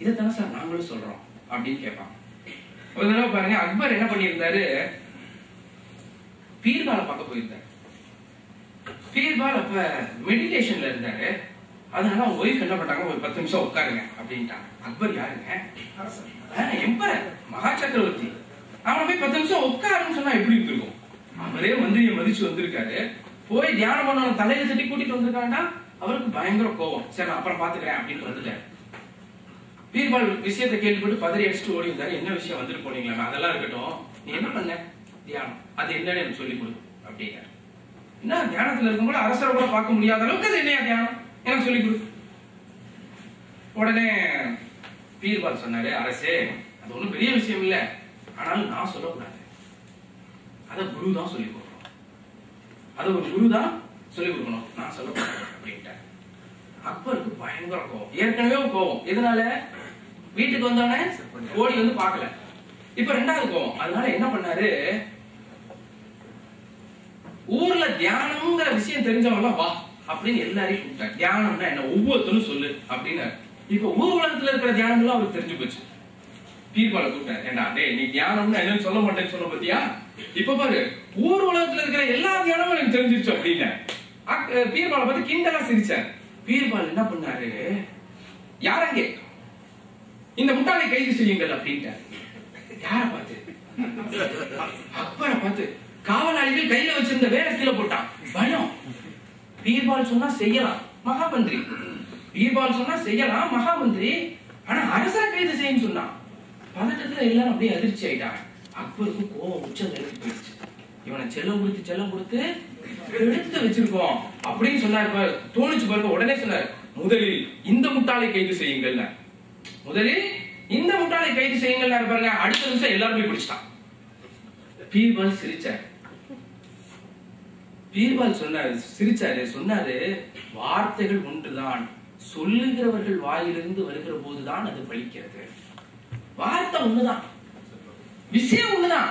இதைத்தானே சார் நாங்களும் சொல்றோம் அப்படின்னு கேட்பாங்க. ஒரு தடவை பாருங்க, அக்பர் என்ன பண்ணியிருந்தாரு, பீர்பாலை பார்க்க போயிருந்தாரு. பீர்பால் அப்ப மெடிடேஷன்ல இருந்தாரு. அதனால அவங்க ஒய்ஃப் என்ன பண்ணாங்க, ஒரு 10 நிமிஷம் உட்காருங்க அப்படின்ட்டாங்க. அக்பர் யாருங்க? எம்பரர், மகா சக்கரவர்த்தி. அவனை போய் 10 நிமிஷம் உட்காருன்னு சொன்னா எப்படி இருக்கும்? அவரே மந்திரியை மதிச்சு வந்திருக்காரு, போய் தியானம் பண்ண தலையில தட்டி கூட்டிட்டு வந்திருக்காண்டா. அவருக்கு பயங்கர கோபம். சரி அப்புறம் பாத்துக்கிறேன் அப்படின்னு வந்துட்டாரு. பீர்பால் விஷயத்தை கேள்விப்பட்டு பதறி அடிச்சுட்டு ஓடி இருந்தாரு. என்ன விஷயம் வந்துட்டு போனீங்களா? அதெல்லாம் இருக்கட்டும், நீ என்ன பண்ண தியானம், அது என்னன்னு எனக்கு சொல்லி கொடு அப்படின்னாரு. என்ன தியானத்துல இருக்கும் போது அரசரை கூட பார்க்க முடியாத அளவுக்கு அது என்னையா தியானம், எனக்கு சொல்லி கொடு உடனே பீர்பால் சொன்னாரு, அரசே அது ஒண்ணும் பெரிய விஷயம் இல்ல, ஆனாலும் நான் சொல்லக்கூடாது, அத குரு தான் சொல்லி கொடுக்கணும், அது ஒரு குரு தான் சொல்லி கொடுக்கணும், நான் சொல்லக்கூடாது அப்படின்ட்டார். அக்பருக்கு பயங்கர கோவம், ஏற்கனவே கோவம். எதனால? வீட்டுக்கு வந்தோடனே கோழி வந்து பார்க்கல, இப்ப ரெண்டாவது கோவம். அதனால என்ன பண்ணாரு, ஊர்ல தியானம்ங்கிற விஷயம் தெரிஞ்சவங்க வா அப்படின்னு எல்லாரையும் கூப்பிட்டாங்க. தியானம்னா என்ன, ஒவ்வொருத்தரும் சொல்லு அப்படின்னு. இப்ப ஊர் உலகத்துல இருக்கிற தியானம் எல்லாம் அவருக்கு தெரிஞ்சு போச்சு. பீர்பாலை கூப்பிட்டாரு, ஏண்டா டேய் நீ தியானம்னு என்னன்னு சொல்ல மாட்டேன்னு சொல்ல பத்தியா, இப்ப பாரு ஊர் உலகத்துல இருக்கிற எல்லா தியானமும் எனக்கு தெரிஞ்சிருச்சு அப்படின்னு பீர்பாலை பார்த்து கிண்டலா சிரிச்சார். பீர்பால் என்ன பண்ணாரு, யாரங்கே இந்த முட்டாளை கைது செய்யுங்கள் அப்படின்ட்டாரு. யார பார்த்து? அக்பரை பார்த்து. காவலாளிகள் கையில வச்சிருந்த வேலை கீழே போட்டான். பயம். பீர்பால் சொன்னா செய்யலாம் மகாமந்திரி, பீர்பால் சொன்னா செய்யலாம் மகாமந்திரி, ஆனா அரசரை கைது செய்யும் சொன்னான். பதட்டத்துல எல்லாரும் அப்படியே அதிர்ச்சி ஆயிட்டாங்க. அக்பருக்கு கோவம் உச்சநிலைக்கு போயிடுச்சு. இவனை செல்லம் கொடுத்து எடுத்து வச்சிருக்கோம் அப்படின்னு சொன்னாரு. தோணிச்சு பாருங்க. உடனே சொன்னாரு, முதலில் இந்த முட்டாளை கைது செய்யுங்கள், முதலில் இந்த முட்டாளை கைது செய்யுங்கள் பாருங்க. அடுத்த நிமிஷம் எல்லாரும் போய் பிடிச்சிட்டான். பீர்பால் சிரிச்சார். பீர்பால் சொன்னாரு, வார்த்தைகள் ஒன்றுதான், சொல்லுகிறவர்கள் வாயிலிருந்து வருகிற போதுதான் அது பலிக்கிறது. வார்த்தை ஒண்ணுதான், விஷயம் ஒண்ணுதான்,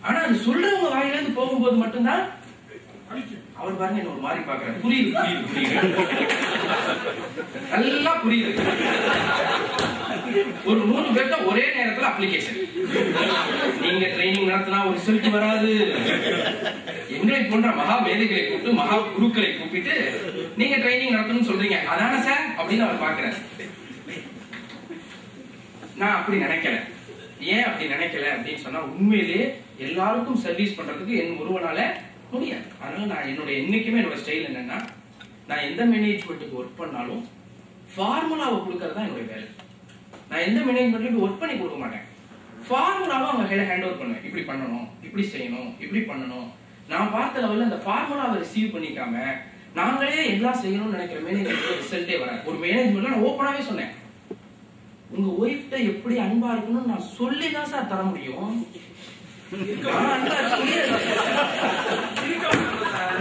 ஆனா அது சொல்றவங்க வாயிலிருந்து போகும்போது மட்டும்தான். அவர் பாருங்க என்ன ஒரு மாதிரி பாக்குறாரு. புரியுது நல்லா புரியுது. ஒரு 3 பேர்ட்ட ஒரே நேரத்துல அப்ளிகேஷன். நீங்க ட்ரைனிங் நடத்தினா ஒரு ரிசல்ட் வராது. எங்களை போன்ற மகா மேதைகளை கூப்பிட்டு மகா குருக்களை கூப்பிட்டு நீங்க ட்ரைனிங் நடத்தணும்னு சொல்றீங்க, அதான சார் அப்படின்னு அவர் பாக்குறாரு. நான் அப்படி நினைக்கல. ஏன் அப்படி நினைக்கல அப்படின்னு சொன்னா, உண்மையிலேயே எல்லாருக்கும் சர்வீஸ் பண்றதுக்கு என் ஒருவனால முடியாது. அதனால நான் என்னைக்குமே என்னோட ஸ்டைல் என்னன்னா, நான் எந்த மேனேஜ்மெண்ட்டுக்கு ஒர்க் பண்ணாலும் ஃபார்முலாவை கொடுக்கறது தான் என்னோட வேலை. நான் எந்த மேனேஜ்மெண்ட்லயும் ஒர்க் பண்ணி கொடுக்க மாட்டேன். ஃபார்முலாவை அவங்க கையில ஹேண்ட் ஓவர் பண்ணுவேன். இப்படி பண்ணணும், இப்படி செய்யணும், இப்படி பண்ணணும். நான் பார்த்த லெவல்ல அந்த ஃபார்முலாவை ரிசீவ் பண்ணிக்காம நாங்களே எல்லாம் செய்யணும்னு நினைக்கிற மேனேஜ்மெண்ட் ரிசல்ட்டே வர. ஒரு மேனேஜ்மெண்ட்ல நான் ஓப்பனாவே சொன்னேன், உங்க ஒய்ஃப்ட எப்படி அன்பா இருக்கணும்னு நான் சொல்லிதான் சார் தர முடியும்.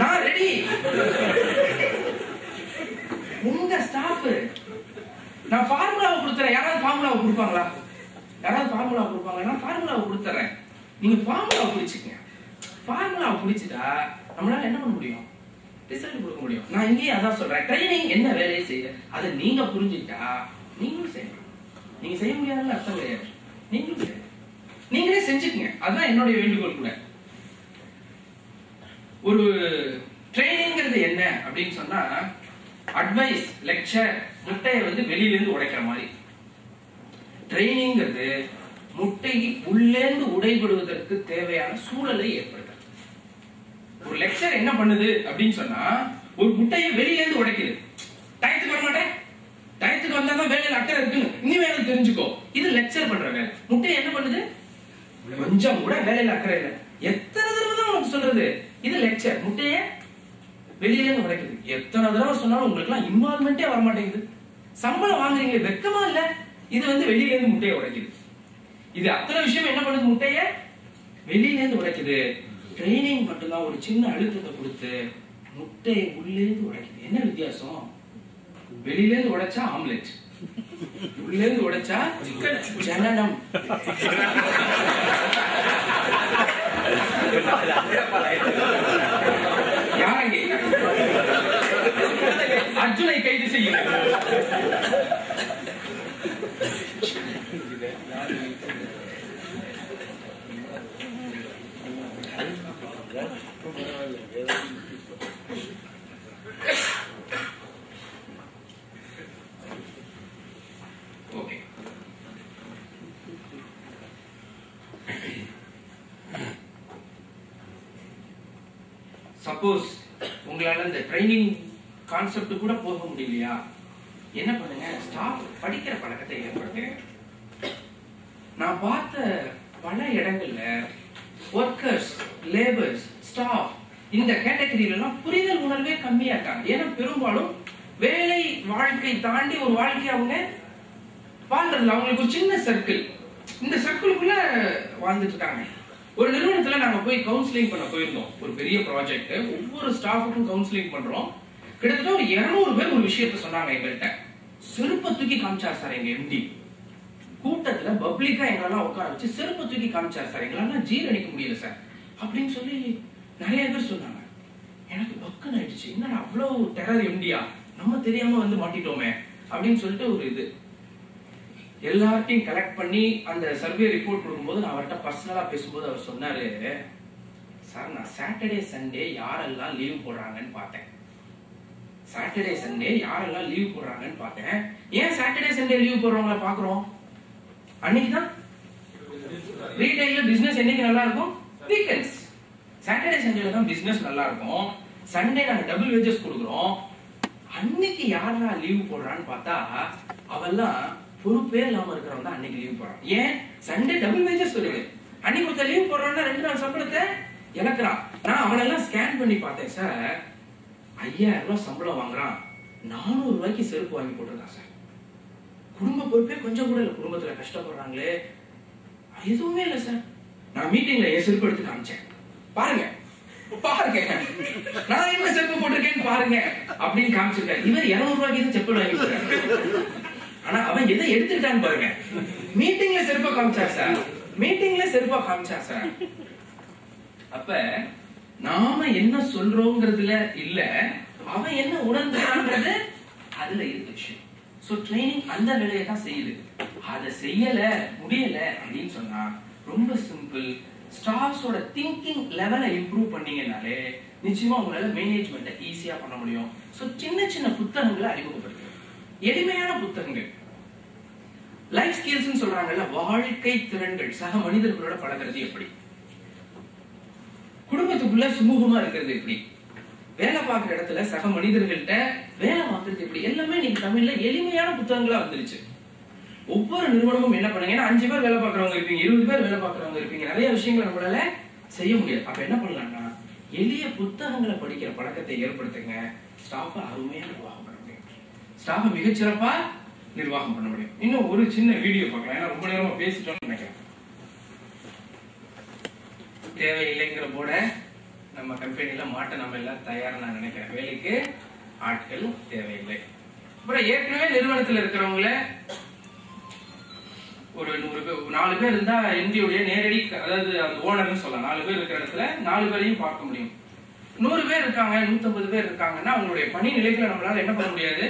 நான் ரெடி. உங்க ஸ்டாஃப் நான் ஃபார்முலாவை கொடுத்துறேன். யாராவது ஃபார்முலாவை கொடுப்பாங்களா? யாராவது ஃபார்முலாவை கொடுப்பாங்க? நான் ஃபார்முலாவை கொடுத்துறேன், நீங்க ஃபார்முலாவை பிடிச்சிக்கங்க. ஃபார்முலாவை பிடிச்சிட்டா நம்மளால என்ன பண்ண முடியும்? ரிசல்ட் கொடுக்க முடியும். நான் இங்கேயே அதான் சொல்றேன், ட்ரைனிங் என்ன வேலையை செய்ய அதை நீங்க புரிஞ்சுக்கிட்டா நீங்களும் செய்யணும். நீங்க செய்ய முடியாதுன்னு அர்த்தம் கிடையாது, நீங்களும் செய்யணும். நீங்களே செஞ்சுக்கங்க, அதுதான் என்னுடைய வேண்டுகோள் கூட. ஒரு ட்ரைனிங்கிறது என்ன அப்படின்னு சொன்னா, அட்வைஸ் லெக்சர் முட்டையை வந்து வெளியில இருந்து உடைக்கிற மாதிரி. ட்ரைனிங்கிறது முட்டை உள்ளேந்து உடைபடுவதற்கு தேவையான சூழலை ஏற்படுத்துறது. ஒரு லெக்சர் என்ன பண்ணுது அப்படின்னு சொன்னா, ஒரு முட்டையை வெளியில இருந்து உடைக்குது. டயத்துக்கு வர மாட்டேன், டயத்துக்கு வந்தாதான் வேலையில அக்கறை இருக்குன்னு நீ வேலை தெரிஞ்சுக்கோ. இது லெக்சர் பண்ற வேலை. முட்டையை என்ன பண்ணுது? கொஞ்சம் கூட வேலையில அக்கறை இல்லை. எத்தனை தடவை தான் உனக்கு சொல்றது? இது லெக்சர். முட்டைய வெளியில இருந்து உடைக்குது. எத்தனை தடவை சொன்னாலும் உங்களுக்கு எல்லாம் இன்வால்மெண்டே வர மாட்டேங்குது. சம்பளம் வாங்குறீங்க, வெக்கமா இல்ல? இது வந்து வெளியில இருந்து முட்டையை உடைக்குது. இது அத்தனை விஷயம் என்ன பண்ணுது? முட்டைய வெளியில இருந்து உடைக்குது. ட்ரைனிங் மட்டும்தான் ஒரு சின்ன அழுத்தத்தை கொடுத்து முட்டையை உள்ளே இருந்து உடைக்குது. என்ன வித்தியாசம்? வெளியில இருந்து உடைச்சா ஆம்லெட், உள்ளே இருந்து உடைச்சா ஜனனம். யாரங்கே அர்ஜுனை கைது செய்யுங்க. ஓகே, சப்போஸ் உங்களால இந்த ட்ரைனிங் கான்செப்ட் கூட போக முடியலையா, என்ன பண்ணுங்க, ஸ்டாஃப் படிக்கிற பழக்கத்தை ஏற்படுத்துங்க. நான் பார்த்த பல இடங்கள்ல ஒர்க்கர்ஸ், லேபர்ஸ், ஸ்டாஃப் இந்த கேட்டகரியில எல்லாம் புரிதல் உணர்வே கம்மியா இருக்காங்க. ஏன்னா பெரும்பாலும் வேலை வாழ்க்கை தாண்டி ஒரு வாழ்க்கை அவங்க வாழ்றதுல அவங்களுக்கு ஒரு சின்ன சர்க்கிள், இந்த சர்க்கிளுக்குள்ள வாழ்ந்துட்டு இருக்காங்க. ஒரு நிறுவனத்துல நாங்க போய் கவுன்சிலிங் பண்ண போயிருந்தோம். ஒரு பெரிய ப்ராஜெக்ட், ஒவ்வொரு ஸ்டாஃபுக்கும் கவுன்சிலிங் பண்றோம். கிட்டத்தட்ட ஒரு 200 பேர் ஒரு விஷயத்த சொன்னாங்க எங்கள்கிட்ட. செருப்பை தூக்கி காமிச்சார் சார் எங்க எம்டி. கூட்டத்துல பப்ளிக்கா எங்களெல்லாம் உட்கார வச்சு செருப்பை தூக்கி காமிச்சார் சார். எங்களால ஜீரணிக்க முடியல சார் அப்படின்னு சொல்லி நிறைய பேர் சொன்னாங்க. எனக்கு பக்குன்னு ஆயிடுச்சு, என்னடா அவ்வளவு டெரர் எம்டியா, நம்ம தெரியாம வந்து மாட்டிட்டோமே அப்படின்னு சொல்லிட்டு ஒரு இது. எல்லாத்தையும் கலெக்ட் பண்ணி அந்த சர்வே ரிப்போர்ட் கொடுக்கும்போது நான் அவர்கிட்ட பர்சனலா பேசும்போது அவர் சொன்னாரு, சார் நான் சாட்டர்டே சண்டே யாரெல்லாம் லீவ் போடுறாங்கன்னு பார்த்தேன். சாட்டர்டே சண்டே யாரெல்லாம் லீவ் போடுறாங்கன்னு பார்த்தேன். ஏன் சாட்டர்டே சண்டே லீவ் போடுறவங்கள பாக்குறோம்? அன்னைக்குதான் ரீட்டைல்ல பிசினஸ் என்னைக்கு நல்லா இருக்கும்? வீக்கெண்ட்ஸ். சாட்டர்டே சண்டேல தான் பிசினஸ் நல்லா இருக்கும். சண்டே நாங்க டபுள் வேஜஸ் கொடுக்குறோம். அன்னைக்கு யாரா லீவ் போடுறான்னு பார்த்தா அவெல்லாம் பொறுப்பே இல்லாம இருக்கிறவங்க தான் அன்னைக்கு லீவ் போடுறான். ஏன்? சண்டே டபுள் வேஜஸ் வருது. அன்னைக்கு ஒருத்தர் லீவ் போடுறான்னா 2 நாள் சம்பளத்தை இழக்கிறான். நான் அவனெல்லாம் ஸ்கேன் பண்ணி பார்த்தேன் சார். 5000 ரூபாய் சம்பளம் வாங்குறான், 400 ரூபாய்க்கு செருப்பு வாங்கி போட்டுருக்கான் சார். குடும்ப பொறுப்பே கொஞ்சம் கூட இல்ல, குடும்பத்துல கஷ்டப்படுறாங்களே, எதுவுமே இல்ல சார். நான் மீட்டிங்ல என் செருப்பு எடுத்து காமிச்சேன், பாருங்க பாருங்க நான் என்ன செருப்பு போட்டிருக்கேன்னு பாருங்க அப்படின்னு காமிச்சிருக்காரு. இவர் 200 ரூபாய்க்கு செப்பல் வாங்கி போட்டாரு. ஆனா அவன் எதை எடுத்துக்கிட்டான்னு பாருங்க. மீட்டிங்ல செருப்பா காமிச்சார் சார், மீட்டிங்ல செருப்பா காமிச்சார் சார். அப்ப நாம என்ன சொல்றோங்கிறதுல இல்ல, அவன் என்ன உணர்ந்துறாங்கிறது அதுல இருக்கு விஷயம். சோ ட்ரைனிங் அந்த வேலையை தான் செய்யுது. அதை செய்யல முடியல அப்படின்னு சொன்னா ரொம்ப சிம்பிள். ஸ்டாஃப்ஸோட திங்கிங் லெவலை இம்ப்ரூவ் பண்ணீங்கனாலே நிச்சயமா உங்களால மேனேஜ்மெண்ட்டை ஈஸியா பண்ண முடியும். சோ சின்ன சின்ன புத்தகங்களை அறிமுகப்படுத்துங்க, எளிமையான புத்தகங்கள். லைஃப் ஸ்கில்ஸ் சொல்றாங்கல்ல, வாழ்க்கை திறன்கள். சக மனிதர்களோட பழகிறது எப்படி, குடும்பத்துக்குள்ள சுமூகமா இருக்கிறது எப்படி, வேலை பார்க்குற இடத்துல சக மனிதர்கள்ட்ட வேலை பார்க்கறது எப்படி, எல்லாமே நீங்க தமிழ்ல எளிமையான புத்தகங்களா வந்துருச்சு. ஒவ்வொரு நிறுவனமும் என்ன பண்ணுங்க, 5 பேர் வேலை பார்க்கறவங்க இருப்பீங்க, 20 பேர் வேலை பார்க்கறவங்க இருப்பீங்க, நிறைய விஷயங்களை நம்மளால செய்ய முடியாது. அப்ப என்ன பண்ணலாம்னா எளிய புத்தகங்களை படிக்கிற பழக்கத்தை ஏற்படுத்துங்க. ஸ்டாஃப அருமையா நிர்வாகம் பண்ண முடியும், ஸ்டாஃப மிகச்சிறப்பா நிர்வாகம் பண்ண முடியும். இன்னும் ஒரு சின்ன வீடியோ பார்க்கலாம், ஏன்னா ரொம்ப நேரமா பேசிட்டோம்னு நினைக்கிறேன். தேவையில்லைங்கிற போட நம்ம கம்பெனில மாட்ட நம்ம எல்லாம் தயார் நான் நினைக்கிறேன். வேலைக்கு ஆட்கள் தேவையில்லை. அப்புறம் ஏற்கனவே நிறுவனத்தில் இருக்கிறவங்கள ஒரு 4 பேர் இருந்தா எம்டியுடைய நேரடி, அதாவது அந்த ஓனர்னு சொல்லலாம், 4 பேர் இருக்கிற இடத்துல 4 பேரையும் பார்க்க முடியும். 100 பேர் இருக்காங்க, 150 பேர் இருக்காங்கன்னா அவங்களுடைய பணி நிலைகளை நம்மளால என்ன பண்ண முடியாது,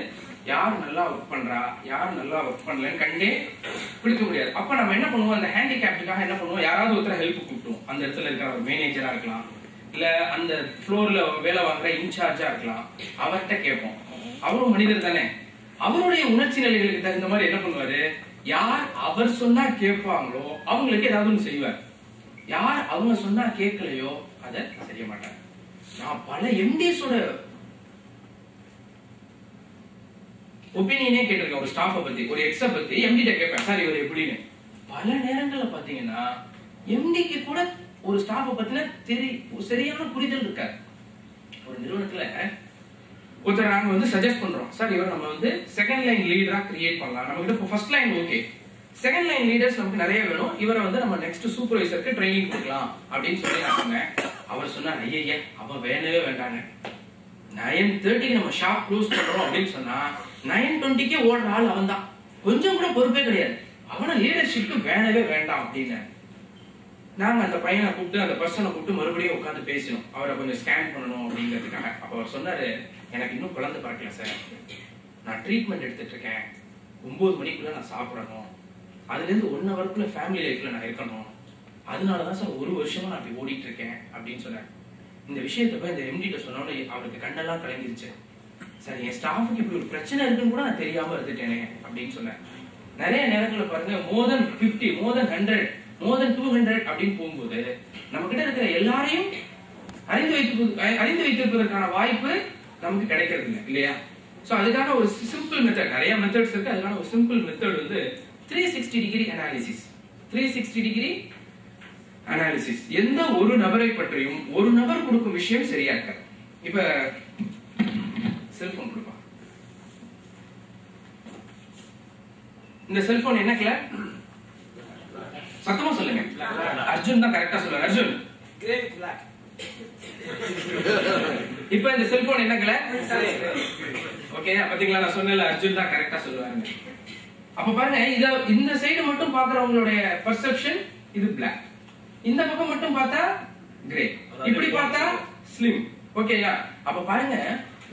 யார் நல்லா ஒர்க் பண்றா யார் நல்லா ஒர்க் பண்ணலன்னு கண்டே பிடிக்க முடியாது. அப்ப நம்ம என்ன பண்ணுவோம், அந்த ஹேண்டிகேப்டுக்காக என்ன பண்ணுவோம், யாராவது ஒருத்தர் ஹெல்ப் கூப்பிட்டுவோம். அந்த இடத்துல இருக்கிற ஒரு மேனேஜரா இருக்கலாம், இல்ல அந்த ஃப்ளோர்ல வேலை வாங்குற இன்சார்ஜா இருக்கலாம், அவர்கிட்ட கேட்போம். அவரும் மனிதர் தானே, அவருடைய உணர்ச்சி நிலைகளுக்கு தகுந்த மாதிரி என்ன பண்ணுவாரு, யார் அவர் சொன்னா கேட்பாங்களோ அவங்களுக்கு ஏதாவது ஒன்று செய்வார், யார் அவங்க சொன்னா கேட்கலையோ அதை செய்ய மாட்டார். நான் பல எம்டிஸோட ஒப்பீனியனே கேட்டிருக்கேன். ஒரு ஸ்டாஃபை பத்தி, ஒரு எக்ஸ பத்தி எம்டிட்ட கேட்பேன், சார் இவர் எப்படின்னு. பல நேரங்கள்ல பாத்தீங்கன்னா எம்டிக்கு கூட ஒரு ஸ்டாஃபை பத்தின சரியான புரிதல் இருக்காது. ஒரு நிறுவனத்துல ஒருத்தர் நாங்க வந்து சஜஸ்ட் பண்றோம், சார் இவர் நம்ம வந்து செகண்ட் லைன் லீடரா கிரியேட் பண்ணலாம். நம்ம கிட்ட first line okay, second line leaders நமக்கு நிறைய வேணும், இவரை வந்து நம்ம நெக்ஸ்ட் சூப்பர்வைசருக்கு ட்ரைனிங் கொடுக்கலாம் அப்படின்னு சொல்லி நான் சொன்னேன். அவர் சொன்னார், ஐயா அவன் வேணவே வேண்டாங்க, 9:30 நம்ம ஷாப் க்ளோஸ் பண்றோம் அப்படின்னு சொன்னா 9:20 ஓடுற ஆள் அவன் தான், கொஞ்சம் கூட பொறுப்பே கிடையாது, அவனை லீடர்ஷிப்க்கு வேணவே வேண்டாம் அப்படின்னு. நாங்க அந்த பையனை கூப்பிட்டு அந்த பர்சனை கூப்பிட்டு மறுபடியும் உட்காந்து பேசணும், அவரை கொஞ்சம் ஸ்கேன் பண்ணணும் அப்படிங்கிறதுக்காக. அப்ப அவர் சொன்னாரு, எனக்கு இன்னும் குழந்தை பிறக்கல சார், நான் ட்ரீட்மெண்ட் எடுத்துட்டு இருக்கேன், 9 மணிக்குள்ள நான் சாப்பிடணும், அதுல இருந்து 1 ஹவருக்குள்ள ஃபேமிலி லைஃப்ல நான் இருக்கணும், அதனாலதான் சார் 1 வருஷமா நான் அப்படி ஓடிட்டு இருக்கேன் அப்படின்னு சொன்னேன். இந்த விஷயத்த போய் இந்த எம்டிட்ட சொன்னோட அவருக்கு கண்ணெல்லாம் கலங்கிருச்சு. சார் என் ஸ்டாஃபுக்கு இப்படி ஒரு பிரச்சனை இருக்குன்னு கூட நான் தெரியாம இருந்துட்டேனே அப்படின்னு சொன்னேன். நிறைய நேரங்களில் பாருங்க, மோர் தென் 50, மோர் தென் 100, மோர் தென் 200 அப்படின்னு போகும்போது நம்ம கிட்ட இருக்கிற எல்லாரையும் அறிந்து வைத்திருப்பதற்கான வாய்ப்பு நமக்கு கிடைக்கிறது இல்லை இல்லையா? சோ அதுக்கான ஒரு சிம்பிள் மெத்தட், நிறைய மெத்தட்ஸ் இருக்கு, அதுக்கான ஒரு சிம்பிள் மெத்தட் வந்து 360 டிகிரி அனாலிசிஸ். 360 degree analysis. எந்த ஒரு நபரை பற்றியும் ஒரு நபர் கொடுக்கும் விஷயம் சரியா இருக்க. இப்ப செல்போன் கொடுப்பா, இந்த செல்போன் என்ன கலர்? சத்தமா சொல்லுங்க. அர்ஜுன் தான் கரெக்டா சொல்றாரு. Arjun grey with black. இப்போ இந்த செல்போன் என்ன கலர்? ஓகே, பாத்தீங்களா நான் சொன்னேன்ல அர்ஜுன் தான் கரெக்டா சொல்லுவாங்க. அப்ப பாருங்க, இத இந்த சைடு மட்டும் பாக்குறவங்களுடைய பெர்செப்ஷன் இது பிளாக், இந்த பக்கம் மட்டும் பார்த்தா கிரே, இப்படி பார்த்தா ஸ்லிம். ஓகேயா? அப்ப பாருங்க,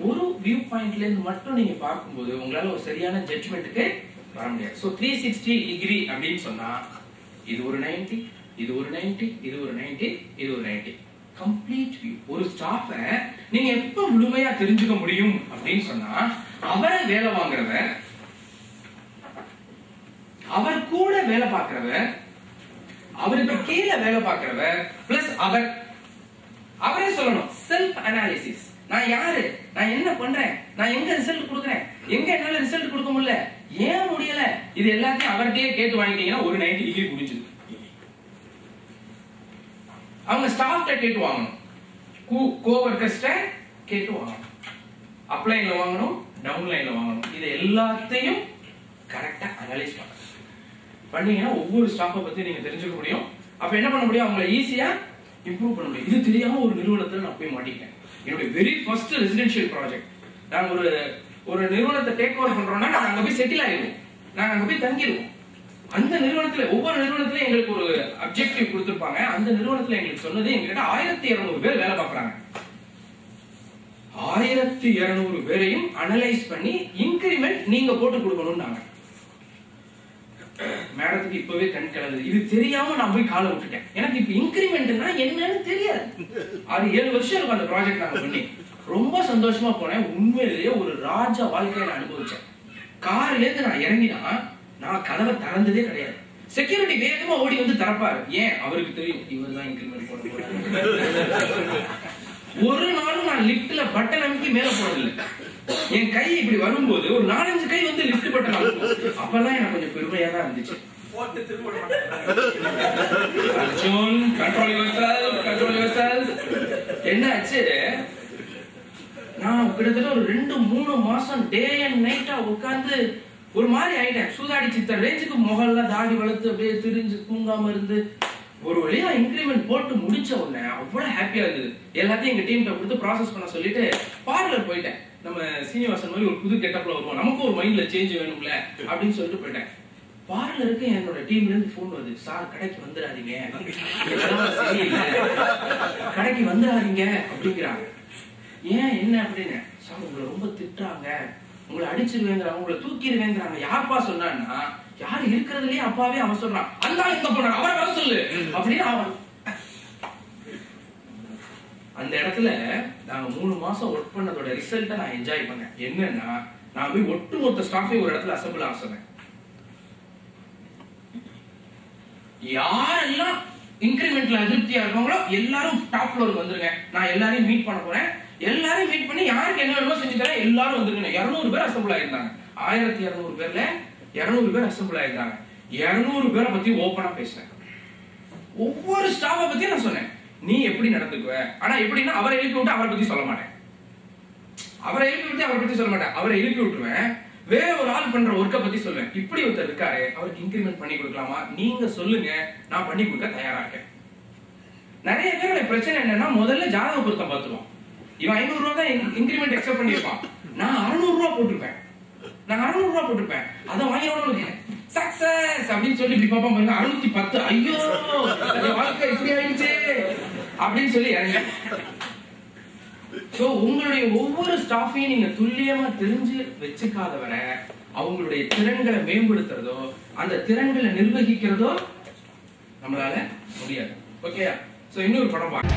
ஒரு வியூ பாயிண்ட்ல இருந்து மட்டும் நீங்க பார்க்கும்போது உங்களால ஒரு சரியான ஜட்ஜ்மென்ட்க்கு வர முடியாது. சோ 360 டிகிரி அப்படின்னு சொன்னா இது ஒரு 90, இது ஒரு 90, இது ஒரு 90, இது ஒரு 90. Complete view. ஒரு ஸ்டாஃப நீங்க எப்ப முழுமையா தெரிஞ்சுக்க முடியும் அப்படின்னு சொன்னா, அவரை வேலை வாங்குறவர், அவர் கூட வேலை பார்க்கிறவர், அவருக்கு கீழே வேலை பார்க்கிறவர் பிளஸ் அவரே சொல்லணும். Self analysis. நான் யாரு, நான் என்ன பண்றேன், நான் எங்க ரிசல்ட் கொடுக்குறேன், எங்க என்னால ரிசல்ட் கொடுக்க முடியல, ஏன் முடியல, இது எல்லாத்தையும் அவர்கிட்டயே கேட்டு வாங்கிட்டீங்கன்னா ஒரு 90 டிகிரி முடிஞ்சது. அவங்க ஸ்டாஃப்ட கேட்டு வாங்கணும், கோவர்க்கர்ஸ்ட கேட்டு வாங்கணும், அப்லைன்ல வாங்கணும், டவுன்லைன்ல வாங்கணும். இது எல்லாத்தையும் கரெக்டா அனலைஸ் பண்ணணும். பண்ணீங்கன்னா ஒவ்வொரு ஸ்டாஃபை பத்தி நீங்க தெரிஞ்சுக்க முடியும். அப்ப என்ன பண்ண முடியும், அவங்களை ஈஸியா இம்ப்ரூவ் பண்ண முடியும். இது தெரியாம ஒரு நிறுவனத்துல நான் போய் மாட்டிக்கிட்டேன். என்னுடைய வெரி ஃபர்ஸ்ட் ரெசிடென்ஷியல் ப்ராஜெக்ட். நாங்க ஒரு நிறுவனத்தை டேக் ஓவர் பண்றோம்னா நாங்க அங்க போய் செட்டில் ஆயிடுவோம், நாங்க அங்க போய் தங்கிடுவோம். அந்த நிறுவனத்துல ஒவ்வொரு நிறுவனத்திலும் எங்களுக்கு ஒரு அப்ஜெக்டிவ் கொடுத்திருப்பாங்க. அந்த நிறுவனத்துல எங்களுக்கு சொன்னது, எங்ககிட்ட 1200 பேர் வேலை பார்க்கறாங்க. 1200 பேரையும் அனலைஸ் பண்ணி இன்கிரிமெண்ட் நீங்க போட்டு கொடுக்கணும்னாங்க. மேடத்துக்கு இப்பவே கண் கலங்குது. இது தெரியாம நான் போய் காலை விட்டுட்டேன். எனக்கு இப்ப இன்கிரிமெண்ட்னா என்னன்னு தெரியாது. 6-7 வருஷம் இருக்கும் அந்த ப்ராஜெக்ட் நாங்க பண்ணி. ரொம்ப சந்தோஷமா போனேன். உண்மையிலேயே ஒரு ராஜா வாழ்க்கையை அனுபவிச்சேன். கார்ல இருந்து நான் இறங்கினா நான் கதவை திறந்ததே கிடையாது. செக்யூரிட்டி வேகமா ஓடி வந்து திறப்பாரு. ஏன்? அவருக்கு தெரியும் இவர் தான் இன்கிரிமெண்ட் போட போறாரு. ஒரு நாளும் நான் லிப்ட்ல பட்டன் அமைக்கி மேல போறதில்லை. என் கை இப்படி வரும்போது ஒரு 4-5 கை வந்து லிப்ட் பட்டன் அழுத்தும். அப்பெல்லாம் எனக்கு கொஞ்சம் பெருமையா தான் இருந்துச்சு. போட்டு திரும்ப Arjun, control yourself, control yourself. என்னாச்சு, நான் கிட்டத்தட்ட ஒரு 2-3 மாசம் டே அண்ட் நைட்டா உட்கார்ந்து ஒரு மாதிரி ஆயிட்டேன். சூதாடி சித்தர் ரேஞ்சுக்கு முகல்லாம் தாடி வளர்த்து அப்படியே திரிஞ்சு தூங்காம இருந்து ஒரு வழியா இன்கிரிமெண்ட் போட்டு முடிச்ச உடனே அவ்வளவு ஹாப்பியா இருந்தது. எல்லாத்தையும் எங்க டீம்கிட்ட கொடுத்து ப்ராசஸ் பண்ண சொல்லிட்டு பார்லர் போயிட்டேன். நம்ம சீனிவாசன் மாதிரி ஒரு புது கெட்டப்ல வருவோம், நமக்கு ஒரு மைண்ட்ல சேஞ்ச் வேணும்ல அப்படின்னு சொல்லிட்டு போயிட்டேன். பார்லருக்கு என்னோட டீம்ல இருந்து போன் வருது, சார் கடைக்கு வந்துடாதீங்க, சரியில்லை, கடைக்கு வந்துடாதீங்க அப்படிங்கிறாங்க. ஏன் என்ன அப்படின்னு, சார் உங்களை ரொம்ப திட்டுறாங்க, உங்களை அடிச்சிருவேங்கிறாங்க, உங்களை தூக்கிடுவேங்கிறாங்க. யாருப்பா சொன்னான்னா, யாரு இருக்கிறதுலயே அப்பாவே அவன் சொல்றான், அந்த எங்க போனாங்க அவரை வர சொல்லு அப்படின்னு. அவன் அந்த இடத்துல நாங்க 3 மாசம் ஒர்க் பண்ணதோட ரிசல்ட்டை நான் என்ஜாய் பண்ணேன். என்னன்னா, நான் போய் ஒட்டுமொத்த ஸ்டாஃபே ஒரு இடத்துல அசம்பிள் ஆக சொன்னேன். யாரெல்லாம் இன்கிரிமெண்ட்ல அதிருப்தியா இருக்காங்களோ எல்லாரும் டாப் ஃப்ளோருக்கு வந்துருங்க, நான் எல்லாரையும் மீட் பண்ண போறேன். எல்லாரையும் மீட் பண்ணி யாருக்கு என்ன வேணுமோ செஞ்சு தரேன், எல்லாரும் வந்துருங்க. 200 பேர் அசம்பிள் ஆயிருந்தாங்க. 1200 பேர்ல 200 பேர் அசம்பிள் ஆயிருந்தாங்க. 200 பேரை பத்தி ஓபனா பேசினேன். ஒவ்வொரு ஸ்டாஃபை பத்தி நான் சொன்னேன், நீ எப்படி நடந்துக்குவ. ஆனா எப்படின்னா, அவரை எழுப்பி விட்டு அவரை பத்தி சொல்ல மாட்டேன், அவரை எழுப்பி விட்டு அவரை பத்தி சொல்ல மாட்டேன், அவரை எழுப்பி விட்டுருவேன், வேற ஒரு ஆள் பண்ற ஒர்க்கை பத்தி சொல்லுவேன். இப்படி ஒருத்தர் இருக்காரு, அவருக்கு இன்கிரிமெண்ட் பண்ணி கொடுக்கலாமா, நீங்க சொல்லுங்க, நான் பண்ணி கொடுக்க தயாரா இருக்கேன். நிறைய பேரோட பிரச்சனை என்னன்னா, முதல்ல ஜாதக பொருத்தம் பார்த்துருவோம். இவன் 500 ரூபா தான் இன்கிரிமெண்ட் எக்ஸெப்ட் பண்ணிருப்பான், நான் 600 ரூபா போட்டிருப்பேன், நான் 600 ரூபா போட்டிருப்பேன். அதை வாங்கினோட சக்சஸ் அப்படின்னு சொல்லி இப்படி பாப்பா பாருங்க, 610, ஐயோ வாழ்க்கை இப்படி ஆயிடுச்சு அப்படின்னு சொல்லி இறங்க. சோ உங்களுடைய ஒவ்வொரு ஸ்டாஃபையும் நீங்க துல்லியமா தெரிஞ்சு வச்சுக்காத வரை அவங்களுடைய திறன்களை மேம்படுத்துறதோ அந்த திறன்களை நிர்வகிக்கிறதோ நம்மளால முடியாது. ஓகே, சோ இன்னொரு படம் பாருங்க.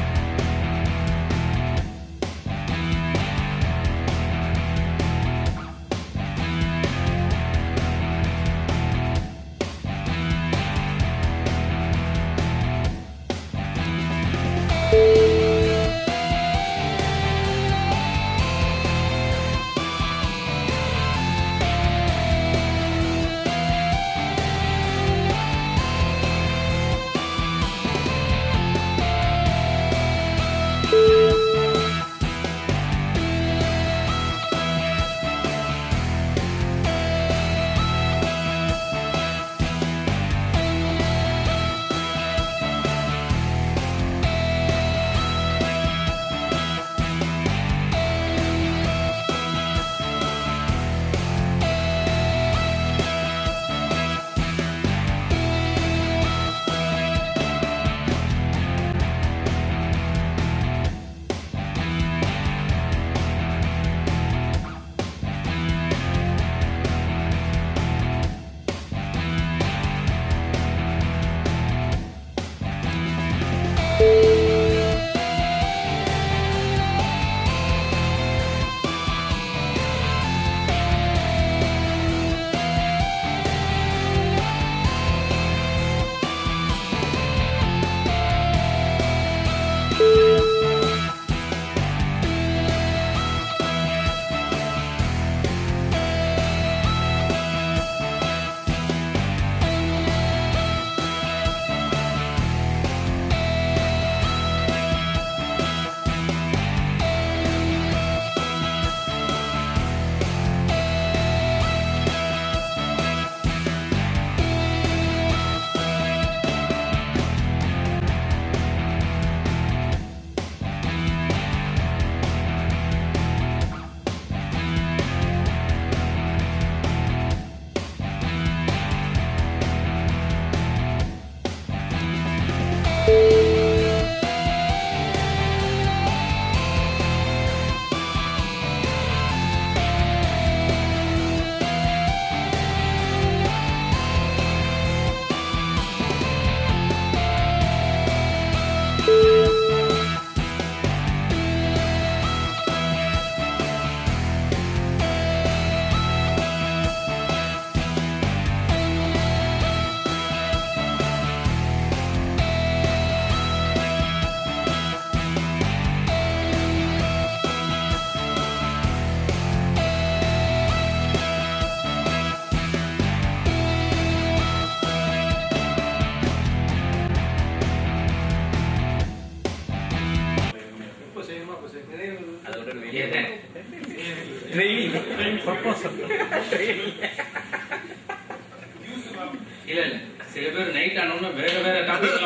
இல்ல இல்ல சில பேர் நைட் ஆனோம்னா வேற வேற டாபிக்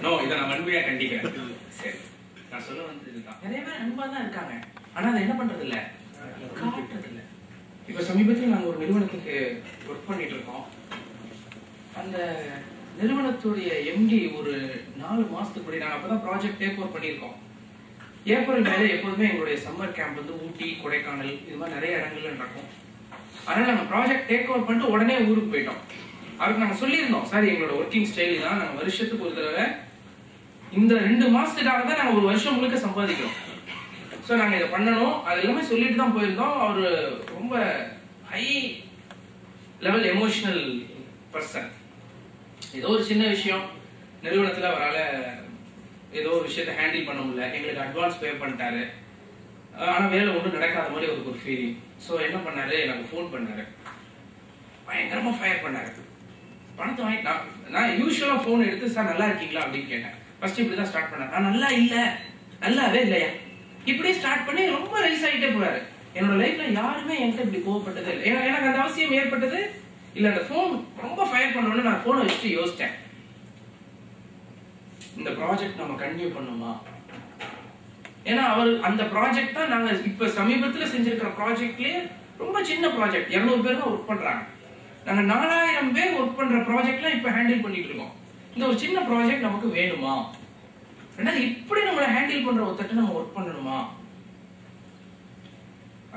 நோ இதை நான் வன்மையா கண்டிக்கிறேன். சரி நான் சொல்ல வந்து இதுதான், நிறைய பேர் அன்பா தான் இருக்காங்க, ஆனா அதை என்ன பண்றது இல்ல, காட்டுறது இல்ல. இப்ப சமீபத்தில் நாங்க ஒரு நிறுவனத்துக்கு ஒர்க் பண்ணிட்டு இருக்கோம். அந்த நிறுவனத்துடைய எம்டி ஒரு 4 மாசத்துக்கு முன்னாடி, நாங்க அப்பதான் ப்ராஜெக்ட் டேக் ஓவர் பண்ணியிருக்கோம். ஏப்ரல் மேல எப்போதுமே எங்களுடைய சம்மர் கேம்ப் வந்து ஊட்டி, கொடைக்கானல் இது மாதிரி நிறைய இடங்கள்ல நடக்கும். அதனால நாங்க ப்ராஜெக்ட் டேக் ஓவர் பண்ணிட்டு உடனே ஊருக்கு போயிட்டோம். அவருக்கு நாங்க சொல்லியிருந்தோம், சார் எங்களோட ஒர்க்கிங் ஸ்டைல் தான், நாங்க வருஷத்துக்கு ஒரு தடவை இந்த 2 மாசத்துக்காக தான் நாங்க ஒரு வருஷம் முழுக்க சம்பாதிக்கிறோம். ஸோ நாங்க இதை பண்ணணும், அது எல்லாமே சொல்லிட்டு தான் போயிருந்தோம். அவரு ரொம்ப ஹை லெவல் எமோஷனல் பர்சன். ஏதோ ஒரு சின்ன விஷயம் நிறுவனத்துல அவரால் ஏதோ ஒரு விஷயத்தை ஹேண்டில் பண்ண முடியல, எங்களுக்கு அட்வான்ஸ் பே பண்ணிட்டாரு, ஆனா வேலை ஒன்றும் நடக்காத மாதிரி அவருக்கு ஒரு ஃபீலிங். ஸோ என்ன பண்ணாரு, எனக்கு ஃபோன் பண்ணாரு, பயங்கரமா ஃபயர் பண்ணாரு. பணத்தை வாங்கி நான் யூஸ்வலா ஃபோன் எடுத்து சார் நல்லா இருக்கீங்களா அப்படின்னு கேட்டேன். ஃபர்ஸ்ட் இப்படிதான் ஸ்டார்ட் பண்ணேன், நான் நல்லா இல்ல, நல்லாவே இல்லையா, இப்படியே ஸ்டார்ட் பண்ணி ரொம்ப ரைஸ் ஆகிட்டே போறாரு. என்னோட லைஃப்ல யாருமே என்கிட்ட இப்படி கோவப்பட்டது இல்லை. எனக்கு அந்த அவசியம் ஏற்பட்டது இல்ல. அந்த போன் ரொம்ப ஃபயர் பண்ணோன்னு நான் போனை வச்சுட்டு யோசிச்சேன், இந்த ப்ராஜெக்ட் நம்ம கண்டினியூ பண்ணுமா. ஏன்னா அவர் அந்த ப்ராஜெக்ட் தான் நாங்க இப்ப சமீபத்துல செஞ்சிருக்கிற ப்ராஜெக்ட்லயே ரொம்ப சின்ன ப்ராஜெக்ட், 200 பேர் தான் ஒர்க் பண்றாங்க. நாங்க 4000 பேர் ஒர்க் பண்ற ப்ராஜெக்ட்லாம் இப்ப ஹேண்டில் பண்ணிட்டு இருக்கோம். இந்த ஒரு சின்ன ப்ராஜெக்ட் நமக்கு வேணுமா, ரெண்டாவது இப்படி நம்மளை ஹேண்டில் பண்ற ஒருத்தட்ட நம்ம ஒர்க் பண்ணணுமா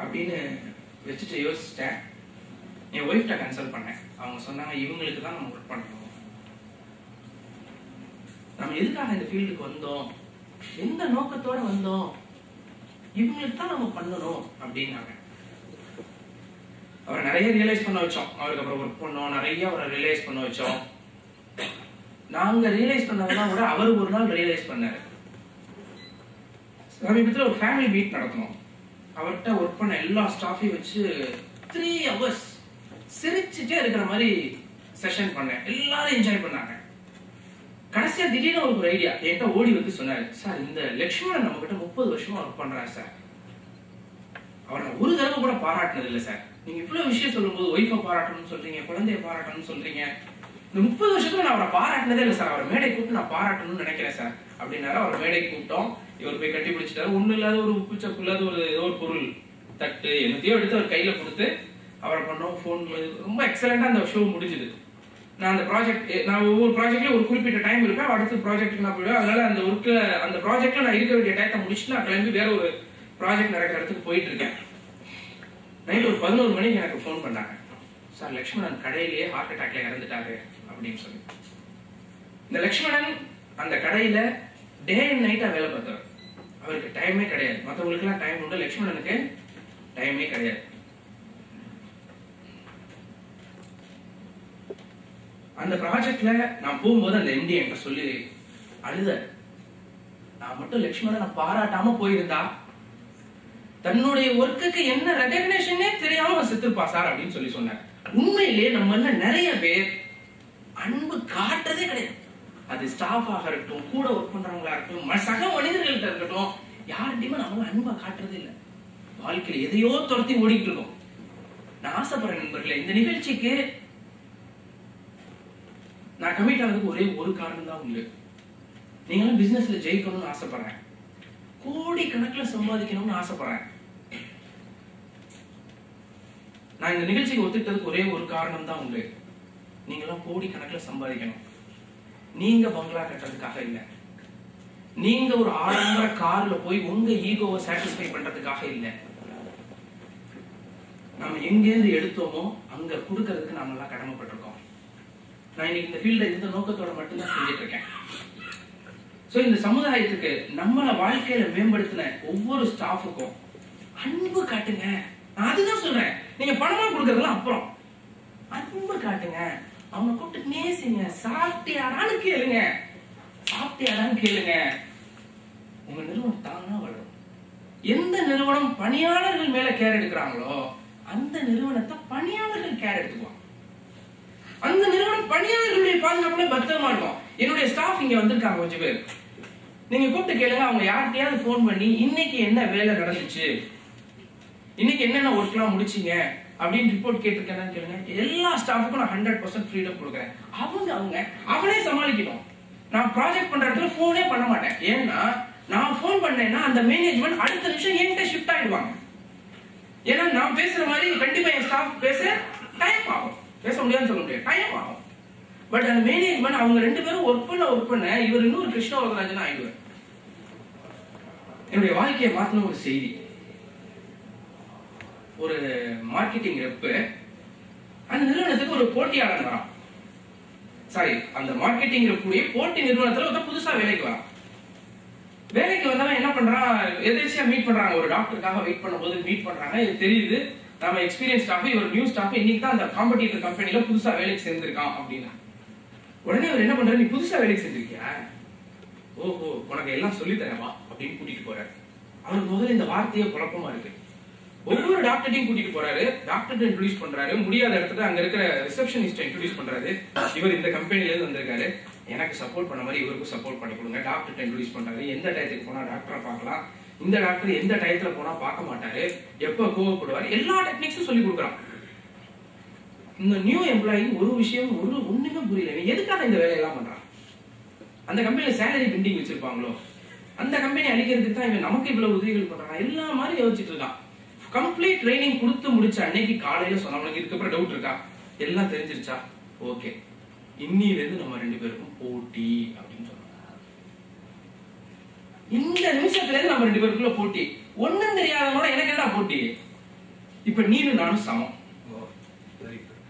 அப்படின்னு வச்சுட்டு யோசிச்சிட்டேன். என் ஒய்ஃப்ட கன்சல்ட் பண்ணேன். அவங்க சொன்னாங்க, இவங்களுக்கு தான் நம்ம ஒர்க் பண்ணணும், நம்ம எதுக்காக இந்த ஃபீல்டுக்கு வந்தோம், எந்த நோக்கத்தோட வந்தோம், இவங்களுக்கு தான் நம்ம பண்ணணும் அப்படின்னாங்க. அவரை நிறைய ரியலைஸ் பண்ண வச்சோம். அவருக்கு அப்புறம் ஒர்க் பண்ணோம், நிறைய அவரை ரியலைஸ் பண்ண வச்சோம். நாங்க ரியலைஸ் பண்ணதெல்லாம் கூட அவர் ஒரு நாள் ரியலைஸ் பண்ணாரு. சமீபத்தில் ஒரு ஃபேமிலி மீட் நடத்தணும். அவர்கிட்ட ஒர்க் பண்ண எல்லா ஸ்டாஃபையும் வச்சு 3 hours சிரிச்சுட்டே இருக்கிற மாதிரி செஷன் பண்ணேன். எல்லாரும் என்ஜாய் பண்ணாங்க. கடைசியா திடீர்னு ஒரு ஐடியா என்கிட்ட ஓடி வந்து சொன்னாரு, சார் இந்த லட்சுமணன் நம்ம கிட்ட 30 வருஷமா ஒர்க் பண்றாரு சார், அவரை ஒரு தடவை கூட பாராட்டினது இல்லை சார். நீங்க இவ்வளவு விஷயம் சொல்லும்போது ஒய்ஃபை பாராட்டணும்னு சொல்றீங்க, குழந்தைய பாராட்டணும்னு சொல்றீங்க, இந்த 30 வருஷத்துல நான் அவரை பாராட்டினதே இல்லை சார், அவரை மேடை கூப்பிட்டு நான் பாராட்டணும்னு நினைக்கிறேன் சார் அப்படின்னாரு. அவர் மேடை கூப்பிட்டோம். இவர் போய் கட்டி பிடிச்சிட்டாரு. ஒண்ணு இல்லாத ஒரு உப்பு சப்புல்லாத ஒரு ஏதோ ஒரு பொருள் தட்டு என்னத்தையோ எடுத்து அவர் கையில கொடுத்து அவரை பண்ணோம். போன் ரொம்ப எக்ஸலண்டா அந்த ஷோ முடிஞ்சது. நான் அந்த ப்ராஜெக்ட், நான் ஒவ்வொரு ப்ராஜெக்ட்லயும் ஒரு குறிப்பிட்ட டைம் இருப்பேன், அடுத்த ப்ராஜெக்ட் நான் போயிடுவேன். அதனால அந்த ஒர்க்ல அந்த ப்ராஜெக்ட்ல நான் இருக்க வேண்டிய டைத்தை முடிச்சுட்டு நான் கிளம்பி வேற ஒரு ப்ராஜெக்ட் நடக்கிற இடத்துக்கு போயிட்டு இருக்கேன். நைட் ஒரு 11 மணிக்கு எனக்கு ஃபோன் பண்ணாங்க, சார் லட்சுமணன் கடையிலேயே ஹார்ட் அட்டாக்ல இறந்துட்டாரு அப்படின்னு சொல்லி. இந்த லட்சுமணன் அந்த கடையில டே அண்ட் நைட்டா வேலை பார்த்தவர். அவருக்கு டைமே கிடையாது. மற்றவங்களுக்கு எல்லாம் டைம் உண்டு, லட்சுமணனுக்கு டைமே கிடையாது. அந்த ப்ராஜெக்ட்ல நான் போகும்போது அந்த எம்டி என்கிட்ட சொல்லி அழுத, நான் மட்டும் லட்சுமணனை பாராட்டாம போயிருந்தா தன்னுடைய ஒர்க்குக்கு என்ன ரெகக்னேஷனே தெரியாம செத்துப்பா சார் அப்படின்னு சொல்லி சொன்னார். உண்மையிலேயே நம்ம நிறைய பேர் அன்பு காட்டுறதே கிடையாது. அது ஸ்டாஃபாக இருக்கட்டும், கூட ஒர்க் பண்றவங்களா இருக்கட்டும், சக மனிதர்கள்ட்ட இருக்கட்டும், யார்கிட்டயுமே நம்ம அன்பா காட்டுறதே இல்லை. வாழ்க்கையில எதையோ துரத்தி ஓடிட்டு இருக்கோம். நான் ஆசைப்படுறேன் நண்பர்களே, இந்த நிகழ்ச்சிக்கு நான் கமிட் ஆனதுக்கு ஒரே ஒரு காரணம் தான் உண்டு. நீங்களும் பிசினஸ்ல ஜெயிக்கணும்னு ஆசைப்படுறேன், கோடி கணக்கில் சம்பாதிக்கணும்னு ஆசைப்படுறேன். நான் இந்த நிகழ்ச்சிக்கு ஒத்துக்கிட்டதுக்கு ஒரே ஒரு காரணம் தான் உண்டு. நீங்களாம் கோடி கணக்கில் சம்பாதிக்கணும். நீங்க பங்களா கட்டுறதுக்காக இல்ல, நீங்க ஒரு ஆடம்பர கார்ல போய் உங்க ஈகோவை சாட்டிஸ்ஃபை பண்றதுக்காக இல்ல. நம்ம எங்கேருந்து எடுத்தோமோ அங்க கொடுக்கறதுக்கு நாம எல்லாம் கடமைப்பட்டிருக்கோம். நான் இன்னைக்கு இந்த ஃபீல்ட இந்த நோக்கத்தோட மட்டும்தான் செஞ்சுட்டு இருக்கேன். சோ இந்த சமுதாயத்துக்கு நம்மள வாழ்க்கையில மேம்படுத்தின ஒவ்வொரு ஸ்டாஃபுக்கும் அன்பு காட்டுங்க. நான் அதுதான் சொல்றேன். நீங்க பணமா கொடுக்கறதெல்லாம் அப்புறம், அன்பு காட்டுங்க. அவங்க கூப்பிட்டு நேசிங்க. சாப்பிட்டியாடான்னு கேளுங்க, சாப்பிட்டியாடான்னு கேளுங்க. உங்க நிறுவனம் தானா வளரும். எந்த நிறுவனம் பணியாளர்கள் மேல கேர் எடுக்கிறாங்களோ அந்த நிறுவனத்தை பணியாளர்கள் கேர் எடுத்துக்குவாங்க. அந்த நிறுவனம் பணியாளர்களுடைய பாதுகாப்புல பத்திரமா இருக்கும். என்னுடைய ஸ்டாஃப் இங்க வந்திருக்காங்க கொஞ்சம் பேர். நீங்க கூப்பிட்டு கேளுங்க, அவங்க யார்கிட்டயாவது போன் பண்ணி இன்னைக்கு என்ன வேலை நடந்துச்சு, இன்னைக்கு என்னென்ன ஒர்க்லாம் முடிச்சீங்க அப்படின்னு ரிப்போர்ட் கேட்டிருக்கேன்னு கேளுங்க. எல்லா ஸ்டாஃபுக்கும் நான் 100% ஃப்ரீடம் கொடுக்குறேன். அவனே சமாளிக்கணும். நான் ப்ராஜெக்ட் பண்ற இடத்துல போனே பண்ண மாட்டேன். ஏன்னா நான் போன் பண்ணேன்னா அந்த மேனேஜ்மெண்ட் அடுத்த நிமிஷம் என்கிட்ட ஷிஃப்ட் ஆயிடுவாங்க. ஏன்னா நான் பேசுற மாதிரி கண்டிப்பா என் ஸ்டாஃப் பேச டைம் ஆகும். பேச முடியாதுன்னு சொல்ல முடியாது, டைம் ஆகும். பட் அந்த மேனேஜ்மெண்ட் அவங்க 2 பேரும் ஒர்க் பண்ண இவர் இன்னொரு கிருஷ்ண வரதராஜன் ஆயிடுவார். என்னுடைய வாழ்க்கையை மாத்தின ஒரு செய்தி. ஒரு மார்க்கெட்டிங் ரெப் அந்த நிறுவனத்துக்கு ஒரு போட்டியாளர் வரான். அந்த மார்க்கெட்டிங் ரெப்புடைய போட்டி நிறுவனத்துல ஒரு புதுசா வேலைக்கு வரான். வேலைக்கு வந்தவன் என்ன பண்றான், எதிர்ச்சியா மீட் பண்றாங்க. ஒரு டாக்டருக்காக வெயிட் பண்ணும்போது மீட் பண்றாங்க. இது தெரியுது நம்ம எக்ஸ்பீரியன்ஸ் ஸ்டாஃப், இவர் நியூ ஸ்டாஃப், இன்னைக்கு தான் அந்த காம்படிட்டர் கம்பெனில புதுசா வேலைக்கு சேர்ந்திருக்கான் அப்படின்னு. உடனே அவர் என்ன பண்றாரு, நீ புதுசா வேலைக்கு சேர்ந்திருக்கியா, ஓஹோ உனக்கு எல்லாம் சொல்லி தரவா அப்படின்னு கூட்டிட்டு போறாரு. அவருக்கு முதல்ல இந்த வார்த்தையே குழப்பமா இருக்கு. ஒவ்வொரு டாக்டரையும் கூட்டிட்டு போறாரு, டாக்டர் இன்ட்ரோடியூஸ் பண்றாரு. முடியாத இடத்துல அங்க இருக்கிற ரிசப்ஷனிஸ்ட் இன்ட்ரோடியூஸ் பண்றாரு. இவர் இந்த கம்பெனில இருந்து வந்திருக்காரு, எனக்கு சப்போர்ட் பண்ண மாதிரி இவருக்கும் சப்போர்ட் பண்ணி கொடுங்க. டாக்டர் இன்ட்ரோடியூஸ் பண்றாரு. எந்த டயத்துக்கு போனா டாக்டரை பார்க்கலாம், இந்த டாக்டர் எந்த டயத்துல போனா பார்க்க மாட்டாரு, எப்ப கோவப்படுவாரு, எல்லா டெக்னிக்ஸும் சொல்லி கொடுக்குறான். இந்த நியூ எம்ப்ளாயி ஒரு விஷயம் ஒண்ணுமே புரியல. எதுக்காக இந்த வேலையெல்லாம் பண்றான்? அந்த கம்பெனில சேலரி பெண்டிங் வச்சிருப்பாங்களோ, அந்த கம்பெனி அழிக்கிறதுக்கு தான் இவன் நமக்கு இவ்வளவு உதவிகள் பண்றான், எல்லா மாதிரி யோசிச்சுட்டு இருக்கான். கம்ப்ளீட் ட்ரைனிங் கொடுத்து முடிச்ச அன்னைக்கு காலையில சொன்னவனுக்கு இதுக்கப்புறம் டவுட் இருக்கா, எல்லாம் தெரிஞ்சிருச்சா, ஓகே இன்னில இருந்து நம்ம 2 பேருக்கும் போட்டி அப்படின்னு சொன்னாங்க. இந்த நிமிஷத்துல இருந்து நம்ம 2 பேருக்குள்ள போட்டி. ஒண்ணும் தெரியாதவனோட எனக்கு என்ன போட்டி? இப்ப நீனும் நானும் சமம்,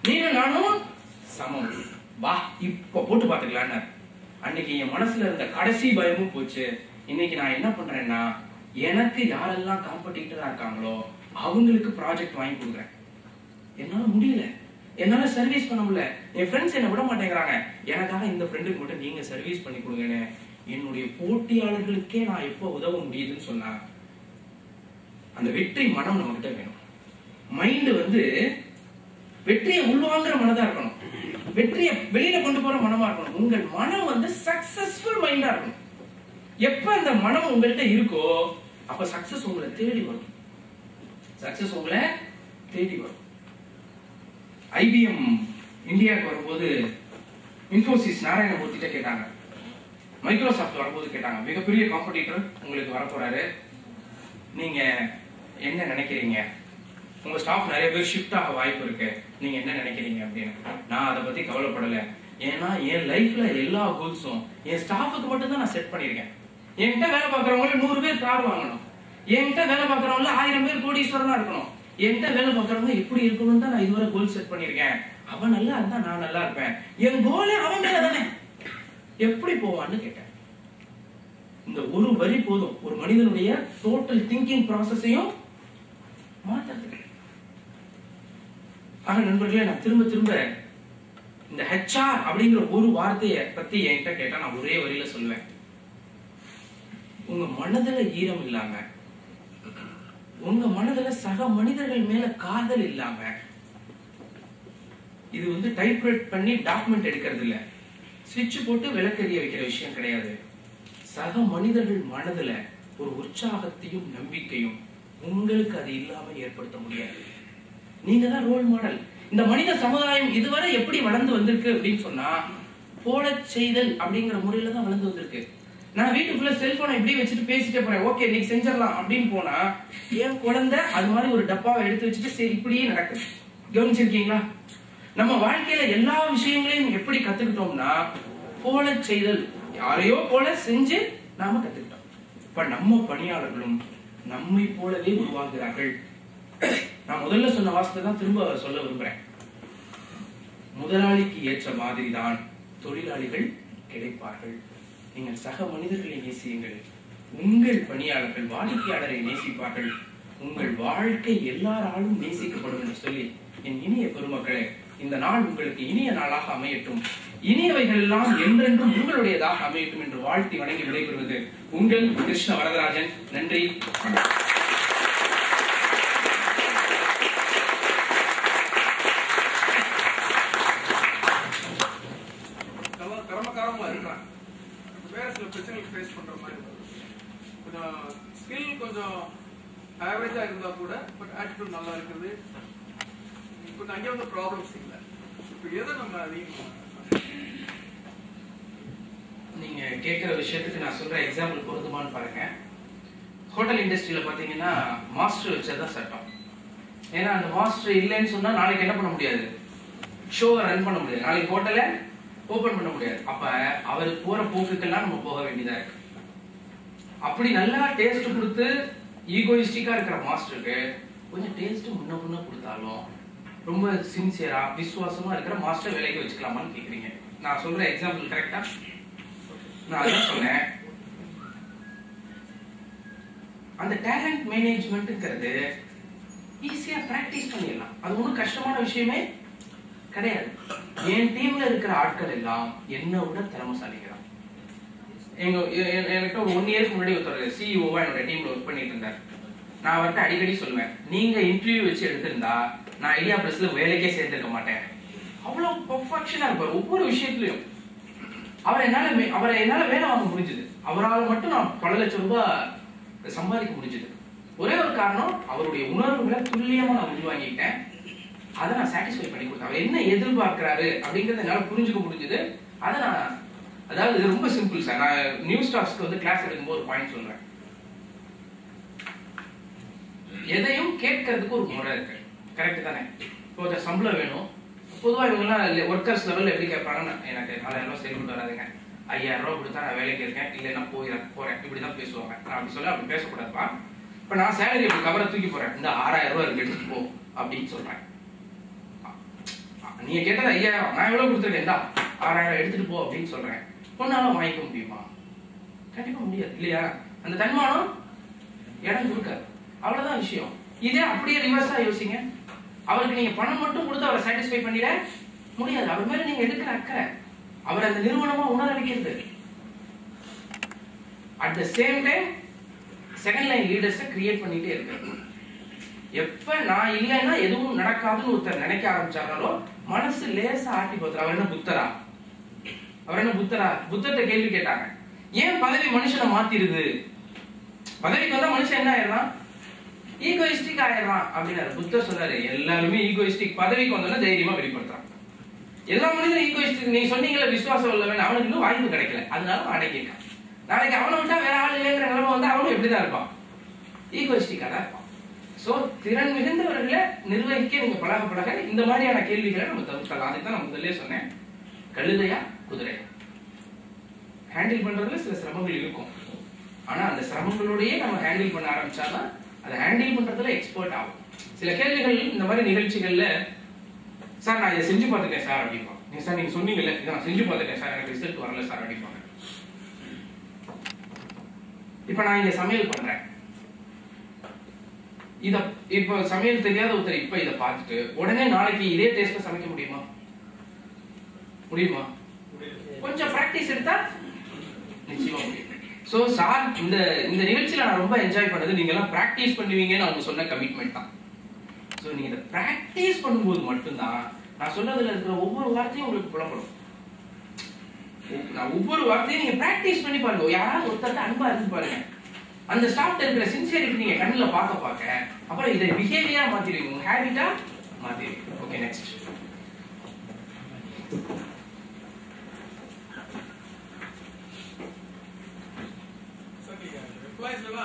நீனும் நானும் சமம், வா இப்ப போட்டு பாத்துக்கலான்னு. அன்னைக்கு என் மனசுல இருந்த கடைசி பயமும் போச்சு. இன்னைக்கு நான் என்ன பண்றேன்னா, எனக்கு யாரெல்லாம் காம்படிட்டரா இருக்காங்களோ அவங்களுக்கு ப்ராஜெக்ட் வாங்கி கொடுக்குறேன். என்னால முடியல, என்னால சர்வீஸ் பண்ண முடியல, என் ஃப்ரெண்ட்ஸ் என்ன விட மாட்டேங்கிறாங்க, எனக்காக இந்த ஃப்ரெண்டுக்கு மட்டும் நீங்க சர்வீஸ் பண்ணி கொடுங்கன்னு என்னுடைய போட்டியாளர்களுக்கே நான் எப்போ உதவ முடியுதுன்னு சொன்னா, அந்த வெற்றி மனம் நம்ம கிட்ட வேணும். மைண்ட் வெற்றியை உள்வாங்குற மனதா இருக்கணும், வெற்றியை வெளியில கொண்டு போற மனமா இருக்கணும். உங்கள் மனம் சக்சஸ்ஃபுல் மைண்டா இருக்கணும். எப்ப அந்த மனம் உங்கள்கிட்ட இருக்கோ அப்ப சக்சஸ் உங்களை தேடி வரும். சக்சஸ் உங்களை தேடி வரும். ஐபிஎம் இந்தியாவுக்கு வரும்போது இன்ஃபோசிஸ் நாராயணமூர்த்திட்ட கேட்டாங்க, மைக்ரோசாஃப்ட் வரும்போது கேட்டாங்க, மிகப்பெரிய காம்படிட்டர் உங்களுக்கு வரப்போறாரு, நீங்க என்ன நினைக்கிறீங்க, உங்க ஸ்டாஃப் நிறைய பேர் ஷிஃப்ட் ஆக வாய்ப்பு இருக்கு, நீங்க என்ன நினைக்கிறீங்க அப்படின்னு. நான் அதை பத்தி கவலைப்படல. ஏன்னா என் லைஃப்ல எல்லா கோல்ஸும் என் ஸ்டாஃபுக்கு மட்டும் தான் நான் செட் பண்ணிருக்கேன். என்கிட்ட வேலை பார்க்கறவங்க 100 பேர் கார் வாங்கணும், என்கிட்ட வேலை பார்க்கறவங்க 1000 பேர் கோடீஸ்வரனா இருக்கணும், என்கிட்ட வேலை பார்க்கறவங்க எப்படி இருக்கணும்னு தான் நான் இதுவரை கோல் செட் பண்ணிருக்கேன். அவன் நல்லா இருந்தா நான் நல்லா இருப்பேன். என் கோலே அவன் மேல தானே, எப்படி போவான்னு கேட்டேன். இந்த ஒரு வரி போதும் ஒரு மனிதனுடைய டோட்டல் திங்கிங் ப்ராசஸையும் மாற்றத்துக்கு. ஆக நண்பர்களே, நான் திரும்ப இந்த HR அப்படிங்கிற ஒரு வார்த்தையை பத்தி என்கிட்ட கேட்டா நான் ஒரே வரியில சொல்லுவேன், உங்க மனதுல ஈரம் இல்லாம, உங்க மனதுல சக மனிதர்கள் மேல காதல் இல்லாம, இது டைப்ரைட் பண்ணி டாக்குமெண்ட் எடுக்கிறது இல்ல, ஸ்விட்ச் போட்டு விளக்கெரிய வைக்கிற விஷயம் கிடையாது. சக மனிதர்கள் மனதுல ஒரு உற்சாகத்தையும் நம்பிக்கையும் உங்களுக்கு அது இல்லாம ஏற்படுத்த முடியாது. நீங்க தான் ரோல் மாடல். இந்த மனித சமுதாயம் இதுவரை எப்படி வளர்ந்து வந்திருக்கு அப்படின்னு சொன்னா, போல செய்தல் அப்படிங்கிற முறையில தான் வளர்ந்து வந்திருக்கு. நான் வீட்டுக்குள்ள செல்போனை இப்படி வச்சுட்டு பேசிட்டே போறேன், ஓகே நீங்க செஞ்சிடலாம் அப்படின்னு போனா என் குழந்தை அது மாதிரி ஒரு டப்பாவை எடுத்து வச்சுட்டு சரி இப்படியே நடக்குது. கவனிச்சிருக்கீங்களா? நம்ம வாழ்க்கையில எல்லா விஷயங்களையும் எப்படி கத்துக்கிட்டோம்னா, போல செய்தல், யாரையோ போல செஞ்சு நாம கத்துக்கிட்டோம். இப்ப நம்ம பணியாளர்களும் நம்மை போலவே உருவாகிறார்கள். நான் முதல்ல சொன்ன வாசத்தை தான் திரும்ப சொல்ல விரும்புறேன். முதலாளிக்கு ஏற்ற மாதிரி தான் தொழிலாளிகள் கிடைப்பார்கள். நீங்கள் சக மனிதர்களை நேசியுங்கள், உங்கள் பணியாளர்கள் வாடிக்கையாளரை நேசிப்பார்கள், உங்கள் வாழ்க்கை எல்லாராலும் நேசிக்கப்படும் என்று சொல்லி, என் இனிய பெருமக்களே, இந்த நாள் உங்களுக்கு இனிய நாளாக அமையட்டும், இனியவைகள் எல்லாம் என்றென்றும் உங்களுடையதாக அமையட்டும் என்று வாழ்த்தி வணங்கி விடைபெறுவது உங்கள் கிருஷ்ண வரதராஜன். நன்றி. கர்மகாரமா இருக்கிறான், வேற சில பிரச்சனைகள் ஃபேஸ் பண்ற மாதிரி கொஞ்சம் ஸ்கில் கொஞ்சம் ஆவரேஜா இருந்தா கூட பட் ஆட்டிடியூட் நல்லா இருக்குது. இப்போ அங்கே வந்து ப்ராப்ளம்ஸ் இல்லை. இப்போ எதை நம்ம அதிகம் நீங்க கேட்கிற விஷயத்துக்கு நான் சொல்ற எக்ஸாம்பிள் பொருந்துமான்னு பாருங்க. ஹோட்டல் இண்டஸ்ட்ரியில பாத்தீங்கன்னா மாஸ்டர் வச்சதான் சட்டம். ஏன்னா அந்த மாஸ்டர் இல்லைன்னு சொன்னா நாளைக்கு என்ன பண்ண முடியாது, ஷோவை ரன் பண்ண முடியாது, நாளைக்கு ஹோட்டலை ஓபன் பண்ண முடியாது. அப்ப அவர் போற போக்குக்கெல்லாம் நம்ம போக வேண்டியதா இருக்கு. அப்படி நல்லா டேஸ்ட் கொடுத்து ஈகோயிஸ்டிக்கா இருக்கிற மாஸ்டருக்கு கொஞ்சம் டேஸ்ட் முன்ன முன்ன கொடுத்தாலும் ரொம்ப சின்சியரா விசுவாசமா இருக்கிற மாஸ்டர் வேலைக்கு வச்சுக்கலாமான்னு கேக்குறீங்க. நான் சொல்ற எக்ஸாம்பிள் கரெக்டா? நான் அதான் சொன்னேன். அந்த டேலண்ட் மேனேஜ்மெண்ட்ங்கிறது ஈஸியா பிராக்டிஸ் பண்ணிடலாம். அது ஒன்றும் கஷ்டமான விஷயமே கிடையாது. என் டீம்ல இருக்கிற ஆட்கள் எல்லாம் என்ன விட திறமைசாலிங்க தான். எனக்கு ஒரு 1 இயர்க்கு முன்னாடி ஒருத்தர் சிஇஓவா என்னோட டீம்ல ஒர்க் பண்ணிட்டு இருந்தார். நான் அவர்கிட்ட அடிக்கடி சொல்லுவேன், நீங்க இன்டர்வியூ வச்சு எடுத்திருந்தா நான் ஐடியா பிரஸ்ல வேலைக்கே சேர்ந்திருக்க மாட்டேன். அவ்வளவு பெர்ஃபெக்ஷனா இருப்பார் ஒவ்வொரு விஷயத்திலையும். அவரை என்னால வேலை வாங்க முடிஞ்சது. அவரால் மட்டும் நான் பல லட்சம் ரூபாய் சம்பாதிக்க முடிஞ்சது. ஒரே ஒரு காரணம், அவருடைய உணர்வுகளை துல்லியமா நான் உள்வாங்கிட்டேன். அதை நான் சாட்டிஸ்ஃபை பண்ணி கொடுத்தேன். அவர் என்ன எதிர்பார்க்கிறாரு அப்படிங்கறத என்னால புரிஞ்சுக்க முடிஞ்சது. அதை நான், அதாவது இது ரொம்ப சிம்பிள் சார். நான் நியூ ஸ்டாஃப்ஸ்க்கு வந்து கிளாஸ் எடுக்கும்போது ஒரு பாயிண்ட் சொல்றேன். எதையும் கேட்கறதுக்கு ஒரு முறை இருக்கு. கரெக்ட் தானே? இப்போ சம்பளம் வேணும். பொதுவாக இவங்கெல்லாம் ஒர்க்கர்ஸ் லெவலில் எப்படி கேட்பாங்கன்னா, எனக்கு 4000 ரூபாய் செலவு வராதுங்க, 5000 ரூபாய் கொடுத்தா நான் வேலைக்கு இருக்கேன், இல்லை நான் போறேன், இப்படிதான் பேசுவாங்க. நான் அப்படி சொல்ல அப்படி பேசக்கூடாதுப்பா. இப்ப நான் சேலரி அப்படி கவரை தூக்கி போறேன், இந்த 6000 ரூபாய் இருக்கு எடுத்துட்டு போ அப்படின்னு சொல்றேன். நீங்க கேட்டது 5000, நான் எவ்வளவு கொடுத்துருக்கேன், இந்த 6000 எடுத்துட்டு போ அப்படின்னு சொல்றேன். பொண்ணால வாங்கிக்க முடியுமா? கண்டிப்பா முடியாது இல்லையா? அந்த தன்மானம் இடம் கொடுக்காது. அவ்வளவுதான் விஷயம். இதே அப்படியே ரிவர்ஸா யோசிங்க. அவருக்கு நீங்க பணம் மட்டும் கொடுத்து அவரை சாட்டிஸ்ஃபை பண்ணிட முடியாது. அவர் மேல நீங்க எடுக்கிற அக்கறை அவர் அந்த நிறுவனமா உணர வைக்கிறது. At the same time second line லீடர்ஸை கிரியேட் பண்ணிட்டே இருக்கு. எப்ப நான் இல்லைன்னா எதுவும் நடக்காதுன்னு ஒருத்தர் நினைக்க ஆரம்பிச்சாரோ மனசு லேசா ஆட்டி போத்துற. அவர் என்ன புத்தரா? புத்தர்கிட்ட கேள்வி கேட்டாங்க, ஏன் பதவி மனுஷனை மாத்திருது? பதவிக்கு வந்தா மனுஷன் என்ன ஆயிடுறான்? ஈகோயிஸ்டிக் ஆயிடுறான் அப்படின்னாரு. புத்தர் சொன்னாரு, எல்லாருமே ஈகோயிஸ்டிக். பதவிக்கு வந்தோம்னா தைரியமா வெளிப்படுத்துறான். எல்லா மனிதனும் ஈகோயிஸ்டிக். நீங்க சொன்னீங்கல்ல விசுவாசம் இல்லவன், அவனுக்கு இன்னும் வாய்ப்பு கிடைக்கல, அதனால அடங்கியிருக்கான். நாளைக்கு அவனை விட்டா வேற ஆள் இல்லைங்கிற நிலைமை வந்து அவனும் எப்படிதான் இருப்பான்? ஈகோயிஸ்டிக்கா தான் இருப்பான். சோ திறன் மிகுந்தவர்களை நிர்வகிக்க நீங்க பழக இந்த மாதிரியான கேள்விகளை நம்ம தவிர்க்கலாம். அதுக்கு தான் நான் முதல்ல சொன்னேன், கழுதையா குதிரையா ஹேண்டில் பண்றதுல சில சிரமங்கள் இருக்கும். ஆனா அந்த சிரமங்களோடயே நம்ம ஹேண்டில் பண்ண ஆரம்பிச்சாதான் அதை ஹேண்டில் பண்றதுல எக்ஸ்பர்ட் ஆகும். சில கேள்விகள் இந்த மாதிரி நிகழ்ச்சிகள்ல, சார் நான் இதை செஞ்சு பார்த்துட்டேன் சார் அப்படிப்பான். நீங்க சார் நீங்க சொன்னீங்கல்ல, இதை நான் செஞ்சு பார்த்துட்டேன் சார், எனக்கு ரிசல்ட் வரல சார் அப்படிப்பாங்க. இப்ப நான் இங்க சமையல் பண்றேன், இப்ப சமையல் தெரியாத ஒருத்தர் இப்ப இதை பார்த்துட்டு உடனே நாளைக்கு இதே டேஸ்ட்ல சமைக்க முடியுமா? கொஞ்சம் பிராக்டிஸ் எடுத்தா நிச்சயமா முடியும். சோ சார் இந்த நிகழ்ச்சியில நான் ரொம்ப என்ஜாய் பண்ணது நீங்க எல்லாம் பிராக்டிஸ் பண்ணுவீங்கன்னு அவங்க சொன்ன கமிட்மெண்ட் தான். சோ நீங்க இதை பிராக்டிஸ் பண்ணும்போது மட்டும்தான் நான் சொன்னதுல இருக்கிற ஒவ்வொரு வார்த்தையும் உங்களுக்கு புலப்படும். நான் ஒவ்வொரு வார்த்தையும் நீங்க பிராக்டிஸ் பண்ணி பாருங்க. யாராவது ஒருத்தர் அன்பா இருந்து பாருங்க. அந்த ஸ்டாஃப்ல இருக்கிற சின்சியரிட்டி நீங்க கண்ணுல பார்க்க அப்புறம் இதை பிஹேவியரா மாத்திடுவீங்க, உங்க ஹேபிட்டா மாத்திடுவீங்க. Okay, next.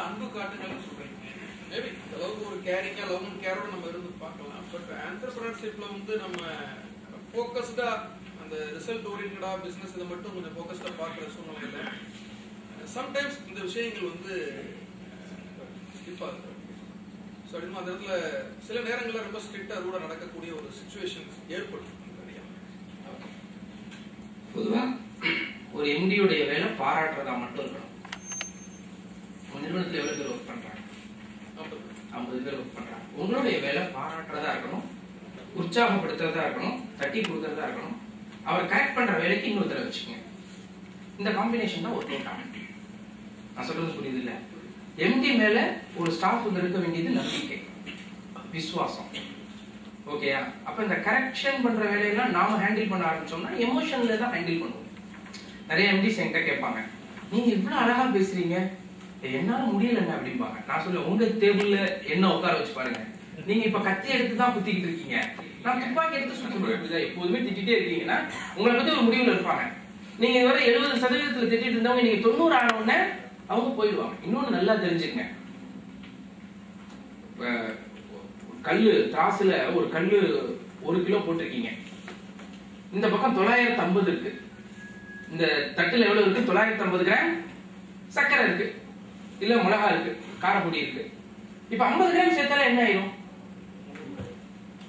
அன்பு காட்டுங்கள்னு சொல்றீங்க. மேபி அளவுக்கு ஒரு கேரிங்கா லவ் அண்ட் கேரோட நம்ம இருந்து பார்க்கலாம். பட் என்டர்பிரனர்ஷிப்ல வந்து நம்ம ஃபோக்கஸ்டா அந்த ரிசல்ட் ஓரியன்டா பிசினஸ் இதை மட்டும் கொஞ்சம் ஃபோக்கஸ்டா பார்க்குற சூழ்நிலையில சம்டைம்ஸ் இந்த விஷயங்கள் வந்து ஸ்கிப் ஆகுது. ஸோ அப்படின்னு அந்த இடத்துல சில நேரங்களில் ரொம்ப ஸ்ட்ரிக்டா ரூடா நடக்கக்கூடிய ஒரு சுச்சுவேஷன்ஸ் ஏற்படும். பொதுவா ஒரு எம்டியுடைய வேலை பாராட்டுறதா மட்டும் இருக்கணும். நிறுவனத்தில் எவ்வளவு பேர் ஒர்க் பண்றாங்க? 50 பேர் ஒர்க் பண்றாங்க. உங்களுடைய வேலை பாராட்டுறதா இருக்கணும், உற்சாகப்படுத்துறதா இருக்கணும், தட்டி கொடுக்கறதா இருக்கணும். அவர் கரெக்ட் பண்ற வேலைக்கு இன்னொருத்தர வச்சுக்கோங்க. இந்த காம்பினேஷன் தான் ஒர்க் அவுட் ஆகும். நான் சொல்றது புரியுது இல்ல? எம்டி மேல ஒரு ஸ்டாஃப் இருக்க வேண்டியது நம்பிக்கை, விசுவாசம். ஓகேயா? அப்ப இந்த கரெக்ஷன் பண்ற வேலையெல்லாம் நாம ஹேண்டில் பண்ண ஆரம்பிச்சோம்னா எமோஷன்ல தான் ஹேண்டில் பண்ணுவோம். நிறைய எம்டிஸ் என்கிட்ட கேட்பாங்க, நீங்க இவ்வளவு அழகா பேசுறீங்க, என்னால முடியலங்க அப்படிம்பாங்க. நான் சொல்லுவேன், உங்க டேபிள்ல என்ன உட்கார வச்சு பாருங்க. நீங்க இப்ப கத்தி எடுத்து தான் குத்திக்கிட்டு இருக்கீங்க, நான் துப்பாக்கி எடுத்து சுட்டுருவேன். இப்படிதான் எப்போதுமே திட்டிட்டே இருக்கீங்கன்னா உங்களை பத்தி ஒரு முடிவுல இருப்பாங்க. நீங்க இதுவரை 70% திட்டிட்டு இருந்தவங்க நீங்க 90 ஆன உடனே அவங்க போயிடுவாங்க. இன்னொன்னு நல்லா தெரிஞ்சுக்கங்க, கல்லு திராசுல ஒரு கல்லு 1 கிலோ போட்டிருக்கீங்க, இந்த பக்கம் 950 இருக்கு, இந்த தட்டுல எவ்வளவு இருக்கு? 950 கிராம் சக்கரை இருக்கு, இல்ல மிளகா இருக்கு, காரப்பொடி இருக்கு. இப்ப 50 கிராம் சேர்த்தால என்ன ஆயிரும்?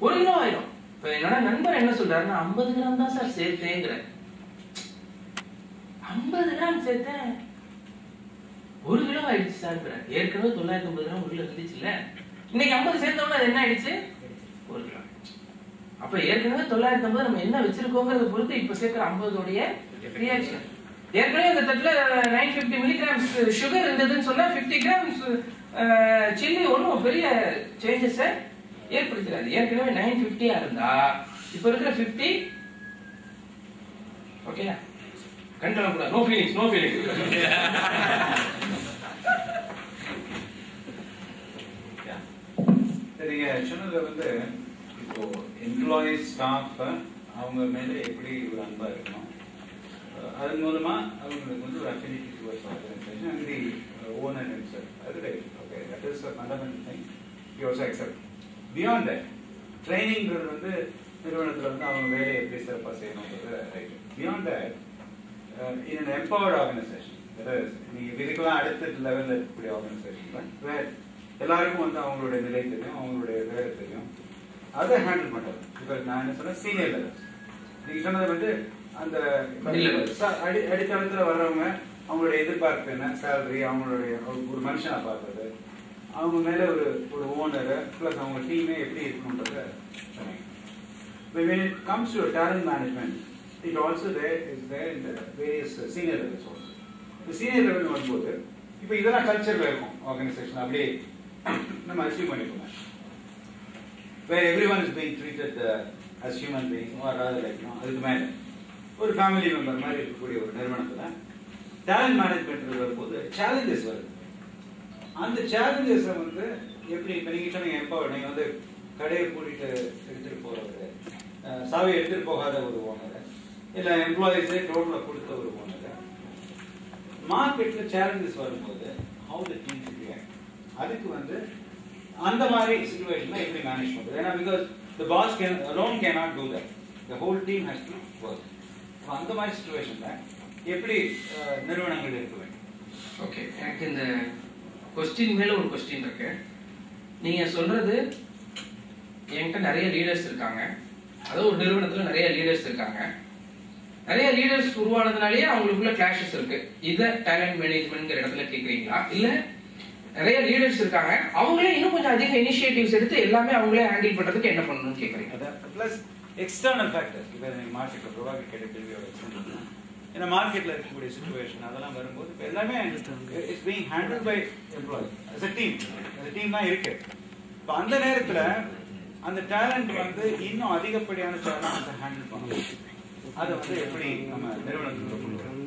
1 கிலோ ஆயிரும். இப்ப என்னோட நண்பர் என்ன சொல்றாருன்னா, 50 கிராம் தான் சார் சேர்த்தேங்கிற. 50 கிராம் சேர்த்தேன் 1 கிலோ ஆயிடுச்சு சார். ஏற்கனவே 950 கிராம் உள்ள இருந்துச்சு இல்ல, இன்னைக்கு 50 சேர்த்தோம்னா அது என்ன ஆயிடுச்சு? 1 கிலோ. அப்ப ஏற்கனவே 950 நம்ம என்ன வச்சிருக்கோங்கிறத பொறுத்து இப்ப சேர்க்கிற 50 உடைய ரியாக்ஷன். ஏற்கனவே அந்த தட்டுல 950 மில்லிகிராம்ஸ் சுகர் இருந்ததுன்னு சொன்னா 50 கிராம்ஸ் சில்லி ஒன்றும் பெரிய சேஞ்சஸை ஏற்படுத்துறாது. ஏற்கனவே 950 இருந்தா இப்ப இருக்கிற 50 ஓகேயா? கண்ட்ரோல் கூட. No feelings, no feelings. சரிங்க. சொன்னதுல வந்து இப்போ எம்ப்ளாயிஸ் ஸ்டாஃப் அவங்க மேல எப்படி ஒரு அன்பா இருக்கணும், அதன் மூலமா அவங்களுக்கு வந்து ஒரு affinity towards organisation and the owner himself. அது right. Okay, that is a fundamental thing. You also accept. Beyond that, ட்ரைனிங்கிறது வந்து நிறுவனத்துல வந்து அவங்க வேலையை எப்படி சிறப்பாக செய்யணுங்கிறது right. Beyond that, in an empowered organization, that is, நீங்க இதுக்கெல்லாம் அடுத்த லெவலில் இருக்கக்கூடிய ஆர்கனைசேஷன் வேர் எல்லாருக்கும் வந்து அவங்களுடைய நிலை தெரியும், அவங்களுடைய வேலை தெரியும், அதை ஹேண்டில் பண்றது. இப்போ நான் என்ன சொன்னேன், சீனியர் லெவல்ஸ். நீங்க சொன்னது வந்து அந்த அடித்தளத்துல வர்றவங்க அவங்களுடைய எதிர்பார்ப்பு என்ன, சேலரி, அவங்களுடைய ஒரு மனுஷனை பார்க்கறது, அவங்க மேல ஒரு ஓனரு பிளஸ் அவங்க டீமே எப்படி இருக்கணும்ன்றத சொன்னீங்க. When it comes to talent management, it also is there in the various senior levels also. The senior level வரும்போது இப்போ இதெல்லாம் கல்ச்சர்ல இருக்கும் ஆர்கனைசேஷன், அப்படியே நம்ம அச்சீவ் பண்ணிக்கோங்க. Where everyone is being treated as human beings, or rather like, அதுக்கு மேல ஒரு ஃபேமிலி மெம்பர் மாதிரி இருக்கக்கூடிய ஒரு நிறுவனத்துல டேலண்ட் மேனேஜ்மெண்ட் வரும்போது சேலஞ்சஸ் வருது. அந்த சேலஞ்சஸ் வந்து எப்படி, இப்போ நீங்க சொன்னீங்க எம்பவர், நீங்க வந்து கடையை கூட்டிட்டு எடுத்துட்டு போறது, சாவியை எடுத்துட்டு போகாத ஒரு ஓனர், இல்ல எம்ப்ளாயிஸே டோட்டலா கொடுத்த ஒரு ஓனர், மார்க்கெட்ல சேலஞ்சஸ் வரும்போது how the team should react, அதுக்கு வந்து அந்த மாதிரி சிச்சுவேஷனை எப்படி மேனேஜ் பண்றது? ஏன்னா because the boss alone cannot do that, the whole team has to work. அந்த மாதிரி சிச்சுவேஷன்ல எப்படி நிறுவனங்கள் இருக்க வேண்டும்? ஓகே, எனக்கு இந்த கொஸ்டின் மேல ஒரு கொஸ்டின் இருக்கு. நீங்க சொல்றது என்கிட்ட நிறைய லீடர்ஸ் இருக்காங்க, அதாவது ஒரு நிறுவனத்துல நிறைய லீடர்ஸ் இருக்காங்க, நிறைய லீடர்ஸ் உருவானதுனாலேயே அவங்களுக்குள்ள கிளாஷஸ் இருக்கு. இத டேலண்ட் மேனேஜ்மெண்ட்ங்கிற இடத்துல கேக்குறீங்களா, இல்ல நிறைய லீடர்ஸ் இருக்காங்க அவங்களே இன்னும் கொஞ்சம் அதிக இனிஷியேட்டிவ்ஸ் எடுத்து எல்லாமே அவங்களே ஹேண்டில் பண்றதுக்கு என்ன பண்ணணும்னு கேக்குறீங்க? பிளஸ் எக்ஸ்டர்னல் ஃபேக்டர்ஸ், இப்போ மார்க்கெட்ல ப்ரொவாய்ட் கேட்டகரி ஏன்னா மார்க்கெட்ல இருக்கக்கூடிய சிச்சுவேஷன் அதெல்லாம் வரும்போது இப்போ எல்லாமே it's being handle by employees as a team, as a team தான் இருக்கு. இப்போ அந்த நேரத்துல அந்த டேலண்ட் வந்து இன்னும் அதிகப்படியான சேலஞ்சஸை ஹேண்டில் பண்ணணும். அதை வந்து எப்படி நம்ம நிறுவனத்துக்கு கொண்டு வரணும்?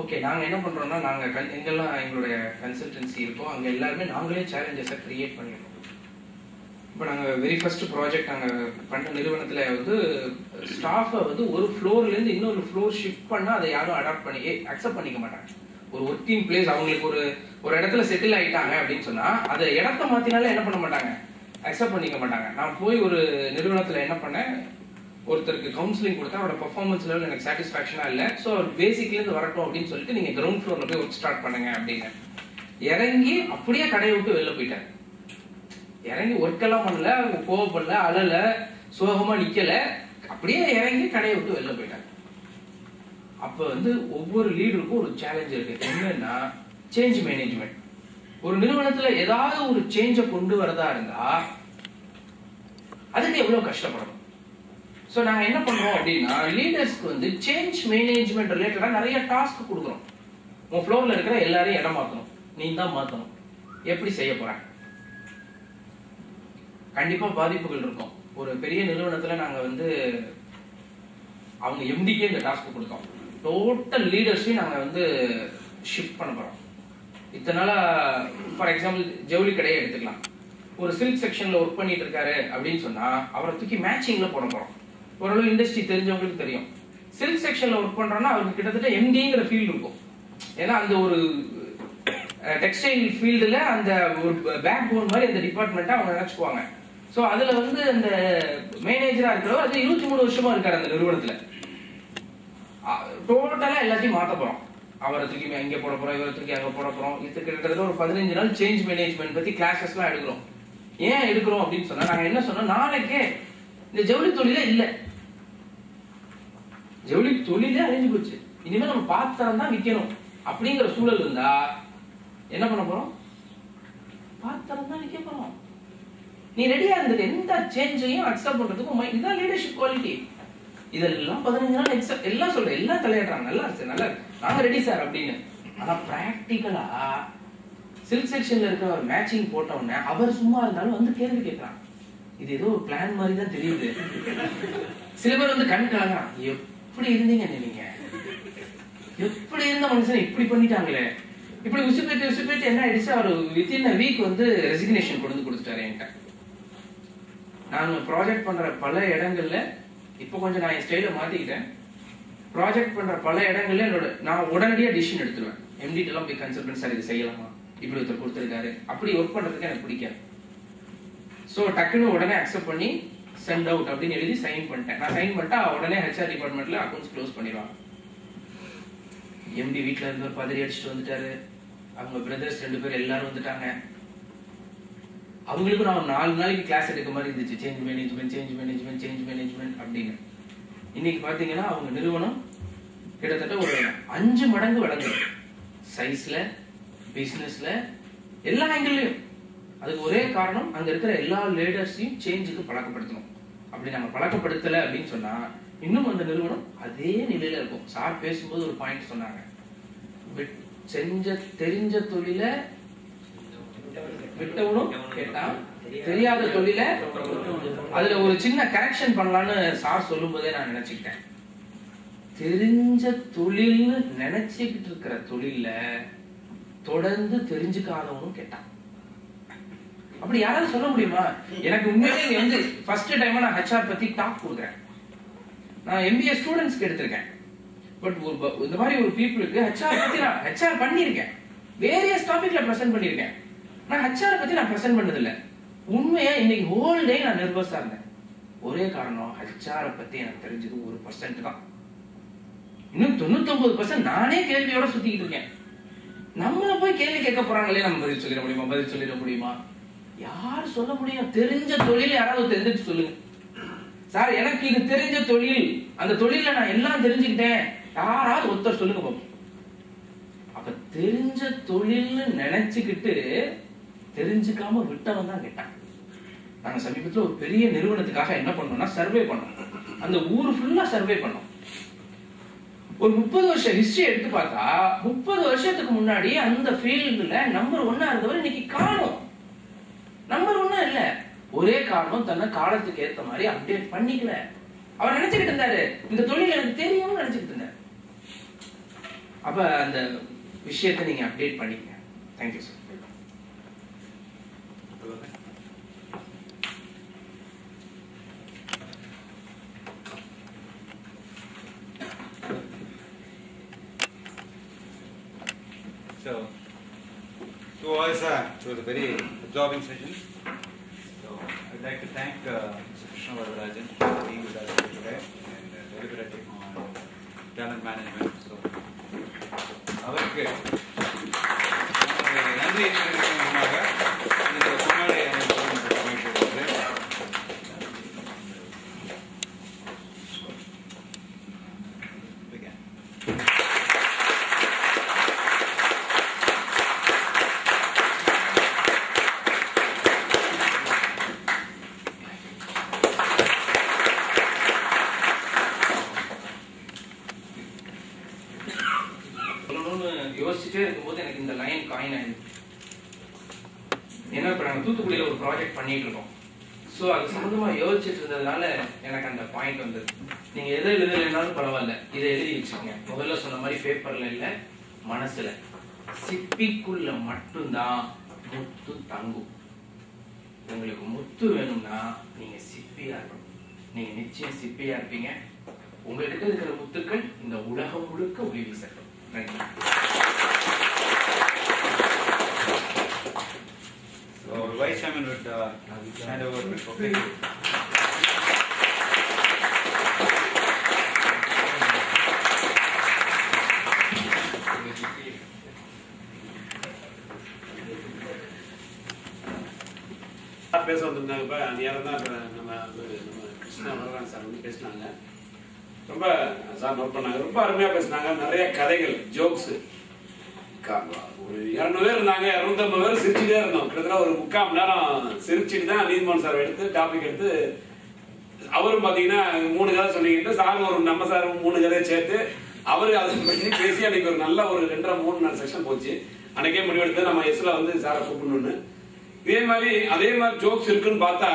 ஓகே, நாங்க என்ன பண்றோம்னா, நாங்க எங்கெல்லாம் எங்களுடைய கன்சல்டன்சி இருக்கோ அங்க எல்லாருமே நாங்களே சேலஞ்சஸை கிரியேட் பண்ணிடுறோம். இப்போ நாங்கள் வெரி ஃபர்ஸ்ட் ப்ராஜெக்ட் நாங்கள் பண்ண நிறுவனத்தில் வந்து ஸ்டாஃபை வந்து ஒரு ஃப்ளோர்லேருந்து இன்னொரு ஃப்ளோர் ஷிஃப்ட் பண்ணால் அதை யாரும் அடாப்ட் பண்ணி அக்செப்ட் பண்ணிக்க மாட்டாங்க. ஒரு ஒர்க்கிங் பிளேஸ் அவங்களுக்கு ஒரு இடத்துல செட்டில் ஆகிட்டாங்க அப்படின்னு சொன்னால் அதை இடத்த மாற்றினாலே என்ன பண்ண மாட்டாங்க, அக்செப்ட் பண்ணிக்க மாட்டாங்க. நான் போய் ஒரு நிறுவனத்தில் என்ன பண்ணேன், ஒருத்தருக்கு கவுன்சிலிங் கொடுத்தா அவரோட பர்ஃபார்மன்ஸ் லெவல் எனக்கு சாட்டிஸ்ஃபேக்ஷனாக இல்லை, ஸோ அவர் பேசிக்லேருந்து வரட்டும் அப்படின்னு சொல்லிட்டு நீங்கள் கிரவுண்ட் ஃப்ளோரில் போய் ஒர்க் ஸ்டார்ட் பண்ணுங்க அப்படின்னு இறங்கி அப்படியே கடையை விட்டு வெளில போயிட்டாங்க. இறங்கி ஒர்க் எல்லாம் பண்ணல, அவங்க கோவப்படல, அழல, சோகமா நிக்கல, அப்படியே இறங்கி கடையை விட்டு வெளில போயிட்டாங்க. அப்ப வந்து ஒவ்வொரு லீடருக்கும் ஒரு சேலஞ்ச் இருக்கு. என்னன்னா சேஞ்ச் மேனேஜ்மெண்ட். ஒரு நிறுவனத்துல ஏதாவது ஒரு சேஞ்ச கொண்டு வரதா இருந்தா அதுக்கு எவ்வளவு கஷ்டப்படணும். சோ நாங்க என்ன பண்றோம் அப்படின்னா, லீடர்ஸ்க்கு வந்து சேஞ்ச் மேனேஜ்மெண்ட் ரிலேட்டடா நிறைய டாஸ்க் கொடுக்குறோம். உன் ஃப்ளோர்ல இருக்கிற எல்லாரையும் இடம் மாத்தணும், நீ தான் மாத்தணும். எப்படி செய்ய போறாங்க? கண்டிப்பா பாதிப்புகள் இருக்கும். ஒரு பெரிய நிறுவனத்துல நாங்க வந்து அவங்க எம்டிக்கே இந்த டாஸ்க் கொடுத்தோம். டோட்டல் லீடர்ஸையும் நாங்க வந்து ஷிஃப்ட் பண்ண போறோம். இத்தனை நாளா ஃபார் எக்ஸாம்பிள் ஜவுளி கடையை எடுத்துக்கலாம். ஒரு சில்க் செக்ஷன்ல ஒர்க் பண்ணிட்டு இருக்காரு அப்படின்னு சொன்னா அவரை தூக்கி மேட்சிங்ல போட போறோம். ஓரளவு இண்டஸ்ட்ரி தெரிஞ்சவங்களுக்கு தெரியும். சில்க் செக்ஷன்ல ஒர்க் பண்றோம்னா அவருக்கு கிட்டத்தட்ட எம்டிங்கிற ஃபீல்டு இருக்கும். ஏன்னா அந்த ஒரு டெக்ஸ்டைல் ஃபீல்டுல அந்த ஒரு பேக் போன் மாதிரி அந்த டிபார்ட்மெண்ட்டை அவங்க நினைச்சுக்குவாங்க. ஸோ அதுல வந்து அந்த மேனேஜரா இருக்கிறவர் அது 23 வருஷமா இருக்காரு அந்த நிறுவனத்துல. டோட்டலா எல்லாத்தையும் மாத்த போறோம். அவரை தூக்கி இங்க போட போறோம், இவரை தூக்கி அங்க போட போறோம். இது கிட்டத்தட்ட ஒரு 15 நாள் சேஞ்ச் மேனேஜ்மெண்ட் பத்தி கிளாஸஸ் எல்லாம் எடுக்கிறோம். ஏன் எடுக்கிறோம் அப்படின்னு சொன்னா நாங்க என்ன சொன்னோம், நாளைக்கே இந்த ஜவுளி தொழிலே இல்ல, ஜவுளி தொழிலே அழிஞ்சு போச்சு, இனிமே நம்ம பாத்திரம் தான் விற்கணும் அப்படிங்கிற சூழல் இருந்தா என்ன பண்ண போறோம்? பாத்திரம் தான் விற்க போறோம். நீ ரெடியா இருந்தது எந்த சேஞ்சையும் அக்செப்ட் பண்றதுக்கும் இதுதான் லீடர்ஷிப் குவாலிட்டி. இதெல்லாம் 15 நாள் எக்ஸப்ட் எல்லாம் சொல்றேன், எல்லாம் தலையிடுறாங்க, நல்லா இருக்கு, நல்லா இருக்கு, நாங்க ரெடி சார் அப்படின்னு. ஆனா பிராக்டிக்கலா சில்க் செக்ஷன்ல இருக்கிற ஒரு மேட்சிங் போட்ட உடனே அவர் சும்மா இருந்தாலும் வந்து கேள்வி கேட்கறான். இது ஏதோ ஒரு பிளான் மாதிரி தான் தெரியுது. சில பேர் வந்து கண் கலங்கிறான், எப்படி இருந்தீங்க நீங்க, எப்படி இருந்த மனுஷன் இப்படி பண்ணிட்டாங்களே, இப்படி உசுப்பேட்டு என்ன ஆயிடுச்சு, அவர் வித்தின் a வீக் வந்து ரெசிக்னேஷன் கொடுத்துட்டாரு என்கிட்ட. நான் ப்ராஜெக்ட் பண்ற பல இடங்கள்ல இப்போ கொஞ்சம் நான் என் ஸ்டைல மாத்திக்கிட்டேன். ப்ராஜெக்ட் பண்ற பல இடங்கள்ல நான் உடனடியா டிசிஷன் எடுத்துருவேன். எம்டிட்ட எல்லாம் போய் கன்சல்ட் பண்ணி சார் இது செய்யலாமா, இப்படி ஒருத்தர் கொடுத்துருக்காரு, அப்படி ஒர்க் பண்றதுக்கு எனக்கு பிடிக்காது. ஸோ டக்குன்னு உடனே அக்செப்ட் பண்ணி சென்ட் அவுட் அப்படின்னு எழுதி சைன் பண்ணிட்டேன். நான் சைன் பண்ணிட்டா உடனே ஹெச்ஆர் டிபார்ட்மெண்ட்ல அக்கௌண்ட்ஸ் க்ளோஸ் பண்ணிடுவாங்க. எம்டி வீட்டுல இருந்து ஒரு பதறி அடிச்சுட்டு வந்துட்டாரு, அவங்க பிரதர்ஸ் 2 பேர் எல்லாரும் வந்துட்டாங்க. அவங்களுக்கும் நான் 4 நாளைக்கு கிளாஸ் எடுக்க மாதிரி இருந்துச்சு, சேஞ்ச் மேனேஜ்மெண்ட் அப்படின்னு. இன்னைக்கு பாத்தீங்கன்னா அவங்க நிறுவனம் கிட்டத்தட்ட ஒரு 5 மடங்கு வளர்ந்தது, சைஸ்ல, பிசினஸ்ல, எல்லா ஆங்கிள்லயும். அதுக்கு ஒரே காரணம் அங்க இருக்கிற எல்லா லீடர்ஸையும் சேஞ்சுக்கு பழக்கப்படுத்தணும். அப்படி நம்ம பழக்கப்படுத்தல அப்படின்னு சொன்னா இன்னும் அந்த நிறுவனம் அதே நிலையில இருக்கும். சார் பேசும்போது ஒரு பாயிண்ட் சொன்னாங்க, தெரிஞ்ச தொழில விட்டவனும் கேட்டான், தெரியாத தொழில அதுல ஒரு சின்ன கரெக்ஷன் பண்ணலான்னு சார் சொல்லும் போதே நான் நினைச்சுக்கிட்டேன். தெரிஞ்ச தொழில்னு நினைச்சுக்கிட்டு இருக்கிற தொழில தொடர்ந்து தெரிஞ்சுக்காதவனும் கேட்டான். அப்படி யாராவது சொல்ல முடியுமா? எனக்கு உண்மையிலே வந்து ஃபர்ஸ்ட் டைம் நான் ஹெச்ஆர் பத்தி டாக் கொடுக்குறேன். நான் எம்பிஏ ஸ்டூடெண்ட்ஸ்க்கு எடுத்திருக்கேன். பட் இந்த மாதிரி ஒரு பீப்புளுக்கு ஹெச்ஆர் பத்தி நான் ஹெச்ஆர் பண்ணியிருக்கேன், வேரியஸ் டாபிக்ல பிரசன்ட் பண்ணியிருக்கேன். நான் ஹெச்ஆர் பத்தி நான் பிரசன்ட் பண்ணது இல்ல. உண்மையா இன்னைக்கு ஹோல் டே நான் நர்வஸா இருந்தேன். ஒரே காரணம், ஹெச்ஆர் பத்தி எனக்கு தெரிஞ்சது 1% தான். இன்னும் 99% நானே கேள்வியோட சுத்திக்கிட்டு இருக்கேன். நம்மள போய் கேள்வி கேட்க போறாங்களே, நம்ம பதில் சொல்லிட முடியுமா? யார் சொல்ல முடியும்? தெரிஞ்ச தொழில் யாராவது தெரிஞ்சுட்டு சொல்லுங்க சார், எனக்கு இது தெரிஞ்ச தொழில், அந்த தொழில நான் எல்லாம் தெரிஞ்சுக்கிட்டேன், யாராவது ஒருத்தர் சொல்லுங்க பாப்போம். அப்ப தெரிஞ்ச தொழில்னு நினைச்சுக்கிட்டு தெரிஞ்சுக்காம விட்டவன் தான் கேட்டான். நாங்க சமீபத்துல ஒரு பெரிய நிறுவனத்துக்காக என்ன பண்ணோம்னா சர்வே பண்ணோம். அந்த ஊர் ஃபுல்லா சர்வே பண்ணோம். ஒரு 30 வருஷம் ஹிஸ்டரி எடுத்து பார்த்தா 30 வருஷத்துக்கு முன்னாடி அந்த ஃபீல்டுல நம்பர் 1 இருந்தவர் இன்னைக்கு காணோம். நம்பர் 1 இல்ல, ஒரே காரணம் தன்னை காலத்துக்கு ஏத்த மாதிரி அப்டேட் பண்ணிக்கல. அவர் நினைச்சுக்கிட்டு இருந்தாரு இந்த தொழில் எனக்கு தெரியும்னு நினைச்சுக்கிட்டு இருந்தாரு. அப்ப அந்த விஷயத்தை நீங்க அப்டேட் பண்ணிக்கங்க. Thank you sir. So it was a very absorbing session. So I'd like to thank Mr. Krishna Varadarajan for being with us today and deliberating on talent management. So அவருக்கு நன்றி தெரிவிக்கும் இந்த பொன்னாடை யோசிச்சுட்டே இருக்கும்போது எனக்கு இந்த லைன் காயின் ஆயிடுச்சு. ஏன்னா இப்ப நாங்க தூத்துக்குடியில ஒரு ப்ராஜெக்ட் பண்ணிட்டு இருக்கோம். சோ அது சம்பந்தமா யோசிச்சுட்டு இருந்ததுனால எனக்கு அந்த பாயிண்ட் வந்தது. நீங்க எதை எழுதலைனாலும் பரவாயில்ல, இதை எழுதி வச்சுக்கோங்க. முதல்ல சொன்ன மாதிரி பேப்பர்ல இல்ல, மனசுல. சிப்பிக்குள்ள மட்டும்தான் முத்து தங்கும். உங்களுக்கு முத்து வேணும்னா நீங்க சிப்பியா இருக்கணும். நீங்க நிச்சயம் சிப்பியா இருப்பீங்க. உங்ககிட்ட இருக்கிற முத்துக்கள் இந்த உலகம் முழுக்க ஒளி வீசட்டும். நன்றி. So, Vice Chairman would hand over. Okay. பேச வந்திருந்தாங்க. இப்போ நேரம் தான் இப்போ நம்ம கிருஷ்ணா வரலான் சார் வந்து பேசினாங்க. ரொம்ப சார் நோட் பண்ணாங்க. ரொம்ப அருமையாக பேசினாங்க. நிறைய கதைகள், ஜோக்ஸு. ஒரு 200 பேர் இருந்தாங்க. 250 பேர் சிரிச்சுட்டே இருந்தோம். கிட்டத்தட்ட ஒரு 3/4 மணி நேரம் சிரிச்சுட்டு தான் நீர்மோகன் சார் எடுத்து டாபிக் எடுத்து அவரும் பார்த்தீங்கன்னா 3 கதை சொன்னீங்க. சார் ஒரு நம்ம சார் 3 கதையை சேர்த்து அவரு அதை பற்றி பேசி அன்னைக்கு ஒரு நல்ல ஒரு 2.5-3 நாள் செக்ஷன் போச்சு. அன்னைக்கே முடிவெடுத்து நம்ம எஸ்ல வந்து சாரை கூப்பிடணும்னு. அதே மாதிரி ஜோக்ஸ் இருக்குன்னு பார்த்தா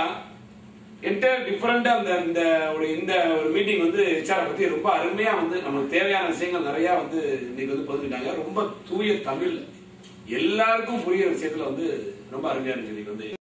என்டையர் டிஃபரெண்டா இந்த ஒரு மீட்டிங் வந்து ஹெச்ஆர் பத்தி ரொம்ப அருமையா வந்து நமக்கு தேவையான விஷயங்கள் நிறைய வந்து இன்னைக்கு வந்து பகிர்ந்துட்டாங்க. ரொம்ப தூய தமிழ் எல்லாருக்கும் புரியுற விஷயத்துல வந்து ரொம்ப அருமையா இருக்கு இன்னைக்கு வந்து.